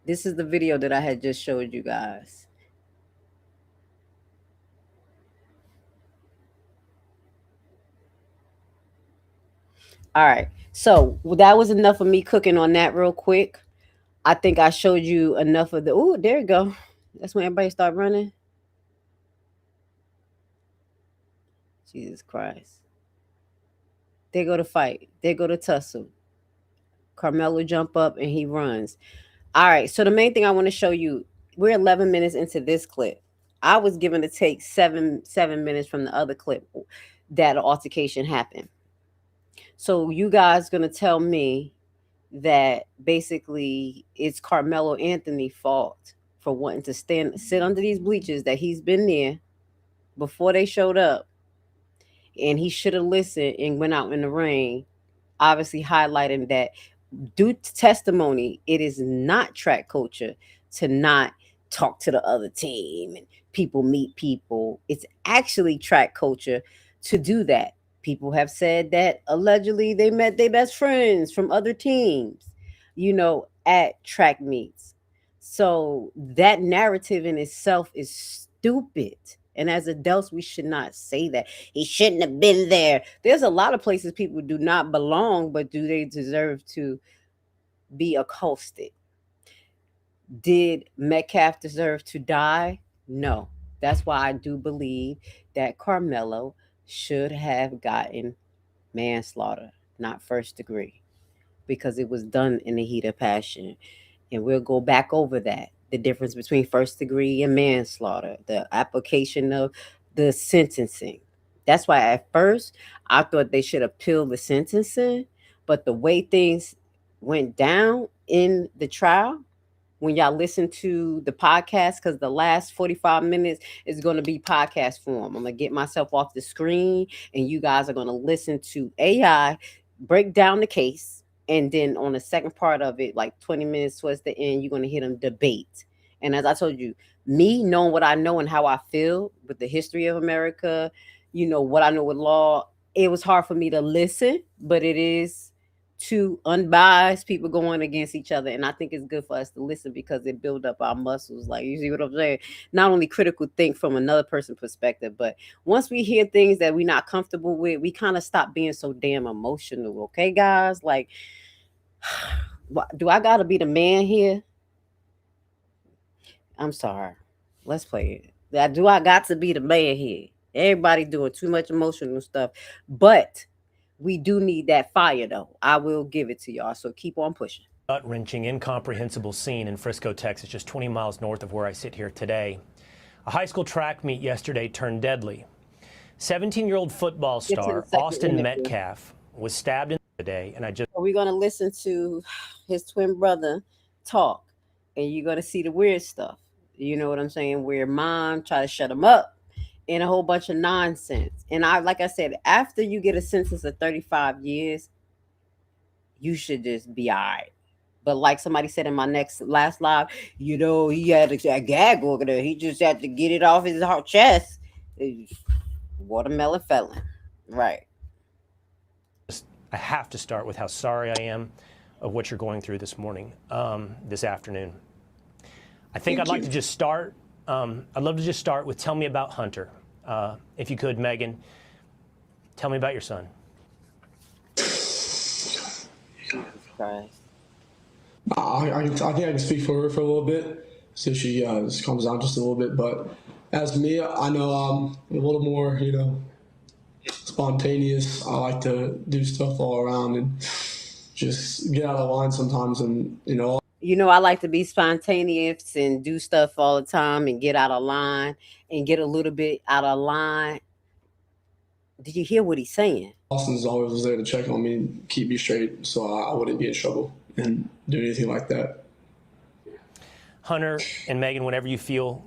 This is the video that I had just showed you guys. All right. So that was enough of me cooking on that real quick. I think I showed you enough of the. Oh, there you go. That's when everybody start running. Jesus Christ. They go to fight. They go to tussle. Karmelo jump up and he runs. All right. So the main thing I want to show you, we're 11 minutes into this clip. I was given to take seven minutes from the other clip that altercation happened. So you guys gonna tell me that basically it's Karmelo Anthony's fault for wanting to sit under these bleachers that he's been there before they showed up, and he should have listened and went out in the rain, obviously highlighting that due to testimony, it is not track culture to not talk to the other team and people meet people. It's actually track culture to do that. People have said that allegedly they met their best friends from other teams, at track meets. So that narrative in itself is stupid. And as adults, we should not say that. He shouldn't have been there. There's a lot of places people do not belong, but do they deserve to be accosted? Did Metcalf deserve to die? No. That's why I do believe that Karmelo should have gotten manslaughter, not first degree, because it was done in the heat of passion. And we'll go back over that. The difference between first degree and manslaughter, the application of the sentencing. That's why at first I thought they should appeal the sentencing, but the way things went down in the trial, when y'all listen to the podcast, because the last 45 minutes is going to be podcast form. I'm going to get myself off the screen and you guys are going to listen to AI break down the case. And then on the second part of it, like 20 minutes towards the end, you're going to hear them debate. And as I told you, me knowing what I know and how I feel with the history of America, what I know with law, it was hard for me to listen, but it is two unbiased people going against each other. And I think it's good for us to listen because it builds up our muscles. Like, you see what I'm saying? Not only critical think from another person's perspective, but once we hear things that we're not comfortable with, we kind of stop being so damn emotional. Okay, guys? Like, do I got to be the man here? I'm sorry. Let's play it. Do I got to be the man here? Everybody doing too much emotional stuff. But we do need that fire, though. I will give it to y'all. So keep on pushing. Gut-wrenching, incomprehensible scene in Frisco, Texas, just 20 miles north of where I sit here today. A high school track meet yesterday turned deadly. 17-year-old football star Austin Metcalf was stabbed in today, and we're going to listen to his twin brother talk, and you're going to see the weird stuff. You know what I'm saying? Where mom tried to shut him up and a whole bunch of nonsense. And like I said, after you get a sentence of 35 years, you should just be all right. But like somebody said in my last live, he had a gag order there. He just had to get it off his chest. Watermelon felon. Right. I have to start with how sorry I am of what you're going through this morning, this afternoon. I think I'd like to just start. I'd love to just start with tell me about Hunter. If you could, Megan, tell me about your son. Jesus Christ. I think I can speak for her for a little bit, so she just calms down just a little bit. But as me, I know I'm a little more, spontaneous. I like to do stuff all around and just get out of line sometimes, and I like to be spontaneous and do stuff all the time and get out of line and get a little bit out of line. Did you hear what he's saying? Austin's always was there to check on me and keep me straight, so I wouldn't get in trouble and do anything like that. Hunter and Megan, whenever you feel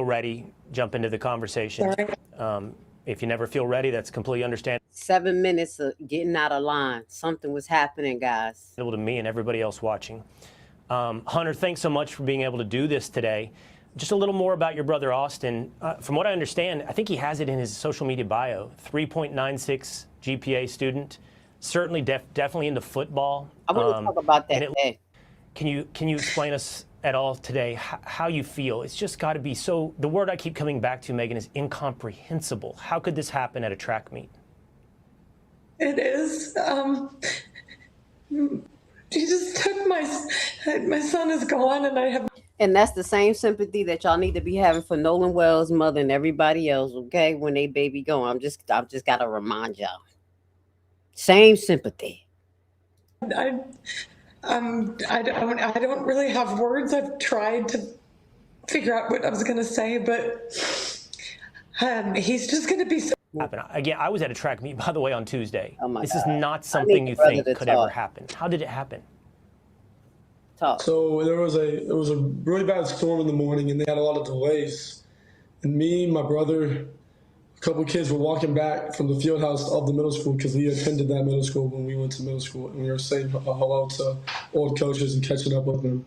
ready, jump into the conversation. If you never feel ready, that's completely understandable. 7 minutes of getting out of line. Something was happening, guys. To me and everybody else watching. Hunter, thanks so much for being able to do this today. Just a little more about your brother, Austin. From what I understand, I think he has it in his social media bio, 3.96 GPA student, certainly definitely into football. I want to talk about that today. Can you explain us at all today how you feel? It's just got to be so, the word I keep coming back to, Megan, is incomprehensible. How could this happen at a track meet? It is. He just took my son is gone, and I have. And that's the same sympathy that y'all need to be having for Nolan Wells' mother and everybody else, okay? When they baby gone, I'm just gotta remind y'all. Same sympathy. I don't really have words. I've tried to figure out what I was gonna say, but he's just gonna be so. Again, I was at a track meet, by the way, on Tuesday. Oh my this God. is not something you think could ever happen. How did it happen? Talk. So it was a really bad storm in the morning, and they had a lot of delays. And me, my brother, a couple of kids were walking back from the field house of the middle school because we attended that middle school when we went to middle school, and we were saying hello to old coaches and catching up with them.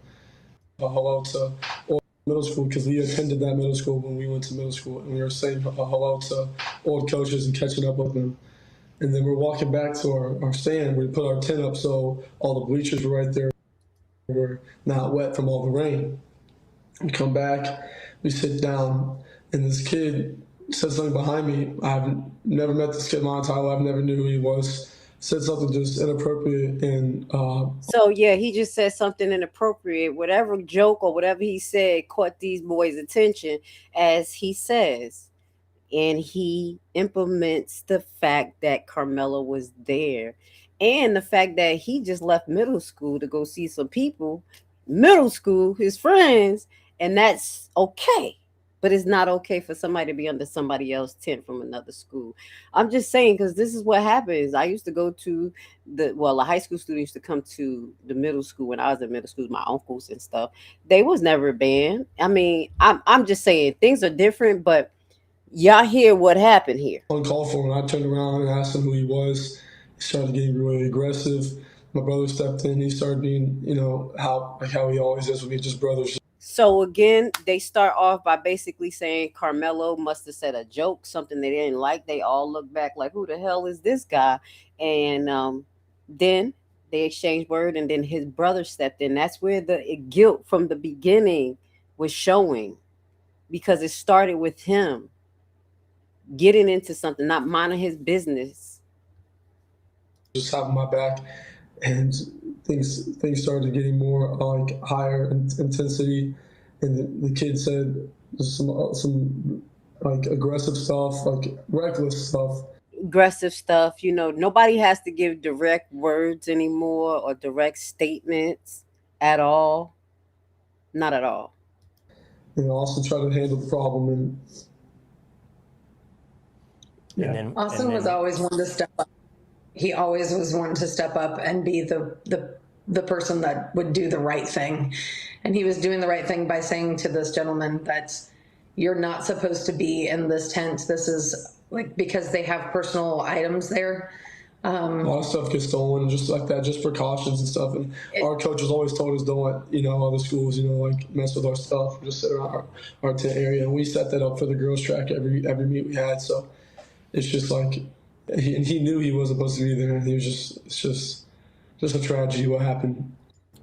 middle school because we attended that middle school when we went to middle school, and we were saying hello to old coaches and catching up with them. And then we're walking back to our stand. We put our tent up so all the bleachers were right there. We're not wet from all the rain. We come back, we sit down, and this kid said something behind me. I've never met this kid in my entire life. I never knew who he was. Said something just inappropriate and So yeah, he just said something inappropriate. Whatever joke or whatever he said caught these boys' attention, as he says. And he implements the fact that Karmelo was there and the fact that he just left middle school to go see some people, middle school, his friends, and that's okay. But it's not okay for somebody to be under somebody else's tent from another school. I'm just saying, because this is what happens. I used to go to the high school students used to come to the middle school when I was in middle school, my uncles and stuff. They was never banned. I mean, I'm just saying things are different, but y'all hear what happened here. Uncalled for. When I turned around and asked him who he was, he started getting really aggressive. My brother stepped in. He started being, how he always is with me, just brothers. So again, they start off by basically saying Karmelo must have said a joke, something they didn't like. They all look back like, who the hell is this guy? And then they exchanged word, and then his brother stepped in. That's where the guilt from the beginning was showing, because it started with him getting into something, not minding his business. Just having my back, and things started getting more higher intensity, and the kid said some aggressive stuff, reckless stuff. Aggressive stuff, nobody has to give direct words anymore or direct statements at all. Not at all. And also try to handle the problem. And Austin was always one to step up. He always was one to step up and be the person that would do the right thing. And he was doing the right thing by saying to this gentleman that you're not supposed to be in this tent. This is because they have personal items there. A lot of stuff gets stolen, just like that, just precautions and stuff. And our coaches always told us don't let, other schools, mess with our stuff, just sit around our tent area. And we set that up for the girls track every meet we had. So it's just he knew he wasn't supposed to be there, and it's just a tragedy what happened.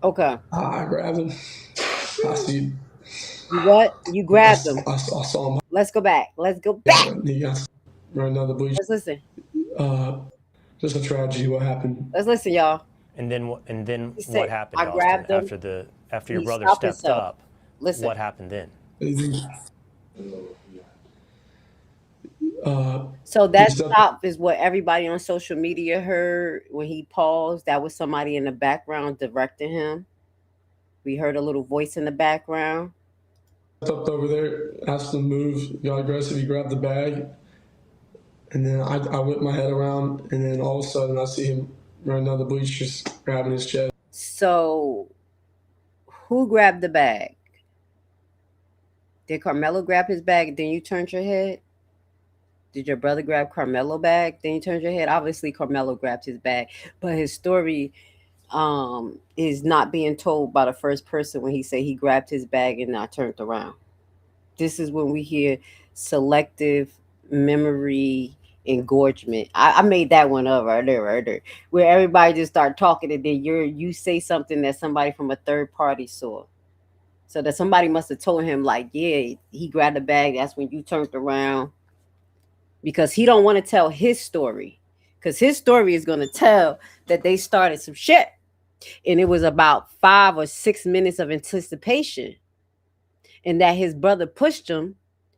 Okay. I grabbed him. I see. What? You grabbed him. I saw him. Let's go back. He got right down the bleach. Let's listen. Just a tragedy what happened. Let's listen, y'all. And then what happened, I grabbed him. after your brother stepped up? Listen. What happened then? So that stop is what everybody on social media heard when he paused. That was somebody in the background directing him. We heard a little voice in the background. Stepped over there, asked him to move, got aggressive, he grabbed the bag. And then I whipped my head around, and then all of a sudden I see him running down the bleachers, just grabbing his chest. So who grabbed the bag? Did Karmelo grab his bag, then you turned your head? Did your brother grab Karmelo's bag, then you turned your head? Obviously, Karmelo grabbed his bag, but his story is not being told by the first person when he said he grabbed his bag and not turned around. This is when we hear selective memory engorgement. I made that one up right there, where everybody just start talking and then you say something that somebody from a third party saw. So that somebody must have told him yeah, he grabbed the bag. That's when you turned around. Because he don't want to tell his story. Because his story is going to tell that they started some shit. And it was about 5 or 6 minutes of anticipation. And that his brother pushed him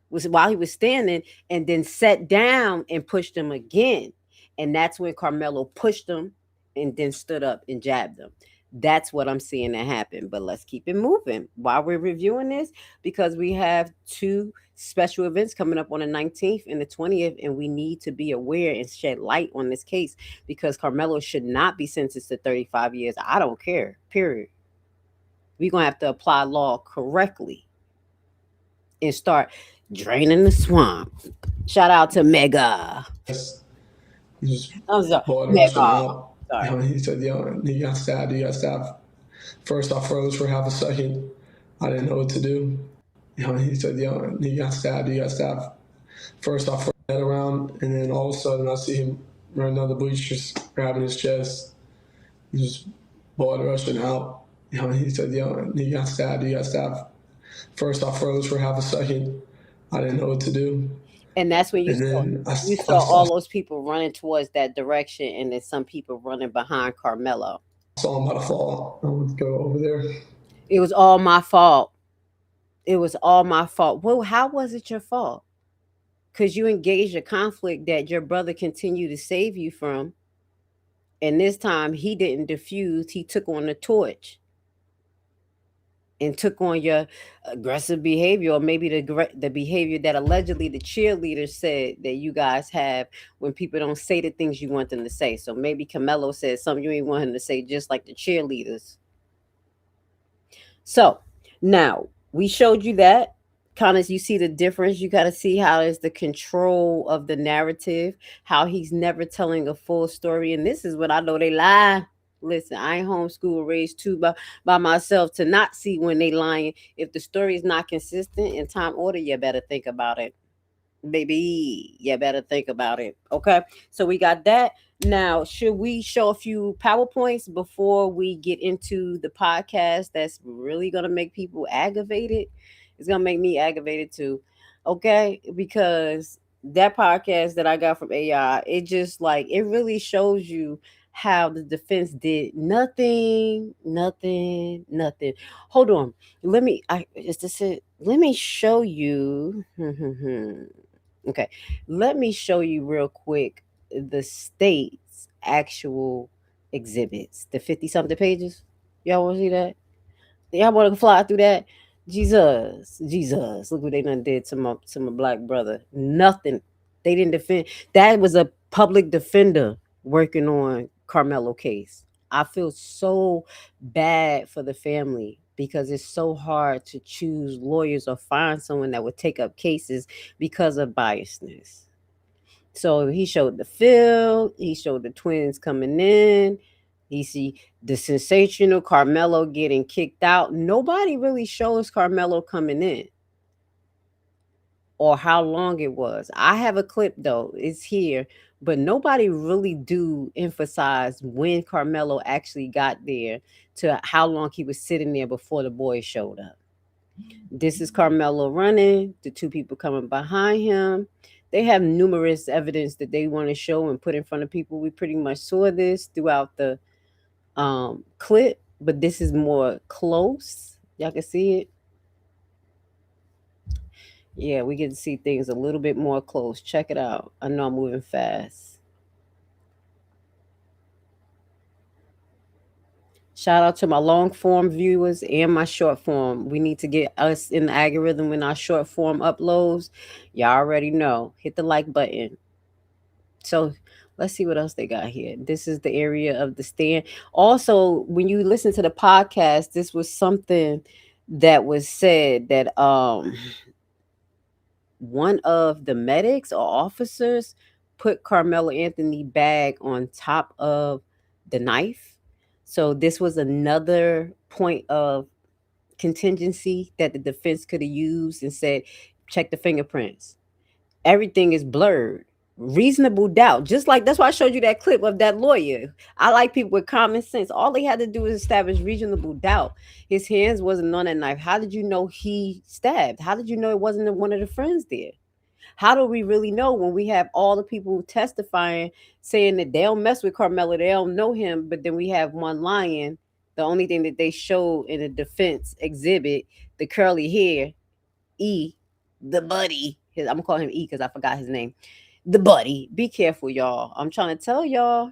while he was standing, and then sat down and pushed him again. And that's when Karmelo pushed him and then stood up and jabbed him. That's what I'm seeing that happen. But let's keep it moving while we're reviewing this, because we have 2 special events coming up on the 19th and the 20th, and we need to be aware and shed light on this case, because Karmelo should not be sentenced to 35 years. I don't care, period. We're going to have to apply law correctly and start draining the swamp. Shout out to Mega. I'm sorry, Mega. Sorry. He said, he got stabbed. First, I froze for half a second. I didn't know what to do. He said, he got stabbed. He got stabbed. First off, head around, and then all of a sudden I see him running down the bleachers, grabbing his chest, just blood rushing out. He said, he got stabbed. He got stabbed. First I froze for half a second. I didn't know what to do. And that's when you And saw then you saw all those people running towards that direction, and then some people running behind Karmelo. saw him about to fall. I would go over there. It was all my fault. It was all my fault. Well, how was it your fault? Because you engaged a conflict that your brother continued to save you from. And this time he didn't diffuse, he took on the torch and took on your aggressive behavior, or maybe the behavior that allegedly the cheerleaders said that you guys have when people don't say the things you want them to say. So maybe Karmelo said something you ain't want him to say, just like the cheerleaders. So now we showed you that. Kind of, you see the difference. You got to see how is the control of the narrative, how he's never telling a full story. And this is what I know they lie. Listen, I ain't homeschool raised too by myself to not see when they lying. If the story is not consistent in time order, you better think about it. Baby, you better think about it. Okay, so we got that. Now, should we show a few PowerPoints before we get into the podcast that's really going to make people aggravated? It's going to make me aggravated too. Okay, because that podcast that I got from AI, it just like it really shows you how the defense did nothing, nothing, nothing. Hold on. Let me is this it? Let me show you. Okay, let me show you real quick the state's actual exhibits, the 50 something pages. Y'all want to see that? Y'all want to fly through that? Jesus, look what they done did to my black brother. Nothing. They didn't defend. That was a public defender working on Karmelo case. I feel so bad for the family because it's so hard to choose lawyers or find someone that would take up cases because of biasness. So he showed the field, he showed the twins coming in, he see the sensational Karmelo getting kicked out. Nobody really shows Karmelo coming in or how long it was. I have a clip though, it's here, but nobody really do emphasize when Karmelo actually got there to how long he was sitting there before the boys showed up. This is Karmelo running, the two people coming behind him. They have numerous evidence that they want to show and put in front of people. We pretty much saw this throughout the clip, but this is more close. Y'all can see it. Yeah, we get to see things a little bit more close. Check it out. I know I'm moving fast. Shout out to my long form viewers and my short form. We need to get us in the algorithm when our short form uploads. Y'all already know. Hit the like button. So let's see what else they got here. This is the area of the stand. Also, when you listen to the podcast, this was something that was said that one of the medics or officers put Karmelo Anthony bag on top of the knife. So this was another point of contingency that the defense could have used and said, check the fingerprints. Everything is blurred. Reasonable doubt. Just like that's why I showed you that clip of that lawyer. I like people with common sense. All they had to do is establish reasonable doubt. His hands wasn't on that knife. How did you know he stabbed? How did you know it wasn't one of the friends there? How do we really know when we have all the people testifying saying that they don't mess with Karmelo, they don't know him, but then we have one lying. The only thing that they showed in the defense exhibit, the curly hair, E, the buddy. I'm gonna call him E because I forgot his name. The buddy. Be careful, y'all. I'm trying to tell y'all.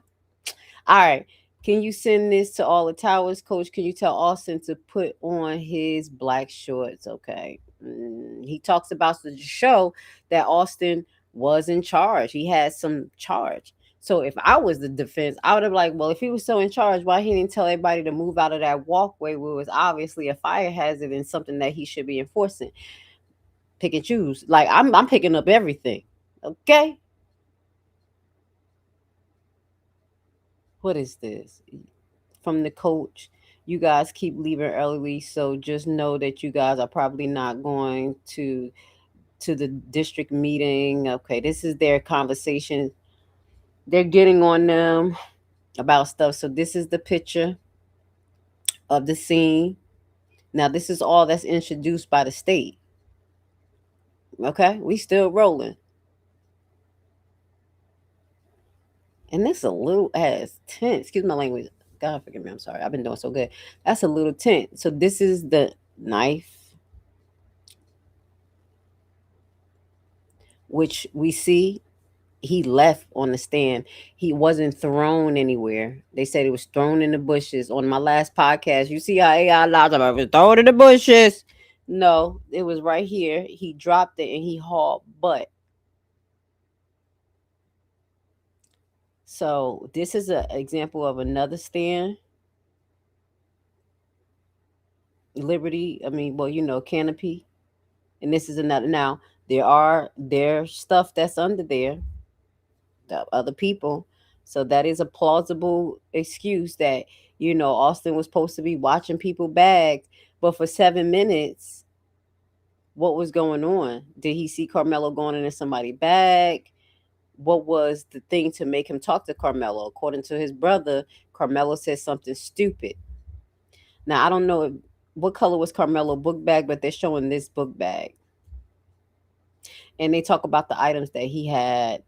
All right. Can you send this to all the towers, Coach? Can you tell Austin to put on his black shorts? Okay. He talks about the show that Austin was in charge. He had some charge. So if I was the defense, I would have like, well, if he was so in charge, why he didn't tell everybody to move out of that walkway where it was obviously a fire hazard and something that he should be enforcing? Pick and choose. Like I'm picking up everything. Okay. What is this? From the coach. you guys keep leaving early, so just know that you guys are probably not going to the district meeting. Okay, this is their conversation. They're getting on them about stuff. So this is the picture of the scene. Now this is all that's introduced by the state. Okay, we still rolling. And this a little ass tense. Excuse my language. God forgive me. I'm sorry. I've been doing so good. That's a little tense. So this is the knife, which we see he left on the stand. He wasn't thrown anywhere. They said it was thrown in the bushes. On my last podcast, you see how AI lies about it was thrown in the bushes. No, it was right here. He dropped it and he hauled butt. So this is an example of another stand. Liberty, Canopy. And this is another. Now, there's stuff that's under there, the other people. So that is a plausible excuse that, Austin was supposed to be watching people bags, but for 7 minutes, what was going on? Did he see Karmelo going into somebody's bag? What was the thing to make him talk to Karmelo? According to his brother, Karmelo said something stupid. Now, I don't know what color was Karmelo book bag, but they're showing this book bag. And they talk about the items that he had.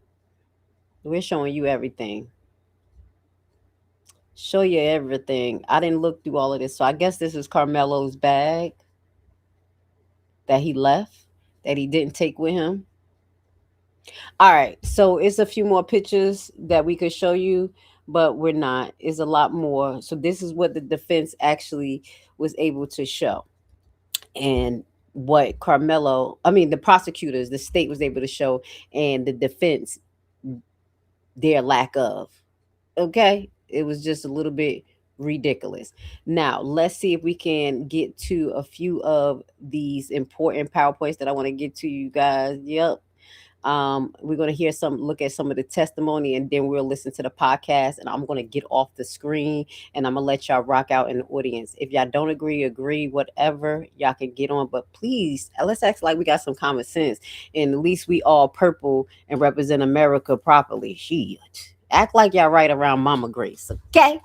We're showing you everything. Show you everything. I didn't look through all of this. So I guess this is Karmelo's bag that he left, that he didn't take with him. All right. So it's a few more pictures that we could show you, but we're not. It's a lot more. So this is what the defense actually was able to show. And what the prosecutors, the state was able to show, and the defense, their lack of. Okay? It was just a little bit ridiculous. Now, let's see if we can get to a few of these important PowerPoints that I want to get to you guys. Yep. We're going to look at some of the testimony, and then we'll listen to the podcast, and I'm going to get off the screen and I'm going to let y'all rock out in the audience. If y'all don't agree, whatever, y'all can get on, but please, let's act like we got some common sense, and at least we all purple and represent America properly. Shit. Act like y'all right around Mama Grace, okay?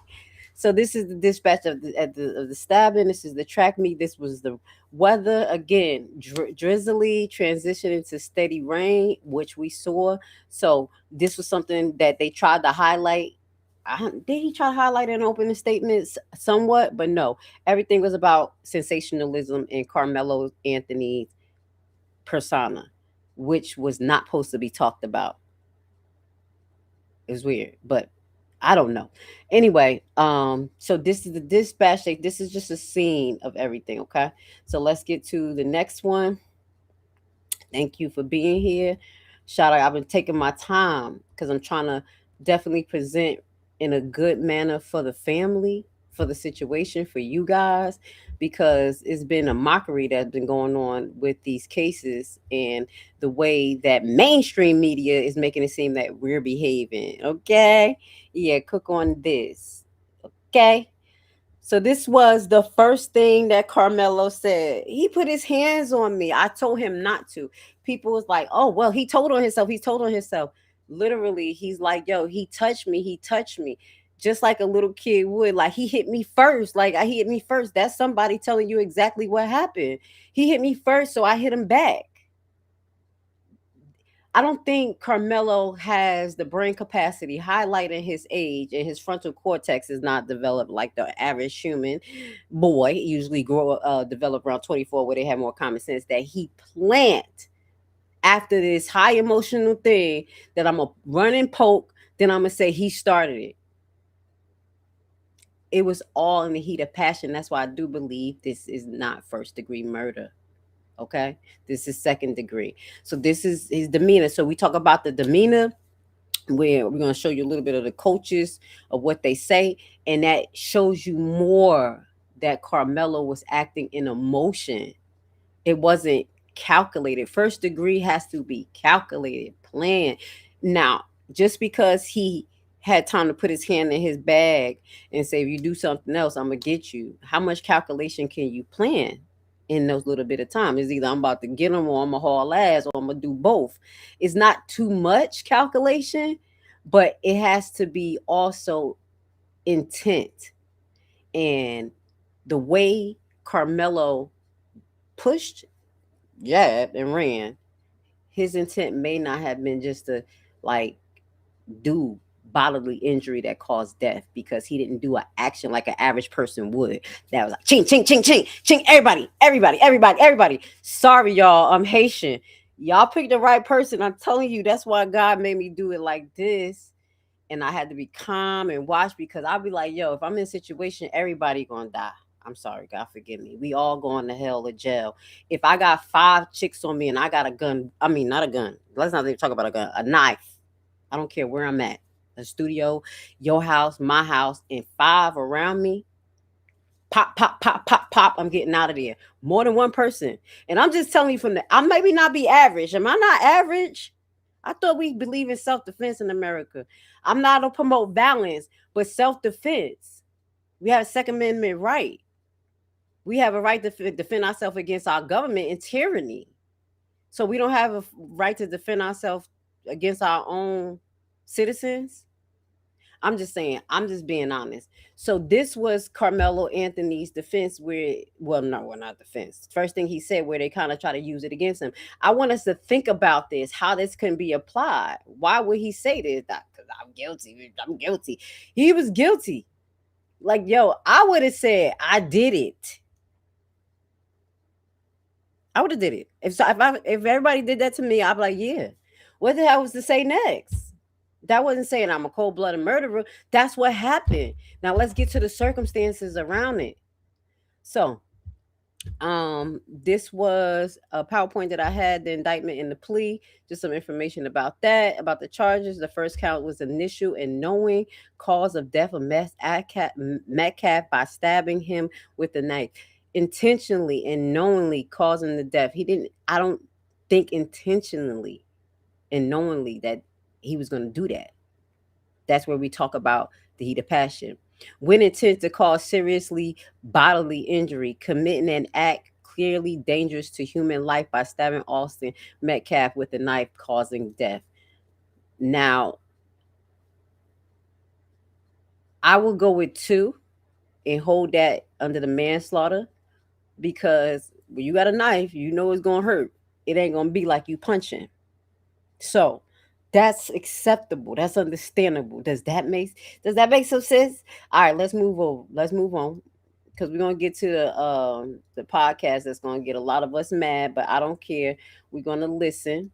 So this is the dispatch of the stabbing. This is the track meet. This was the weather. Again, drizzly, transitioning to steady rain, which we saw. So this was something that they tried to highlight. Did he try to highlight in opening statements somewhat? But no, everything was about sensationalism and Karmelo Antony's persona, which was not supposed to be talked about. It was weird, but I don't know. Anyway, so this is the dispatch. This is just a scene of everything, okay? So let's get to the next one. Thank you for being here. Shout out, I've been taking my time because I'm trying to definitely present in a good manner for the family, for the situation, for you guys, because it's been a mockery that's been going on with these cases and the way that mainstream media is making it seem that we're behaving. Okay? Yeah, cook on this. Okay? So this was the first thing that Karmelo said. He put his hands on me. I told him not to. People was like, oh, well, he told on himself. He told on himself. Literally, he's like, yo, he touched me. He touched me. Just like a little kid would. Like, he hit me first. He hit me first. That's somebody telling you exactly what happened. He hit me first, so I hit him back. I don't think Karmelo has the brain capacity, highlighting his age, and his frontal cortex is not developed like the average human boy. Usually develop around 24, where they have more common sense. That he plant after this high emotional thing that I'm a run and poke, then I'm gonna say he started it. It was all in the heat of passion. That's why I do believe this is not first degree murder. Okay, this is second degree. So this is his demeanor. So we talk about the demeanor, where we're going to show you a little bit of the coaches of what they say, and that shows you more that Karmelo was acting in emotion. It wasn't calculated. First degree has to be calculated, planned. Now, just because he had time to put his hand in his bag and say, if you do something else, I'm going to get you. How much calculation can you plan in those little bit of time? It's either I'm about to get him or I'm going to haul ass or I'm going to do both. It's not too much calculation, but it has to be also intent. And the way Karmelo pushed, jabbed, and ran, his intent may not have been just to like do bodily injury that caused death, because he didn't do an action like an average person would. That was like ching, ching, ching, ching, ching, everybody. Sorry, y'all, I'm Haitian. Y'all picked the right person. I'm telling you, that's why God made me do it like this. And I had to be calm and watch, because I'll be like, yo, if I'm in a situation, everybody gonna die. I'm sorry, God forgive me. We all going to hell or jail. If I got 5 chicks on me and I got a gun, I mean, not a gun. Let's not even talk about a gun, a knife. I don't care where I'm at. A studio, your house, my house, and 5 around me. Pop, pop, pop, pop, pop. I'm getting out of there. More than one person. And I'm just telling you from I maybe not be average. Am I not average? I thought we believe in self-defense in America. I'm not to promote violence, but self-defense. We have a Second Amendment right. We have a right to defend ourselves against our government and tyranny. So we don't have a right to defend ourselves against our own citizens. I'm just saying, I'm just being honest. So this was Karmelo Anthony's defense not defense. First thing he said, where they kind of try to use it against him. I want us to think about this, how this can be applied. Why would he say this? Because I'm guilty. He was guilty. Like, yo, I would have said, I did it. I would have did it. If everybody did that to me, I'd be like, yeah. What the hell was to say next? That wasn't saying I'm a cold-blooded murderer. That's what happened. Now let's get to the circumstances around it. So, this was a PowerPoint that I had, the indictment and the plea, just some information about that, about the charges. The first count was initial and knowing cause of death of Metcalf by stabbing him with a knife. Intentionally and knowingly causing the death. I don't think intentionally and knowingly that he was going to do that. That's where we talk about the heat of passion. When intent to cause seriously bodily injury, committing an act clearly dangerous to human life by stabbing Austin Metcalf with a knife, causing death. Now, I will go with 2 and hold that under the manslaughter, because when you got a knife, you know it's going to hurt. It ain't going to be like you punching. So that's acceptable. That's understandable. Does that make some sense? All right, let's move on, because we're gonna get to the podcast that's gonna get a lot of us mad, but I don't care. We're gonna listen,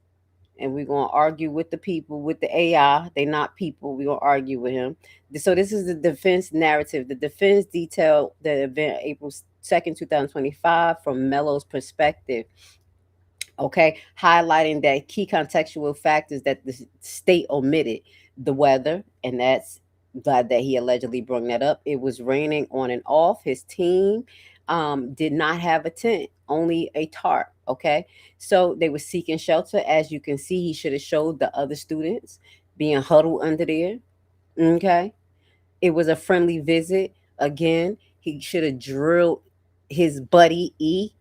and we're gonna argue with the people, with the AI. They not people. We're gonna argue with him. So this is the defense narrative. The defense detailed the event April 2nd, 2025, from Melo's perspective. Okay, highlighting that key contextual factors that the state omitted: the weather, and that's glad that he allegedly brought that up. It was raining on and off. His team did not have a tent, only a tarp. Okay, so they were seeking shelter. As you can see, he should have showed the other students being huddled under there. Okay, it was a friendly visit. Again, he should have drilled his buddy E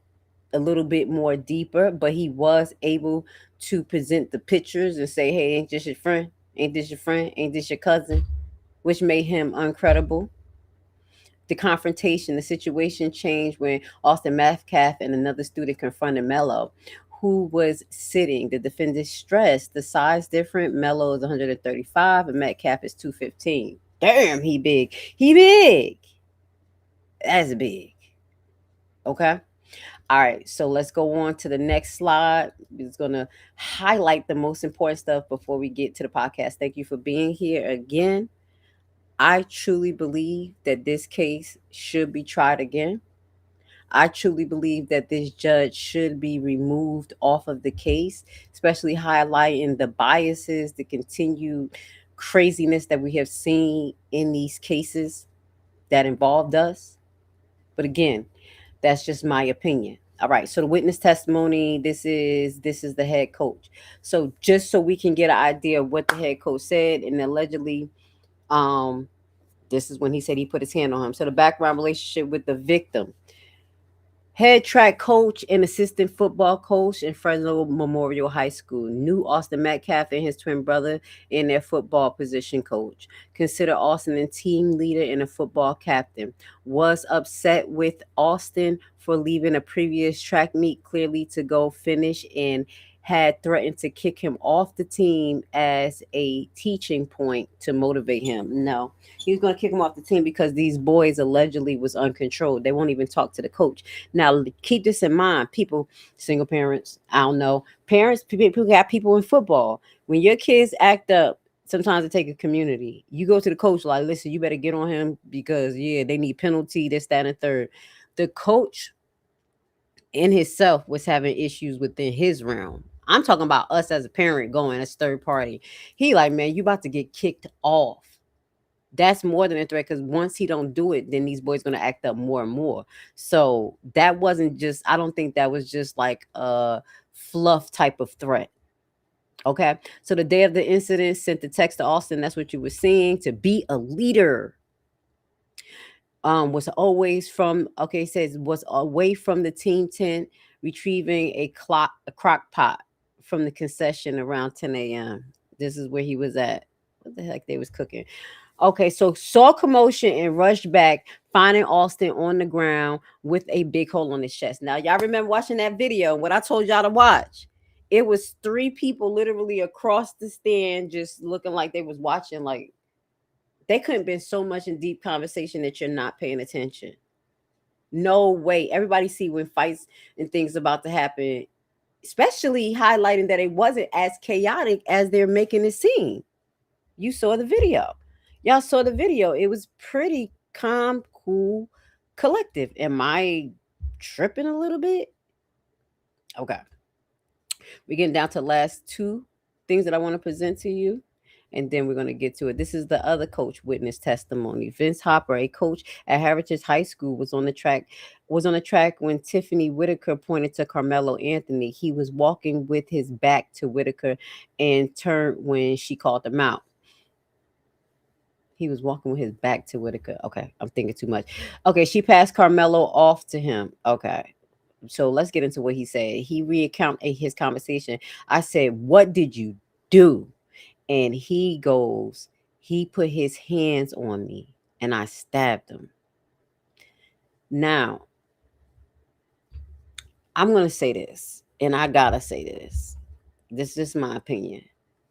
a little bit more deeper, but he was able to present the pictures and say, hey, ain't this your friend? Ain't this your friend? Ain't this your cousin? Which made him uncredible. The confrontation, the situation changed when Austin Metcalf and another student confronted Melo, who was sitting. The defendant stressed the size different. Melo is 135 and Metcalf is 215. Damn, he big. He big. That's big. Okay. All right, so let's go on to the next slide. It's going to highlight the most important stuff before we get to the podcast. Thank you for being here again. I truly believe that this case should be tried again. I truly believe that this judge should be removed off of the case, especially highlighting the biases, the continued craziness that we have seen in these cases that involved us. But again, that's just my opinion. All right. So the witness testimony, this is the head coach. So just so we can get an idea of what the head coach said, and allegedly This is when he said he put his hand on him. So the background relationship with the victim. Head track coach and assistant football coach in Fresno Memorial High School knew Austin Metcalf and his twin brother in their football position coach. Considered Austin a team leader and a football captain. Was upset with Austin for leaving a previous track meet clearly to go finish and had threatened to kick him off the team as a teaching point to motivate him. No, he was going to kick him off the team because these boys allegedly was uncontrolled. They won't even talk to the coach. Now, keep this in mind, people, single parents, I don't know, parents, people got people in football. When your kids act up, sometimes it take a community. You go to the coach like, listen, you better get on him because, yeah, they need penalty, this, that, and third. The coach in himself was having issues within his realm. I'm talking about us as a parent going as third party. He like, man, you about to get kicked off. That's more than a threat because once he don't do it, then these boys gonna act up more and more. So that wasn't just, I don't think that was just like a fluff type of threat. Okay. So the day of the incident, sent the text to Austin. That's what you were seeing. To be a leader. Was always from, okay, it says was away from the team tent, retrieving a crock pot from the concession around 10 a.m. This is where he was at. What the heck they was cooking? Okay, so saw commotion and rushed back, finding Austin on the ground with a big hole on his chest. Now, y'all remember watching that video, what I told y'all to watch. It was 3 people literally across the stand just looking like they was watching, like they couldn't have been so much in deep conversation that you're not paying attention. No way. Everybody see when fights and things about to happen, especially highlighting that it wasn't as chaotic as they're making it seem. You saw the video. Y'all saw the video. It was pretty calm, cool, collective. Am I tripping a little bit? Okay. We're getting down to the last 2 things that I want to present to you. And then we're going to get to it. This is the other coach witness testimony. Vince Hopper, a coach at Heritage High School, was on the track when Tiffany Whitaker pointed to Karmelo Anthony. He was walking with his back to Whitaker and turned when she called him out. He was walking with his back to Whitaker. Okay, I'm thinking too much. Okay, she passed Karmelo off to him. Okay. So let's get into what he said. He recounted his conversation. I said, "What did you do?" And he goes, he put his hands on me and I stabbed him. Now, I'm going to say this, and I got to say this. This is my opinion.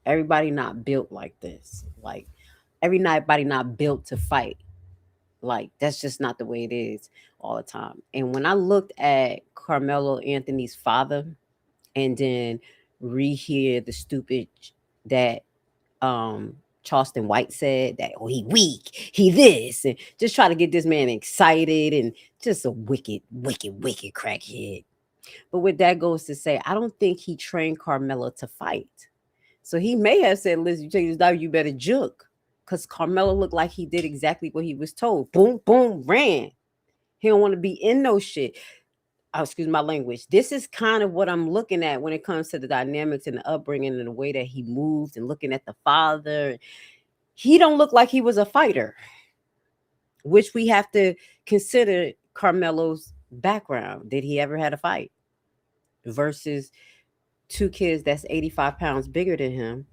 Everybody not built like this. Like, everybody not built to fight. Like, that's just not the way it is all the time. And when I looked at Karmelo Anthony's father and then rehear the stupid that Charleston White said that, oh, he weak, he this, and just try to get this man excited and just a wicked crackhead. But with that goes to say, I don't think he trained Karmelo to fight. So he may have said, listen, you take this dive, you better juke. Because Karmelo looked like he did exactly what he was told. Boom, boom, ran. He don't want to be in no shit. Oh, excuse my language. This is kind of what I'm looking at when it comes to the dynamics and the upbringing and the way that he moved and looking at the father. He don't look like he was a fighter, which we have to consider Karmelo's background. Did he ever had a fight? Versus 2 kids that's 85 pounds bigger than him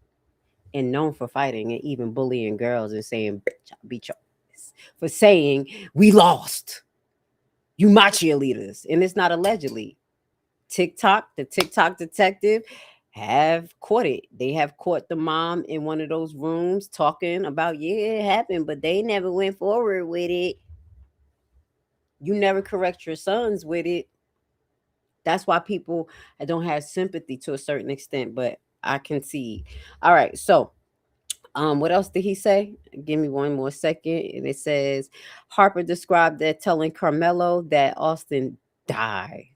and known for fighting and even bullying girls and saying, bitch, I'll beat your ass, for saying, we lost. You my cheerleaders. And it's not allegedly. The TikTok detective have caught it. They have caught the mom in one of those rooms talking about, yeah, it happened, but they never went forward with it. You never correct your sons with it. That's why people don't have sympathy to a certain extent, but I can see. All right, so what else did he say? Give me one more second. And it says Harper described that telling Karmelo that Austin died.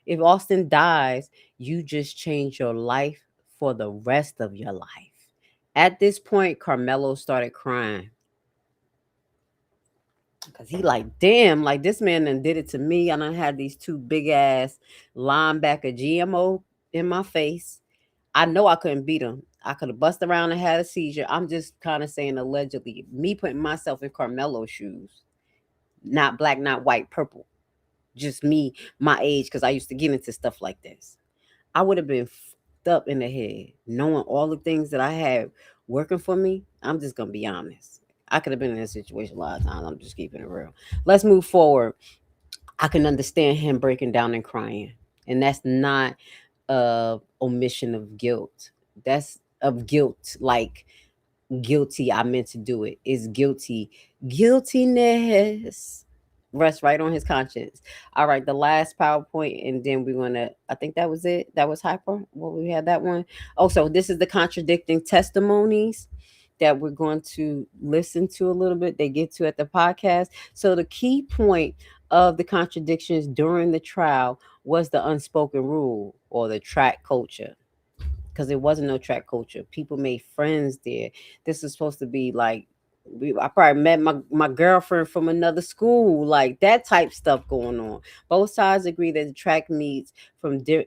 If Austin dies, you just change your life for the rest of your life. At this point, Karmelo started crying. Because he like, damn, like this man done did it to me. I done had these 2 big ass linebacker GMO in my face. I know I couldn't beat him. I could have busted around and had a seizure. I'm just kind of saying allegedly, me putting myself in Carmelo's shoes, not black, not white, purple, just me, my age, because I used to get into stuff like this. I would have been fucked up in the head, knowing all the things that I had working for me. I'm just gonna be honest. I could have been in this situation a lot of times. I'm just keeping it real. Let's move forward. I can understand him breaking down and crying, and that's not omission of guilt. That's of guilt, like guilty. I meant to do it. Is guilty. Guiltiness rests right on his conscience. All right, the last PowerPoint, and then we're gonna. I think that was it. That was hyper. Well, we had that one. Oh, so this is the contradicting testimonies that we're going to listen to a little bit. They get to at the podcast. So the key point of the contradictions during the trial was the unspoken rule or the track culture, because there wasn't no track culture. People made friends there. This is supposed to be like I probably met my girlfriend from another school, like that type stuff going on. Both sides agree that the track meets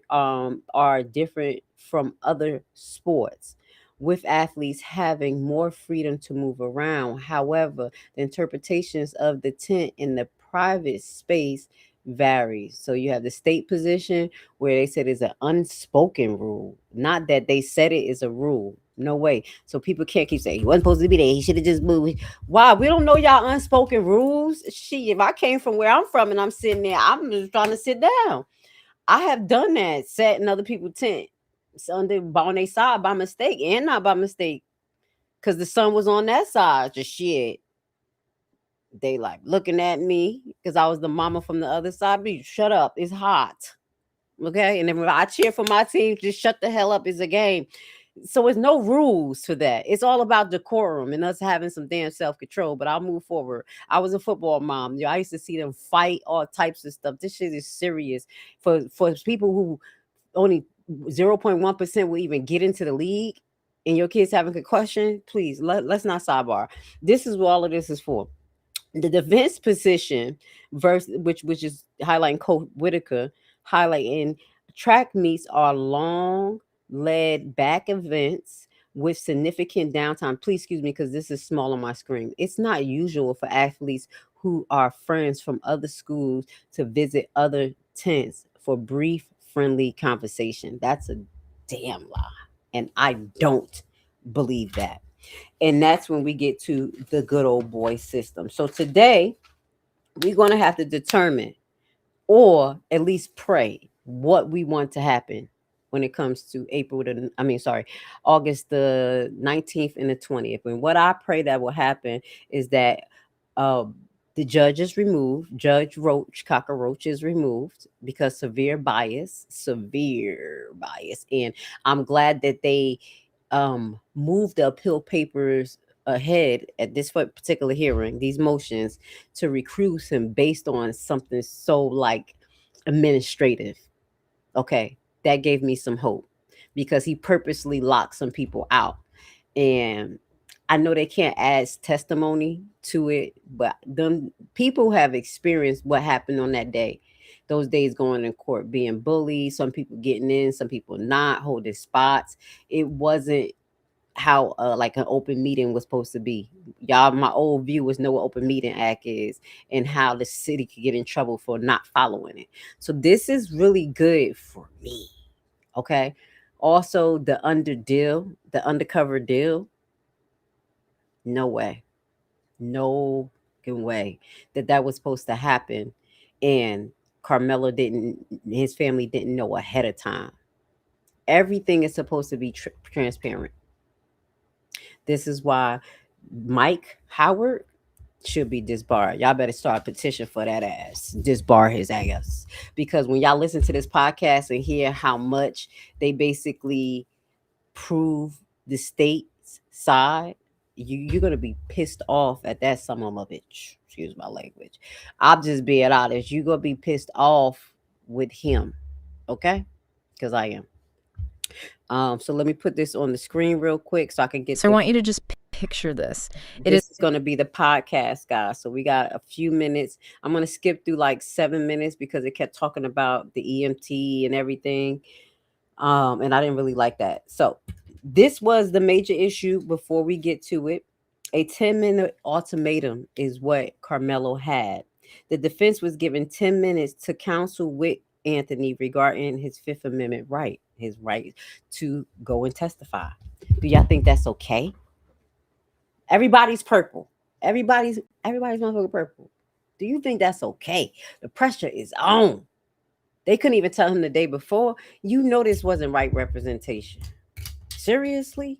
are different from other sports, with athletes having more freedom to move around. However, the interpretations of the tent in the private space varies. So you have the state position where they said it's an unspoken rule, not that they said it is a rule. No way. So people can't keep saying he wasn't supposed to be there. He should have just moved. Why? We don't know y'all unspoken rules. Shit, if I came from where I'm from and I'm sitting there, I'm just trying to sit down. I have done that, sat in other people's tent, on their side by mistake and not by mistake, because the sun was on that side. Just shit. They like looking at me because I was the mama from the other side. Be shut up. It's hot. Okay. And then when I cheer for my team, just shut the hell up. It's a game. So it's no rules to that. It's all about decorum and us having some damn self-control. But I'll move forward. I was a football mom. I used to see them fight all types of stuff. This shit is serious for people who only 0.1% will even get into the league, and your kids having a concussion. Please let's not sidebar. This is what all of this is for. The defense position versus which is highlighting Coach Whitaker, highlighting track meets are long led back events with significant downtime. Please excuse me because this is small on my screen. It's not usual for athletes who are friends from other schools to visit other tents for brief friendly conversation. That's a damn lie, and I don't believe that. And that's when we get to the good old boy system. So today, we're going to have to determine or at least pray what we want to happen when it comes to August the 19th and the 20th. And what I pray that will happen is that the judge is removed. Judge Cockroach is removed because severe bias. And I'm glad that they move the appeal papers ahead at this particular hearing, these motions, to recruit him based on something so like administrative. Okay, that gave me some hope because he purposely locked some people out. And I know they can't add testimony to it, but them people have experienced what happened on that day. Those days going in court, being bullied, some people getting in, some people not holding spots. It wasn't how like an open meeting was supposed to be. Y'all, my old viewers know what open meeting act is and how the city could get in trouble for not following it. So this is really good for me. Okay. Also, the undercover deal. No way. No way that was supposed to happen. And his family didn't know ahead of time. Everything is supposed to be transparent. This is why Mike Howard should be disbarred. Y'all better start a petition for that ass. Disbar his ass. Because when y'all listen to this podcast and hear how much they basically prove the state's side, you're going to be pissed off at that son of a bitch. Excuse my language. I'm just being honest. You're going to be pissed off with him. Okay? Because I am. So let me put this on the screen real quick so I can get. So I want you to just picture this. This is going to be the podcast, guys. So we got a few minutes. I'm going to skip through like 7 minutes because it kept talking about the EMT and everything. And I didn't really like that. So This was the major issue before we get to it. A 10-minute ultimatum is what Karmelo had. The defense was given 10 minutes to counsel with Anthony regarding his Fifth Amendment right, his right to go and testify. Do y'all think that's okay? Everybody's purple. Everybody's motherfucking purple. Do you think that's okay? The pressure is on. They couldn't even tell him the day before. You know this wasn't right representation. Seriously?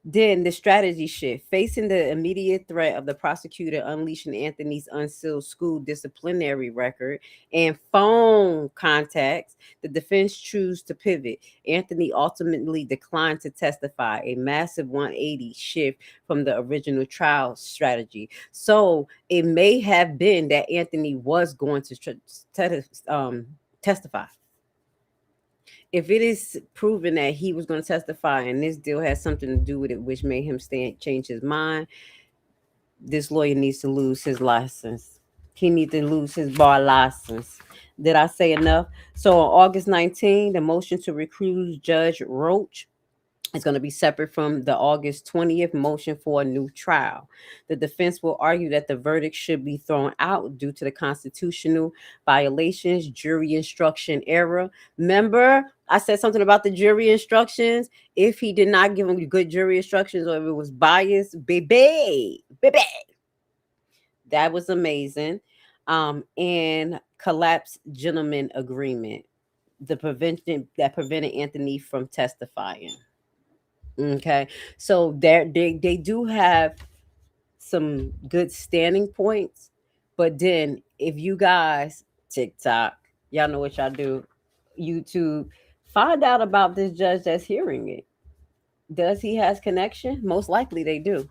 Then the strategy shift, facing the immediate threat of the prosecutor unleashing Anthony's unsealed school disciplinary record and phone contacts, the defense chose to pivot. Anthony ultimately declined to testify, a massive 180 shift from the original trial strategy. So it may have been that Anthony was going to testify. If it is proven that he was going to testify and this deal has something to do with it, which made him change his mind, this lawyer needs to lose his license. He needs to lose his bar license. Did I say enough? So on August 19, the motion to recuse Judge Roach is going to be separate from the August 20th motion for a new trial. The defense will argue that the verdict should be thrown out due to the constitutional violations, jury instruction error. Remember, I said something about the jury instructions. If he did not give him good jury instructions or if it was biased, baby, that was amazing. And collapsed gentleman agreement, the prevention that prevented Anthony from testifying. Okay, so they do have some good standing points, but then if you guys TikTok, y'all know what y'all do, YouTube, find out about this judge that's hearing it. Does he has connection? Most likely they do,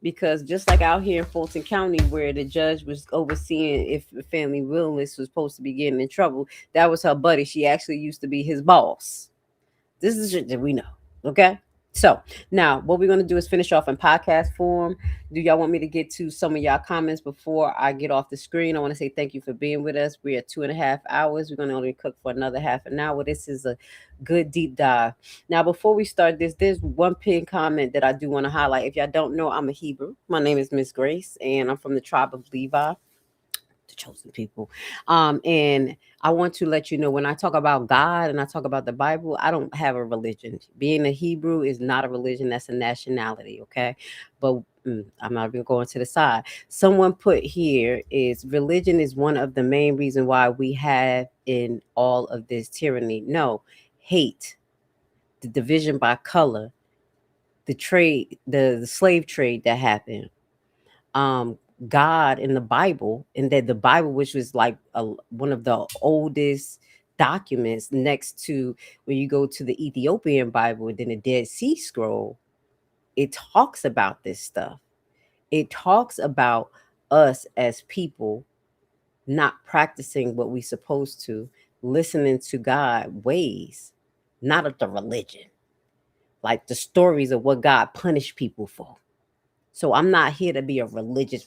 because just like out here in Fulton County, where the judge was overseeing if the family witness was supposed to be getting in trouble, that was her buddy. She actually used to be his boss. This is shit that we know. Okay. So now what we're going to do is finish off in podcast form. Do y'all want me to get to some of y'all comments before I get off the screen? I want to say thank you for being with us. We're at 2.5 hours. We're going to only cook for another half an hour. This is a good deep dive. Now, before we start this, there's one pinned comment that I do want to highlight. If y'all don't know, I'm a Hebrew. My name is Miss Grace, and I'm from the tribe of Levi, the chosen people. And I want to let you know, when I talk about God and I talk about the Bible, I don't have a religion. Being a Hebrew is not a religion, that's a nationality. Okay. But I'm not even going to the side. Someone put here is religion is one of the main reasons why we have in all of this tyranny. No, hate, the division by color, the trade, the slave trade that happened. God in the Bible, and that the Bible, which was like one of the oldest documents next to when you go to the Ethiopian Bible and then the Dead Sea Scroll, it talks about this stuff. It talks about us as people not practicing what we supposed to, listening to God ways, not of the religion, like the stories of what God punished people for. So I'm not here to be a religious.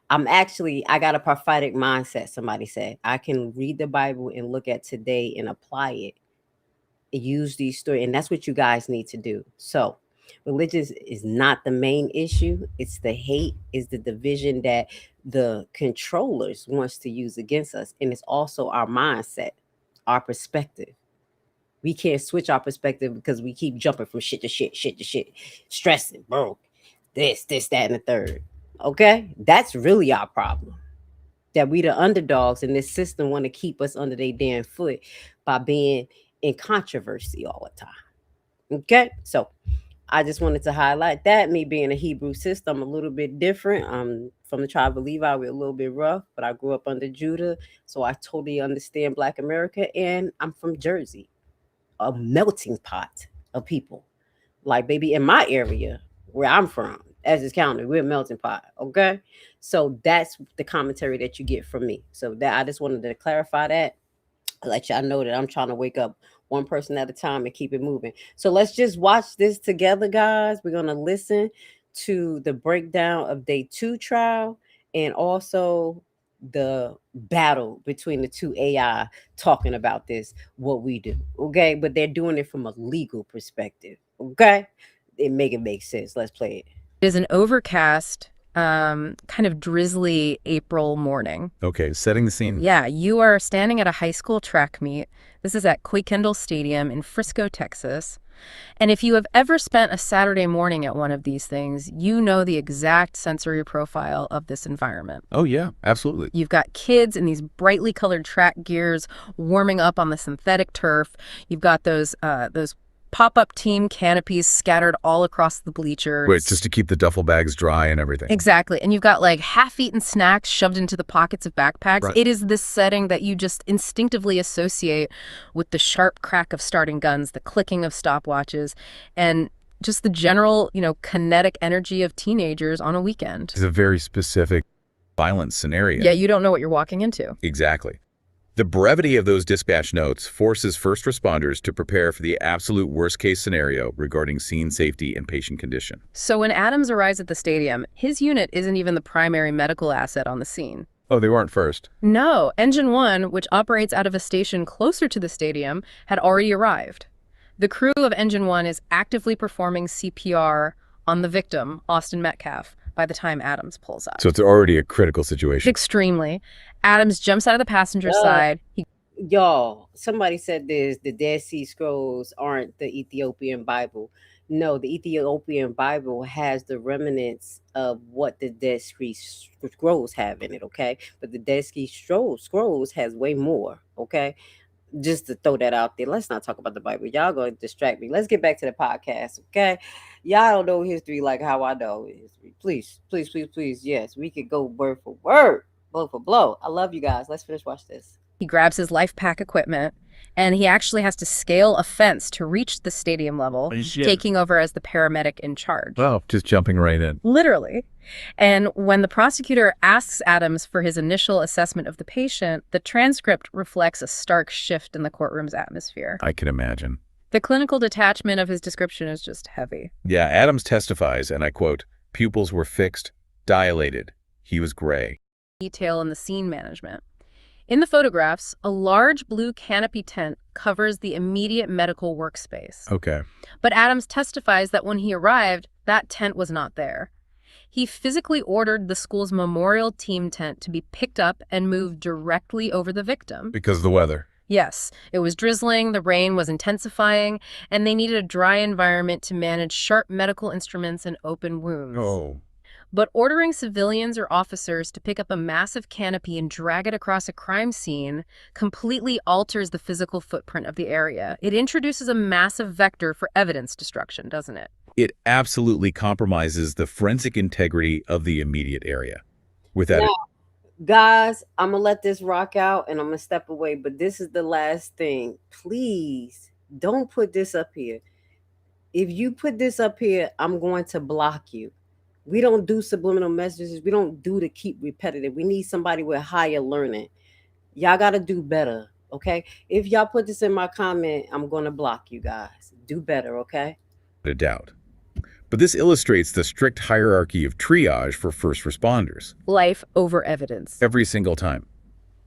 I got a prophetic mindset. Somebody said I can read the Bible and look at today and apply it, use these stories. And that's what you guys need to do. So religion is not the main issue. It's the hate, is the division that the controllers wants to use against us. And it's also our mindset, our perspective. We can't switch our perspective because we keep jumping from shit to shit, stressing, bro. This, that, and the third. Okay? That's really our problem. That we the underdogs in this system want to keep us under their damn foot by being in controversy all the time. Okay? So I just wanted to highlight that. Me being a Hebrew sister, I'm a little bit different. I'm from the tribe of Levi. We're a little bit rough, but I grew up under Judah. So I totally understand Black America. And I'm from Jersey, a melting pot of people. Like, baby, in my area where I'm from, Essex County, we're a melting pot. Okay. So that's the commentary that you get from me. So that I just wanted to clarify that, let y'all know that I'm trying to wake up one person at a time and keep it moving. So let's just watch this together, guys. We're going to listen to the breakdown of day 2 trial and also the battle between the two AI talking about this, what we do. Okay. But they're doing it from a legal perspective. Okay, it make sense. Let's play it. It is an overcast, kind of drizzly April morning. Okay, setting the scene. Yeah, you are standing at a high school track meet. This is at Kendall Stadium in Frisco, Texas. And if you have ever spent a Saturday morning at one of these things, you know the exact sensory profile of this environment. Oh, yeah, absolutely. You've got kids in these brightly colored track gears warming up on the synthetic turf. You've got those pop-up team canopies scattered all across the bleachers. Wait, just to keep the duffel bags dry and everything. Exactly. And you've got like half-eaten snacks shoved into the pockets of backpacks. Right. It is this setting that you just instinctively associate with the sharp crack of starting guns, the clicking of stopwatches, and just the general, kinetic energy of teenagers on a weekend. It's a very specific violent scenario. Yeah, you don't know what you're walking into. Exactly. The brevity of those dispatch notes forces first responders to prepare for the absolute worst-case scenario regarding scene safety and patient condition. So when Adams arrives at the stadium, his unit isn't even the primary medical asset on the scene. Oh, they weren't first? No, Engine 1, which operates out of a station closer to the stadium, had already arrived. The crew of Engine 1 is actively performing CPR on the victim, Austin Metcalf, by the time Adams pulls up. So it's already a critical situation. Extremely. Adams jumps out of the passenger side. Y'all, somebody said this, the Dead Sea Scrolls aren't the Ethiopian Bible. No, the Ethiopian Bible has the remnants of what the Dead Sea Scrolls have in it, okay? But the Dead Sea Scrolls has way more, okay? Just to throw that out there. Let's not talk about the Bible. Y'all gonna distract me. Let's get back to the podcast, okay? Y'all don't know history like how I know history. Please, please, please, please. Yes, we could go word for word, blow for blow. I love you guys. Let's finish watch this. He grabs his life pack equipment, and he actually has to scale a fence to reach the stadium level, taking over as the paramedic in charge. Wow, just jumping right in. Literally. And when the prosecutor asks Adams for his initial assessment of the patient, the transcript reflects a stark shift in the courtroom's atmosphere. I can imagine. The clinical detachment of his description is just heavy. Yeah, Adams testifies, and I quote, "Pupils were fixed, dilated. He was gray." Detail in the scene management. In the photographs, a large blue canopy tent covers the immediate medical workspace. Okay. But Adams testifies that when he arrived, that tent was not there. He physically ordered the school's memorial team tent to be picked up and moved directly over the victim. Because of the weather. Yes, it was drizzling, the rain was intensifying, and they needed a dry environment to manage sharp medical instruments and open wounds. Oh. But ordering civilians or officers to pick up a massive canopy and drag it across a crime scene completely alters the physical footprint of the area. It introduces a massive vector for evidence destruction, doesn't it? It absolutely compromises the forensic integrity of the immediate area. Without Now, guys, I'm going to let this rock out and I'm going to step away, but this is the last thing. Please don't put this up here. If you put this up here, I'm going to block you. We don't do subliminal messages. We don't do to keep repetitive. We need somebody with higher learning. Y'all got to do better, okay? If y'all put this in my comment, I'm going to block you guys. Do better, okay? a doubt. But this illustrates the strict hierarchy of triage for first responders. Life over evidence. Every single time.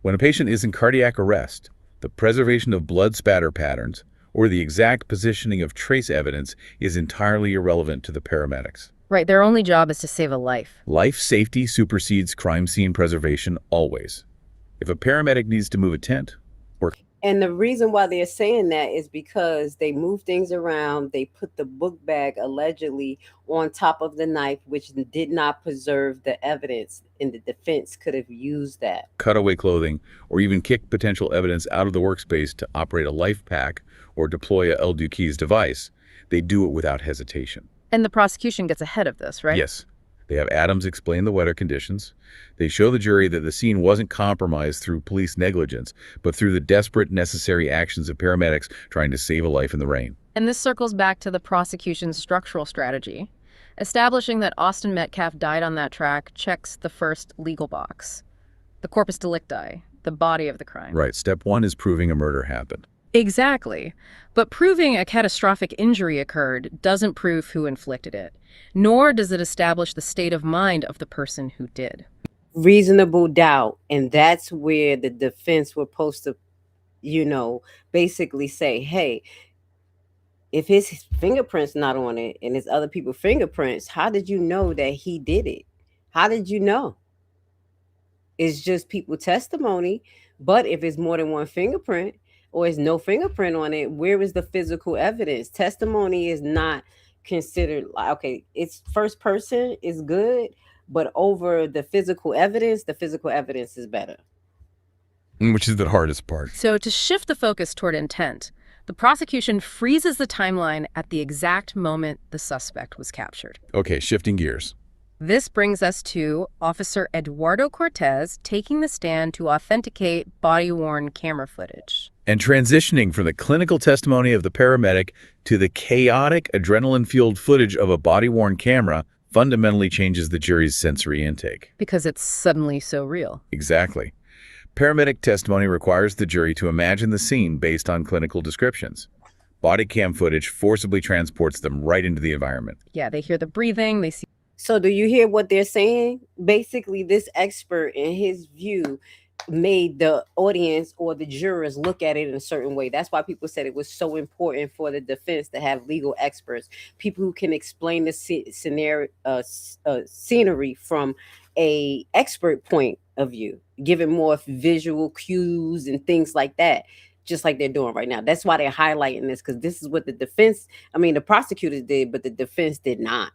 When a patient is in cardiac arrest, the preservation of blood spatter patterns or the exact positioning of trace evidence is entirely irrelevant to the paramedics. Right, their only job is to save a life. Life safety supersedes crime scene preservation always. If a paramedic needs to move a tent, and the reason why they're saying that is because they move things around. They put the book bag allegedly on top of the knife, which did not preserve the evidence, and the defense could have used that. Cut away clothing, or even kick potential evidence out of the workspace to operate a life pack or deploy a El Duquesne device, they do it without hesitation. And the prosecution gets ahead of this, right? Yes. They have Adams explain the weather conditions. They show the jury that the scene wasn't compromised through police negligence, but through the desperate, necessary actions of paramedics trying to save a life in the rain. And this circles back to the prosecution's structural strategy. Establishing that Austin Metcalf died on that track checks the first legal box. The corpus delicti, the body of the crime. Right. Step one is proving a murder happened. Exactly. But proving a catastrophic injury occurred doesn't prove who inflicted it, nor does it establish the state of mind of the person who did. Reasonable doubt. And that's where the defense was supposed to, basically say, hey, if his fingerprints not on it and it's other people's fingerprints, how did you know that he did it? How did you know? It's just people testimony. But if it's more than one fingerprint or it's no fingerprint on it, where is the physical evidence? Testimony is not considered like, okay, it's first person is good, but over the physical evidence is better. Which is the hardest part. So to shift the focus toward intent, the prosecution freezes the timeline at the exact moment the suspect was captured. Okay, shifting gears. This brings us to Officer Eduardo Cortez taking the stand to authenticate body-worn camera footage. And transitioning from the clinical testimony of the paramedic to the chaotic, adrenaline-fueled footage of a body-worn camera fundamentally changes the jury's sensory intake. Because it's suddenly so real. Exactly. Paramedic testimony requires the jury to imagine the scene based on clinical descriptions. Body cam footage forcibly transports them right into the environment. Yeah, they hear the breathing, they see. So do you hear what they're saying? Basically, this expert, in his view, made the audience or the jurors look at it in a certain way. That's why people said it was so important for the defense to have legal experts, people who can explain the scenario, scenery from a expert point of view, giving more visual cues and things like that, just like they're doing right now. That's why they're highlighting this, because this is what the prosecutors did, but the defense did not.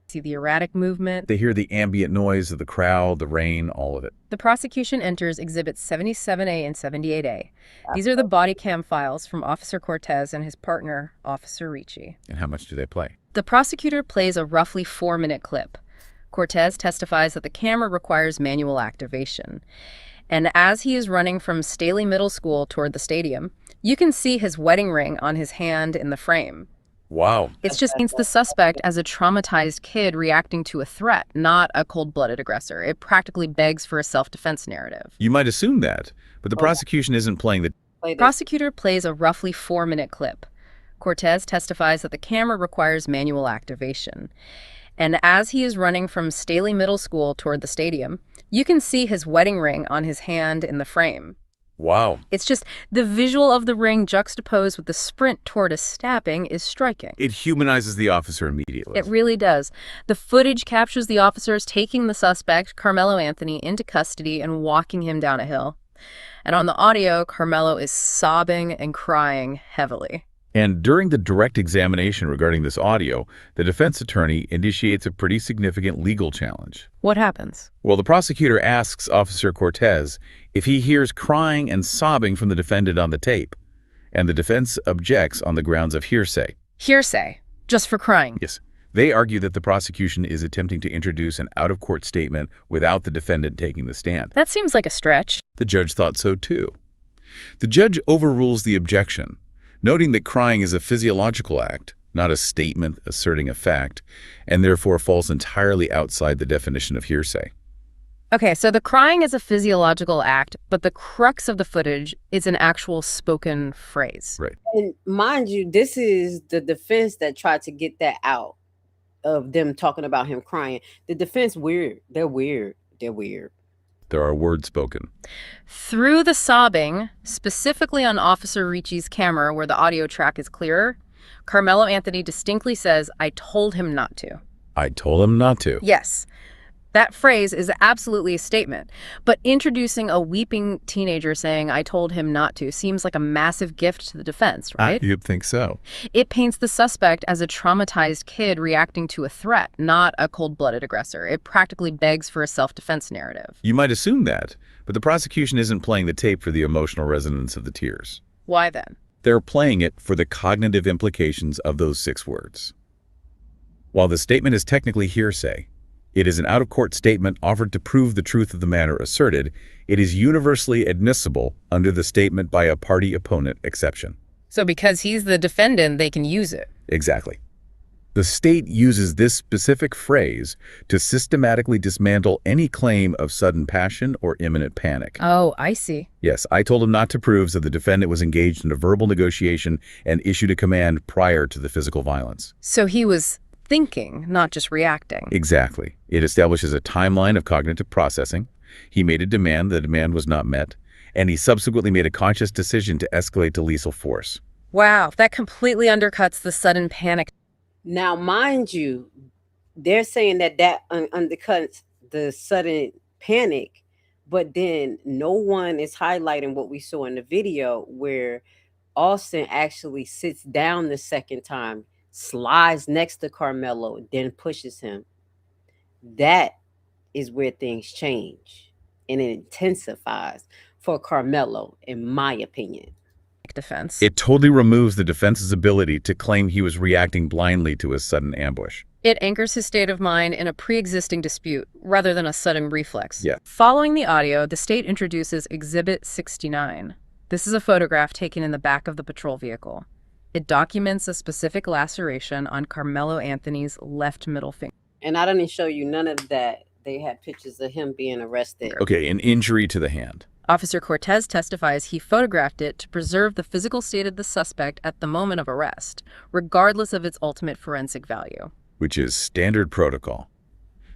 See the erratic movement. They hear the ambient noise of the crowd, the rain, all of it. The prosecution enters Exhibits 77A and 78A. These are the body cam files from Officer Cortez and his partner, Officer Ricci. And how much do they play? The prosecutor plays a roughly 4-minute clip. Cortez testifies that the camera requires manual activation. And as he is running from Staley Middle School toward the stadium, you can see his wedding ring on his hand in the frame. Wow. It just paints the suspect as a traumatized kid reacting to a threat, not a cold-blooded aggressor. It practically begs for a self-defense narrative. You might assume that, but the prosecution isn't playing the... The prosecutor plays a roughly 4-minute clip. Cortez testifies that the camera requires manual activation. And as he is running from Staley Middle School toward the stadium, you can see his wedding ring on his hand in the frame. Wow. It's just the visual of the ring juxtaposed with the sprint toward a stabbing is striking. It humanizes the officer immediately. It really does. The footage captures the officers taking the suspect, Karmelo Antony, into custody and walking him down a hill. And on the audio, Karmelo is sobbing and crying heavily. And during the direct examination regarding this audio, the defense attorney initiates a pretty significant legal challenge. What happens? Well, the prosecutor asks Officer Cortez if he hears crying and sobbing from the defendant on the tape, and the defense objects on the grounds of hearsay. Hearsay, just for crying. Yes. They argue that the prosecution is attempting to introduce an out-of-court statement without the defendant taking the stand. That seems like a stretch. The judge thought so too. The judge overrules the objection, noting that crying is a physiological act, not a statement asserting a fact, and therefore falls entirely outside the definition of hearsay. Okay, so the crying is a physiological act, but the crux of the footage is an actual spoken phrase. Right. And mind you, this is the defense that tried to get that out of them talking about him crying. The defense weird. They're weird. They're weird. There are words spoken. Through the sobbing, specifically on Officer Ricci's camera where the audio track is clearer, Karmelo Antony distinctly says, "I told him not to." I told him not to. Yes. That phrase is absolutely a statement, but introducing a weeping teenager saying, "I told him not to," seems like a massive gift to the defense, right? You'd think so. It paints the suspect as a traumatized kid reacting to a threat, not a cold-blooded aggressor. It practically begs for a self-defense narrative. You might assume that, but the prosecution isn't playing the tape for the emotional resonance of the tears. Why then? They're playing it for the cognitive implications of those 6 words. While the statement is technically hearsay, it is an out-of-court statement offered to prove the truth of the matter asserted. It is universally admissible under the statement by a party opponent exception. So because he's the defendant, they can use it. Exactly. The state uses this specific phrase to systematically dismantle any claim of sudden passion or imminent panic. Oh, I see. Yes, I told him not to prove that the defendant was engaged in a verbal negotiation and issued a command prior to the physical violence. So he was thinking, not just reacting. Exactly. It establishes a timeline of cognitive processing. He made a demand, the demand was not met, and he subsequently made a conscious decision to escalate to lethal force. Wow, that completely undercuts the sudden panic. Now, mind you, they're saying that undercuts the sudden panic, but then no one is highlighting what we saw in the video where Austin actually sits down the second time, slides next to Karmelo, then pushes him. That is where things change and it intensifies for Karmelo, in my opinion. Defense. It totally removes the defense's ability to claim he was reacting blindly to a sudden ambush. It anchors his state of mind in a pre-existing dispute rather than a sudden reflex. Yeah. Following the audio, the state introduces Exhibit 69. This is a photograph taken in the back of the patrol vehicle. It documents a specific laceration on Karmelo Antony's left middle finger. And I didn't show you none of that. They had pictures of him being arrested. Okay, an injury to the hand. Officer Cortez testifies he photographed it to preserve the physical state of the suspect at the moment of arrest, regardless of its ultimate forensic value. Which is standard protocol.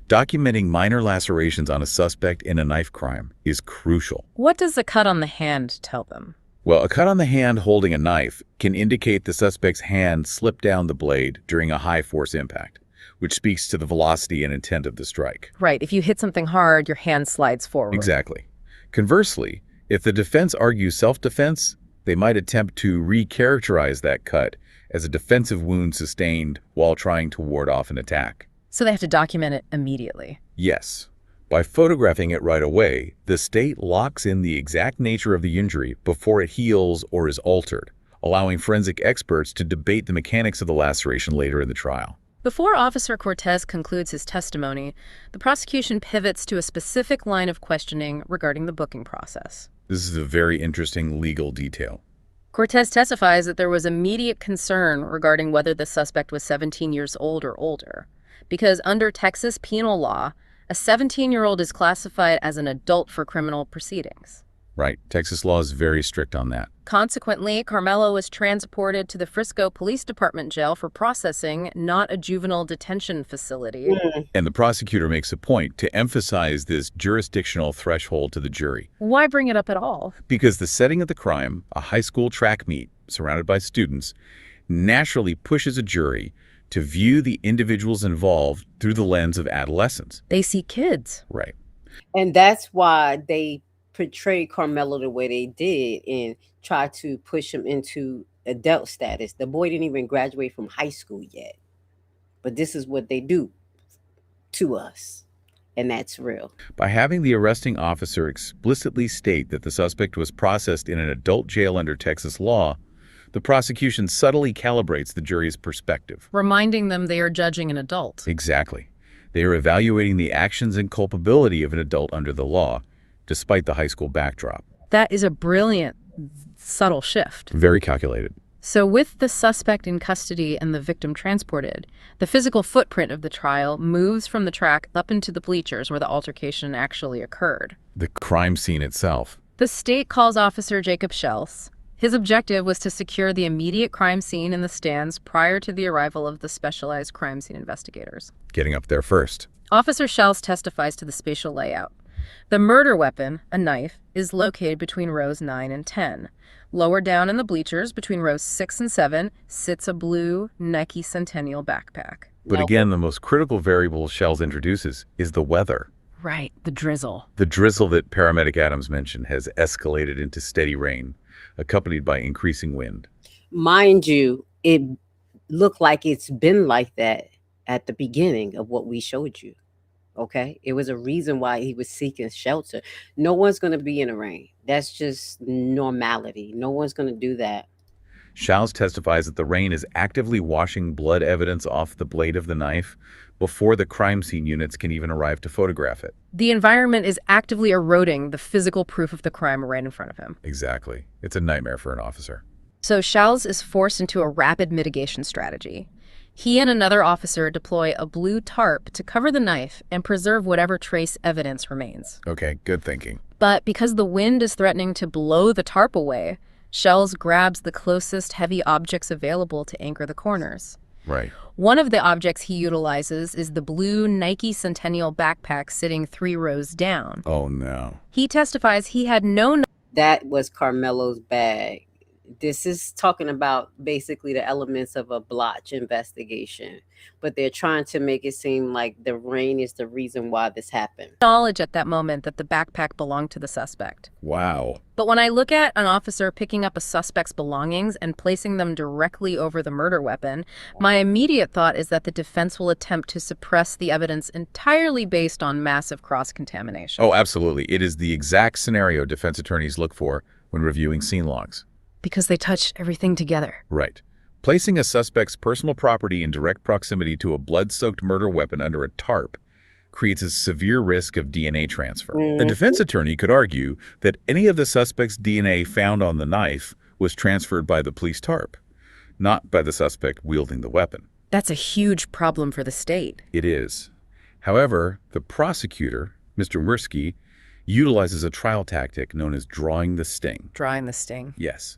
Documenting minor lacerations on a suspect in a knife crime is crucial. What does the cut on the hand tell them? Well, a cut on the hand holding a knife can indicate the suspect's hand slipped down the blade during a high-force impact, which speaks to the velocity and intent of the strike. Right, if you hit something hard, your hand slides forward. Exactly. Conversely, if the defense argues self-defense, they might attempt to recharacterize that cut as a defensive wound sustained while trying to ward off an attack. So they have to document it immediately. Yes. By photographing it right away, the state locks in the exact nature of the injury before it heals or is altered, allowing forensic experts to debate the mechanics of the laceration later in the trial. Before Officer Cortez concludes his testimony, the prosecution pivots to a specific line of questioning regarding the booking process. This is a very interesting legal detail. Cortez testifies that there was immediate concern regarding whether the suspect was 17 years old or older, because under Texas penal law, a 17-year-old is classified as an adult for criminal proceedings. Right. Texas law is very strict on that. Consequently, Karmelo was transported to the Frisco Police Department jail for processing, not a juvenile detention facility. And the prosecutor makes a point to emphasize this jurisdictional threshold to the jury. Why bring it up at all? Because the setting of the crime, a high school track meet surrounded by students, naturally pushes a jury to view the individuals involved through the lens of adolescence. They see kids. Right. And that's why they portrayed Karmelo the way they did and tried to push him into adult status. The boy didn't even graduate from high school yet. But this is what they do to us. And that's real. By having the arresting officer explicitly state that the suspect was processed in an adult jail under Texas law, the prosecution subtly calibrates the jury's perspective. Reminding them they are judging an adult. Exactly. They are evaluating the actions and culpability of an adult under the law, despite the high school backdrop. That is a brilliant, subtle shift. Very calculated. So with the suspect in custody and the victim transported, the physical footprint of the trial moves from the track up into the bleachers where the altercation actually occurred. The crime scene itself. The state calls Officer Jacob Schels. His objective was to secure the immediate crime scene in the stands prior to the arrival of the specialized crime scene investigators. Getting up there first. Officer Schels testifies to the spatial layout. The murder weapon, a knife, is located between rows 9 and 10. Lower down in the bleachers, between rows 6 and 7, sits a blue Nike Centennial backpack. But again, the most critical variable Schels introduces is the weather. Right, the drizzle. The drizzle that paramedic Adams mentioned has escalated into steady rain, accompanied by increasing wind. Mind you, it looked like it's been like that at the beginning of what we showed you. Okay, it was a reason why he was seeking shelter. No one's going to be in the rain. That's just normality. No one's going to do that. Schels testifies that the rain is actively washing blood evidence off the blade of the knife before the crime scene units can even arrive to photograph it. The environment is actively eroding the physical proof of the crime right in front of him. Exactly. It's a nightmare for an officer. So Schels is forced into a rapid mitigation strategy. He and another officer deploy a blue tarp to cover the knife and preserve whatever trace evidence remains. Okay, good thinking. But because the wind is threatening to blow the tarp away, Schels grabs the closest heavy objects available to anchor the corners. Right. One of the objects he utilizes is the blue Nike Centennial backpack sitting 3 rows down. Oh, no. He testifies he had no... That was Karmelo's bag. This is talking about basically the elements of a blotch investigation, but they're trying to make it seem like the rain is the reason why this happened. Knowledge at that moment that the backpack belonged to the suspect. Wow. But when I look at an officer picking up a suspect's belongings and placing them directly over the murder weapon, my immediate thought is that the defense will attempt to suppress the evidence entirely based on massive cross-contamination. Oh, absolutely. It is the exact scenario defense attorneys look for when reviewing scene logs. Because they touched everything together. Right. Placing a suspect's personal property in direct proximity to a blood-soaked murder weapon under a tarp creates a severe risk of DNA transfer. A defense attorney could argue that any of the suspect's DNA found on the knife was transferred by the police tarp, not by the suspect wielding the weapon. That's a huge problem for the state. It is. However, the prosecutor, Mr. Mirsky, utilizes a trial tactic known as drawing the sting. Drawing the sting. Yes.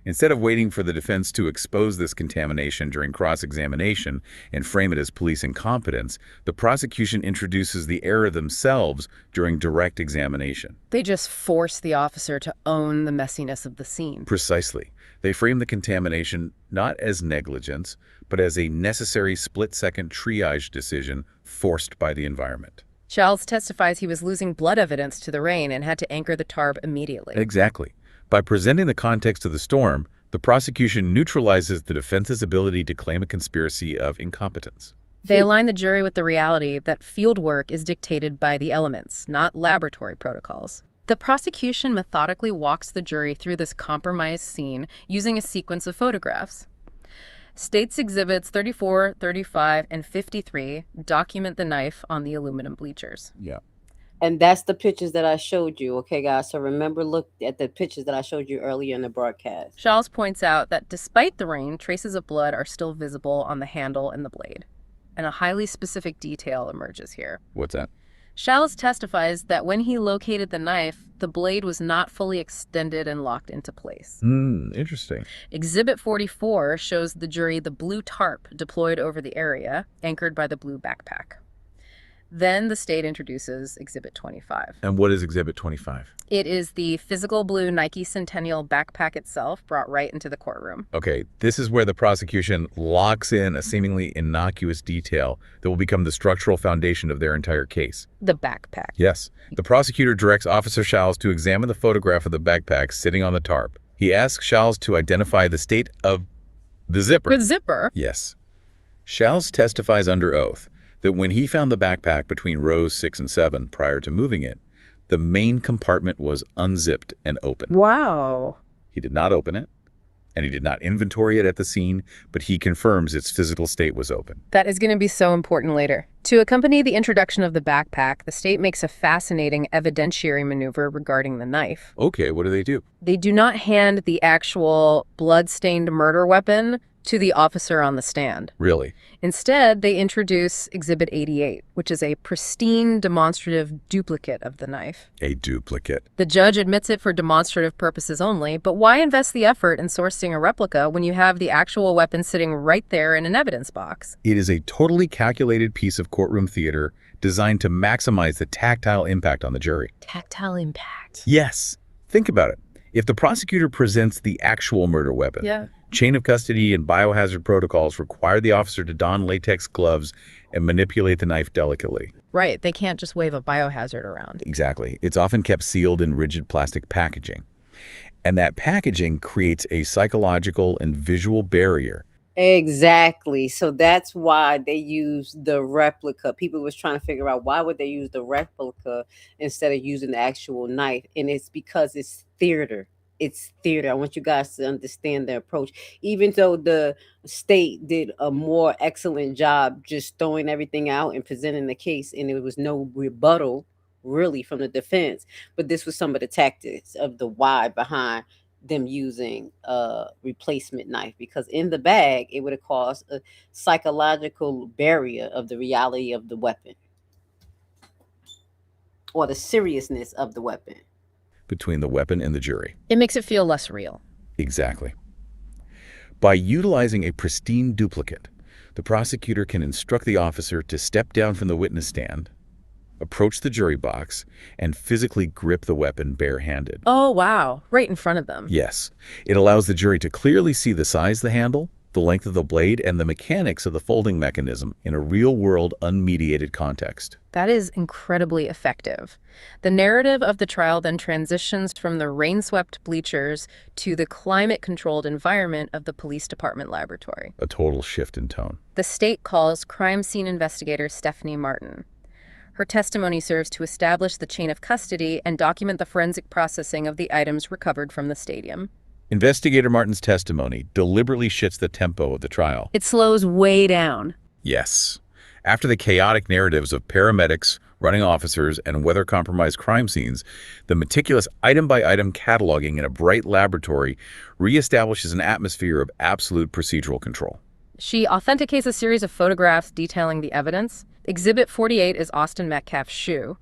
Instead of waiting for the defense to expose this contamination during cross-examination and frame it as police incompetence, the prosecution introduces the error themselves during direct examination. They just force the officer to own the messiness of the scene. Precisely. They frame the contamination not as negligence, but as a necessary split-second triage decision forced by the environment. Charles testifies he was losing blood evidence to the rain and had to anchor the tarp immediately. Exactly. By presenting the context of the storm, the prosecution neutralizes the defense's ability to claim a conspiracy of incompetence. They align the jury with the reality that field work is dictated by the elements, not laboratory protocols. The prosecution methodically walks the jury through this compromised scene using a sequence of photographs. State's Exhibits 34, 35, and 53 document the knife on the aluminum bleachers. Yeah. And that's the pictures that I showed you, okay, guys? So remember, look at the pictures that I showed you earlier in the broadcast. Charles points out that despite the rain, traces of blood are still visible on the handle and the blade. And a highly specific detail emerges here. What's that? Charles testifies that when he located the knife, the blade was not fully extended and locked into place. Interesting. Exhibit 44 shows the jury the blue tarp deployed over the area, anchored by the blue backpack. Then the state introduces Exhibit 25. And what is Exhibit 25? It is the physical blue Nike Centennial backpack itself brought right into the courtroom. Okay, this is where the prosecution locks in a seemingly innocuous detail that will become the structural foundation of their entire case. The backpack. Yes. The prosecutor directs Officer Schals to examine the photograph of the backpack sitting on the tarp. He asks Schals to identify the state of the zipper. The zipper? Yes. Schals testifies under oath that when he found the backpack between rows 6 and 7 prior to moving it, the main compartment was unzipped and open. Wow. He did not open it, and he did not inventory it at the scene, but he confirms its physical state was open. That is going to be so important later. To accompany the introduction of the backpack, the state makes a fascinating evidentiary maneuver regarding the knife. Okay, what do? They do not hand the actual blood-stained murder weapon to the officer on the stand. Really? Instead, they introduce Exhibit 88, which is a pristine demonstrative duplicate of the knife. A duplicate. The judge admits it for demonstrative purposes only, but why invest the effort in sourcing a replica when you have the actual weapon sitting right there in an evidence box? It is a totally calculated piece of courtroom theater designed to maximize the tactile impact on the jury. Tactile impact. Yes. Think about it. If the prosecutor presents the actual murder weapon, chain of custody and biohazard protocols require the officer to don latex gloves and manipulate the knife delicately. Right. They can't just wave a biohazard around. Exactly. It's often kept sealed in rigid plastic packaging. And that packaging creates a psychological and visual barrier. Exactly. So that's why they use the replica. People was trying to figure out why would they use the replica instead of using the actual knife. And it's because it's theater. It's theater. I want you guys to understand the approach. Even though the state did a more excellent job just throwing everything out and presenting the case, and there was no rebuttal really from the defense. But this was some of the tactics of the why behind them using a replacement knife, because in the bag it would have caused a psychological barrier of the reality of the weapon or the seriousness of the weapon. Between the weapon and the jury. It makes it feel less real. Exactly. By utilizing a pristine duplicate, the prosecutor can instruct the officer to step down from the witness stand, approach the jury box, and physically grip the weapon barehanded. Oh, wow. Right in front of them. Yes. It allows the jury to clearly see the size of the handle, the length of the blade, and the mechanics of the folding mechanism in a real-world, unmediated context. That is incredibly effective. The narrative of the trial then transitions from the rain-swept bleachers to the climate-controlled environment of the police department laboratory. A total shift in tone. The state calls crime scene investigator Stephanie Martin. Her testimony serves to establish the chain of custody and document the forensic processing of the items recovered from the stadium. Investigator Martin's testimony deliberately shifts the tempo of the trial. It slows way down. Yes. After the chaotic narratives of paramedics, running officers, and weather-compromised crime scenes, the meticulous item-by-item cataloging in a bright laboratory reestablishes an atmosphere of absolute procedural control. She authenticates a series of photographs detailing the evidence. Exhibit 48 is Austin Metcalf's shoe.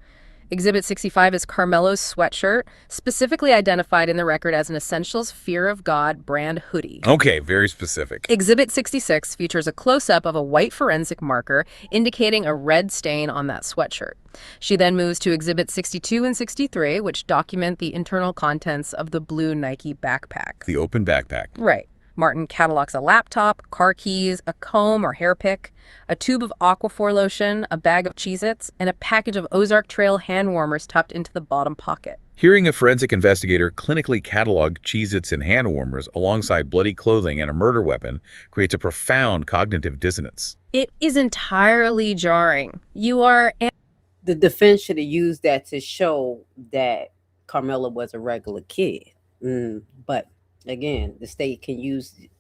Exhibit 65 is Karmelo's sweatshirt, specifically identified in the record as an Essentials Fear of God brand hoodie. Okay, very specific. Exhibit 66 features a close-up of a white forensic marker indicating a red stain on that sweatshirt. She then moves to Exhibit 62 and 63, which document the internal contents of the blue Nike backpack. The open backpack. Right. Martin catalogs a laptop, car keys, a comb or hair pick, a tube of Aquaphor lotion, a bag of Cheez-Its, and a package of Ozark Trail hand warmers tucked into the bottom pocket. Hearing a forensic investigator clinically catalog Cheez-Its and hand warmers alongside bloody clothing and a murder weapon creates a profound cognitive dissonance. It is entirely jarring. You are... The defense should have used that to show that Karmelo was a regular kid. But again, the state can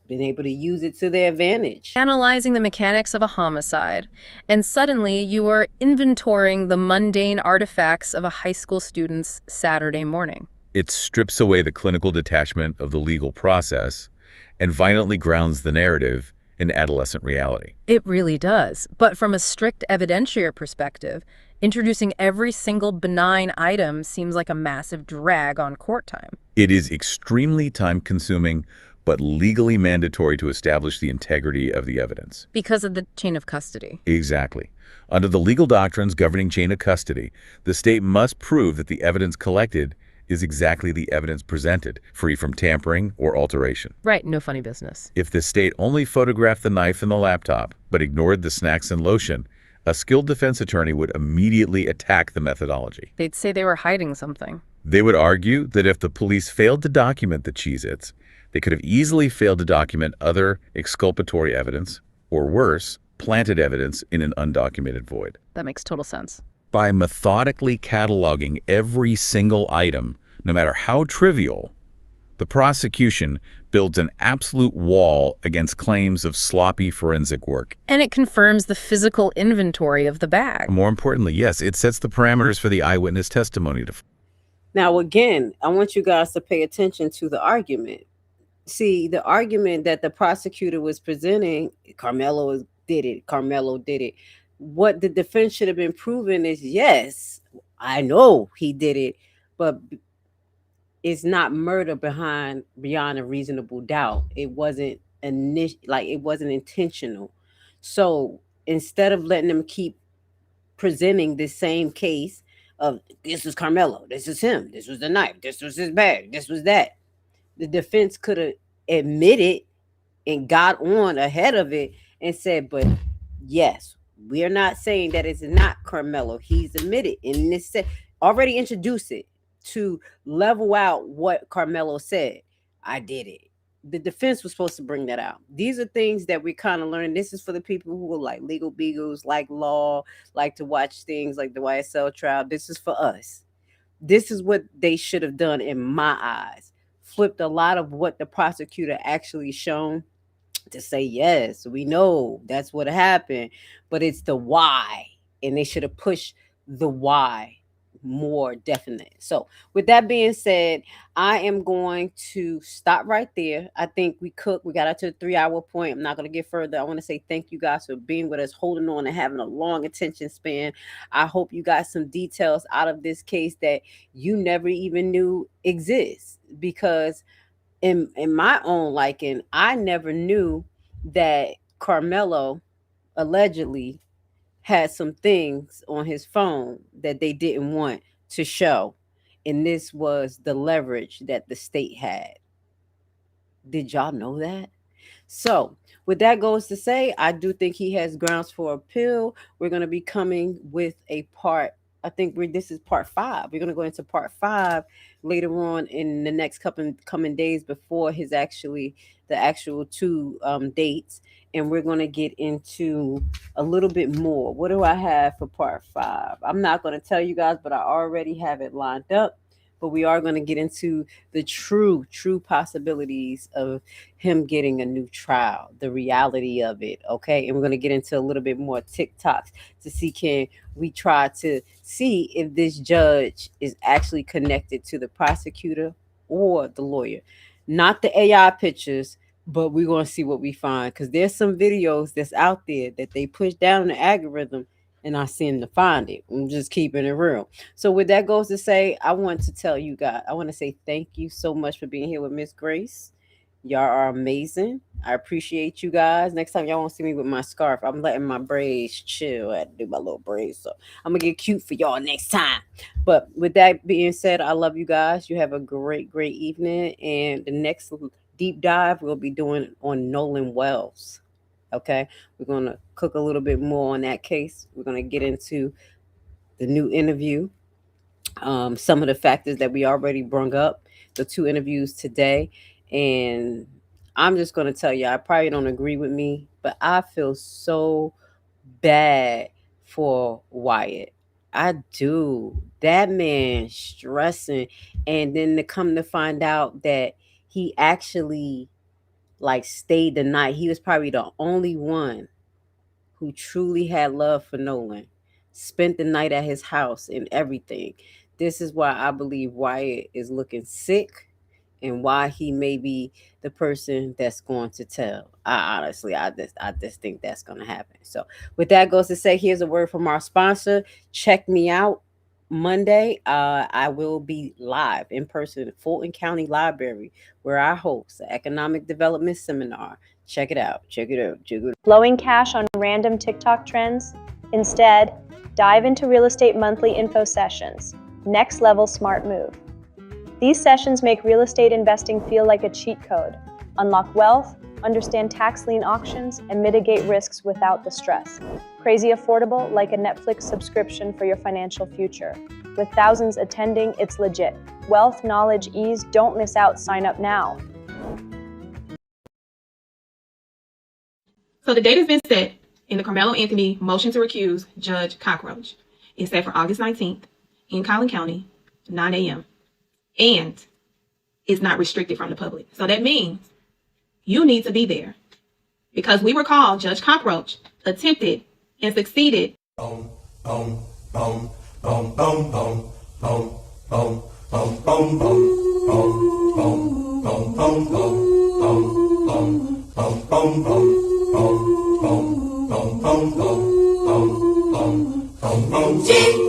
been able to use it to their advantage. Analyzing the mechanics of a homicide, and suddenly you are inventorying the mundane artifacts of a high school student's Saturday morning. It strips away the clinical detachment of the legal process and violently grounds the narrative in adolescent reality. It really does. But from a strict evidentiary perspective, introducing every single benign item seems like a massive drag on court time. It is extremely time-consuming, but legally mandatory to establish the integrity of the evidence. Because of the chain of custody. Exactly. Under the legal doctrines governing chain of custody, the state must prove that the evidence collected is exactly the evidence presented, free from tampering or alteration. Right, no funny business. If the state only photographed the knife and the laptop, but ignored the snacks and lotion, a skilled defense attorney would immediately attack the methodology. They'd say they were hiding something. They would argue that if the police failed to document the Cheez-Its, they could have easily failed to document other exculpatory evidence, or worse, planted evidence in an undocumented void. That makes total sense. By methodically cataloging every single item, no matter how trivial, the prosecution builds an absolute wall against claims of sloppy forensic work. And it confirms the physical inventory of the bag. More importantly, yes, it sets the parameters for the eyewitness testimony. Now, again, I want you guys to pay attention to the argument. See, the argument that the prosecutor was presenting, Karmelo did it, Karmelo did it. What the defense should have been proving is, yes, I know he did it, but it's not murder beyond a reasonable doubt. It wasn't it wasn't intentional. So instead of letting them keep presenting the same case of this is Karmelo, this is him, this was the knife, this was his bag, this was that, the defense could have admitted and got on ahead of it and said, but yes, we're not saying that it's not Karmelo. He's admitted in this already introduced it to level out what Karmelo said. I did it. The defense was supposed to bring that out. These are things that we kind of learn. This is for the people who are like legal beagles, like law, like to watch things like the YSL trial. This is for us. This is what they should have done in my eyes. Flipped a lot of what the prosecutor actually shown to say, yes, we know that's what happened, but it's the why. And they should have pushed the why more definite. So with that being said, I am going to stop right there. I think we got out to the 3-hour point. I'm not going to get further. I want to say thank you guys for being with us, holding on and having a long attention span. I hope you got some details out of this case that you never even knew exists, because in my own liking, I never knew that Karmelo allegedly had some things on his phone that they didn't want to show. And this was the leverage that the state had. Did y'all know that? So, with that goes to say, I do think he has grounds for appeal. We're going to be coming with a part. I think this is part 5. We're going to go into part 5 later on in the next coming days before the actual 2 dates, and we're going to get into a little bit more. What do I have for part 5? I'm not going to tell you guys, but I already have it lined up. But we are going to get into the true possibilities of him getting a new trial, the reality of it, okay? And we're going to get into a little bit more TikToks to see, can we try to see if this judge is actually connected to the prosecutor or the lawyer. Not the AI pictures, but we're going to see what we find, because there's some videos that's out there that they push down in the algorithm, and I seem to find it. I'm just keeping it real. So with that goes to say, I want to tell you guys, I want to say thank you so much for being here with Miss Grace. Y'all are amazing. I appreciate you guys. Next time y'all won't see me with my scarf, I'm letting my braids chill. I had to do my little braids. So I'm going to get cute for y'all next time. But with that being said, I love you guys. You have a great evening. And the next deep dive we'll be doing on Nolan Wells. Okay, we're going to cook a little bit more on that case. We're going to get into the new interview, some of the factors that we already brung up, the 2 interviews today. And I'm just going to tell you, I probably don't agree with me, but I feel so bad for Wyatt. I do. That man stressing. And then to come to find out that he actually stayed the night. He was probably the only one who truly had love for Nolan, spent the night at his house and everything. This is why I believe Wyatt is looking sick, and why he may be the person that's going to tell. I just think that's going to happen. So with that goes to say, here's a word from our sponsor. Check me out Monday. I will be live in person at Fulton County Library, where I host the Economic Development Seminar. Check it out. Blowing cash on random TikTok trends? Instead, dive into Real Estate Monthly Info Sessions. Next level smart move. These sessions make real estate investing feel like a cheat code. Unlock wealth, understand tax lien auctions, and mitigate risks without the stress. Crazy affordable, like a Netflix subscription for your financial future. With thousands attending, it's legit. Wealth, knowledge, ease, don't miss out. Sign up now. So the date has been set in the Karmelo Antony motion to recuse Judge Cockroach. It's set for August 19th in Collin County, 9 a.m. And it's not restricted from the public. So that means you need to be there, because we were called Judge Cockroach attempted and succeeded. G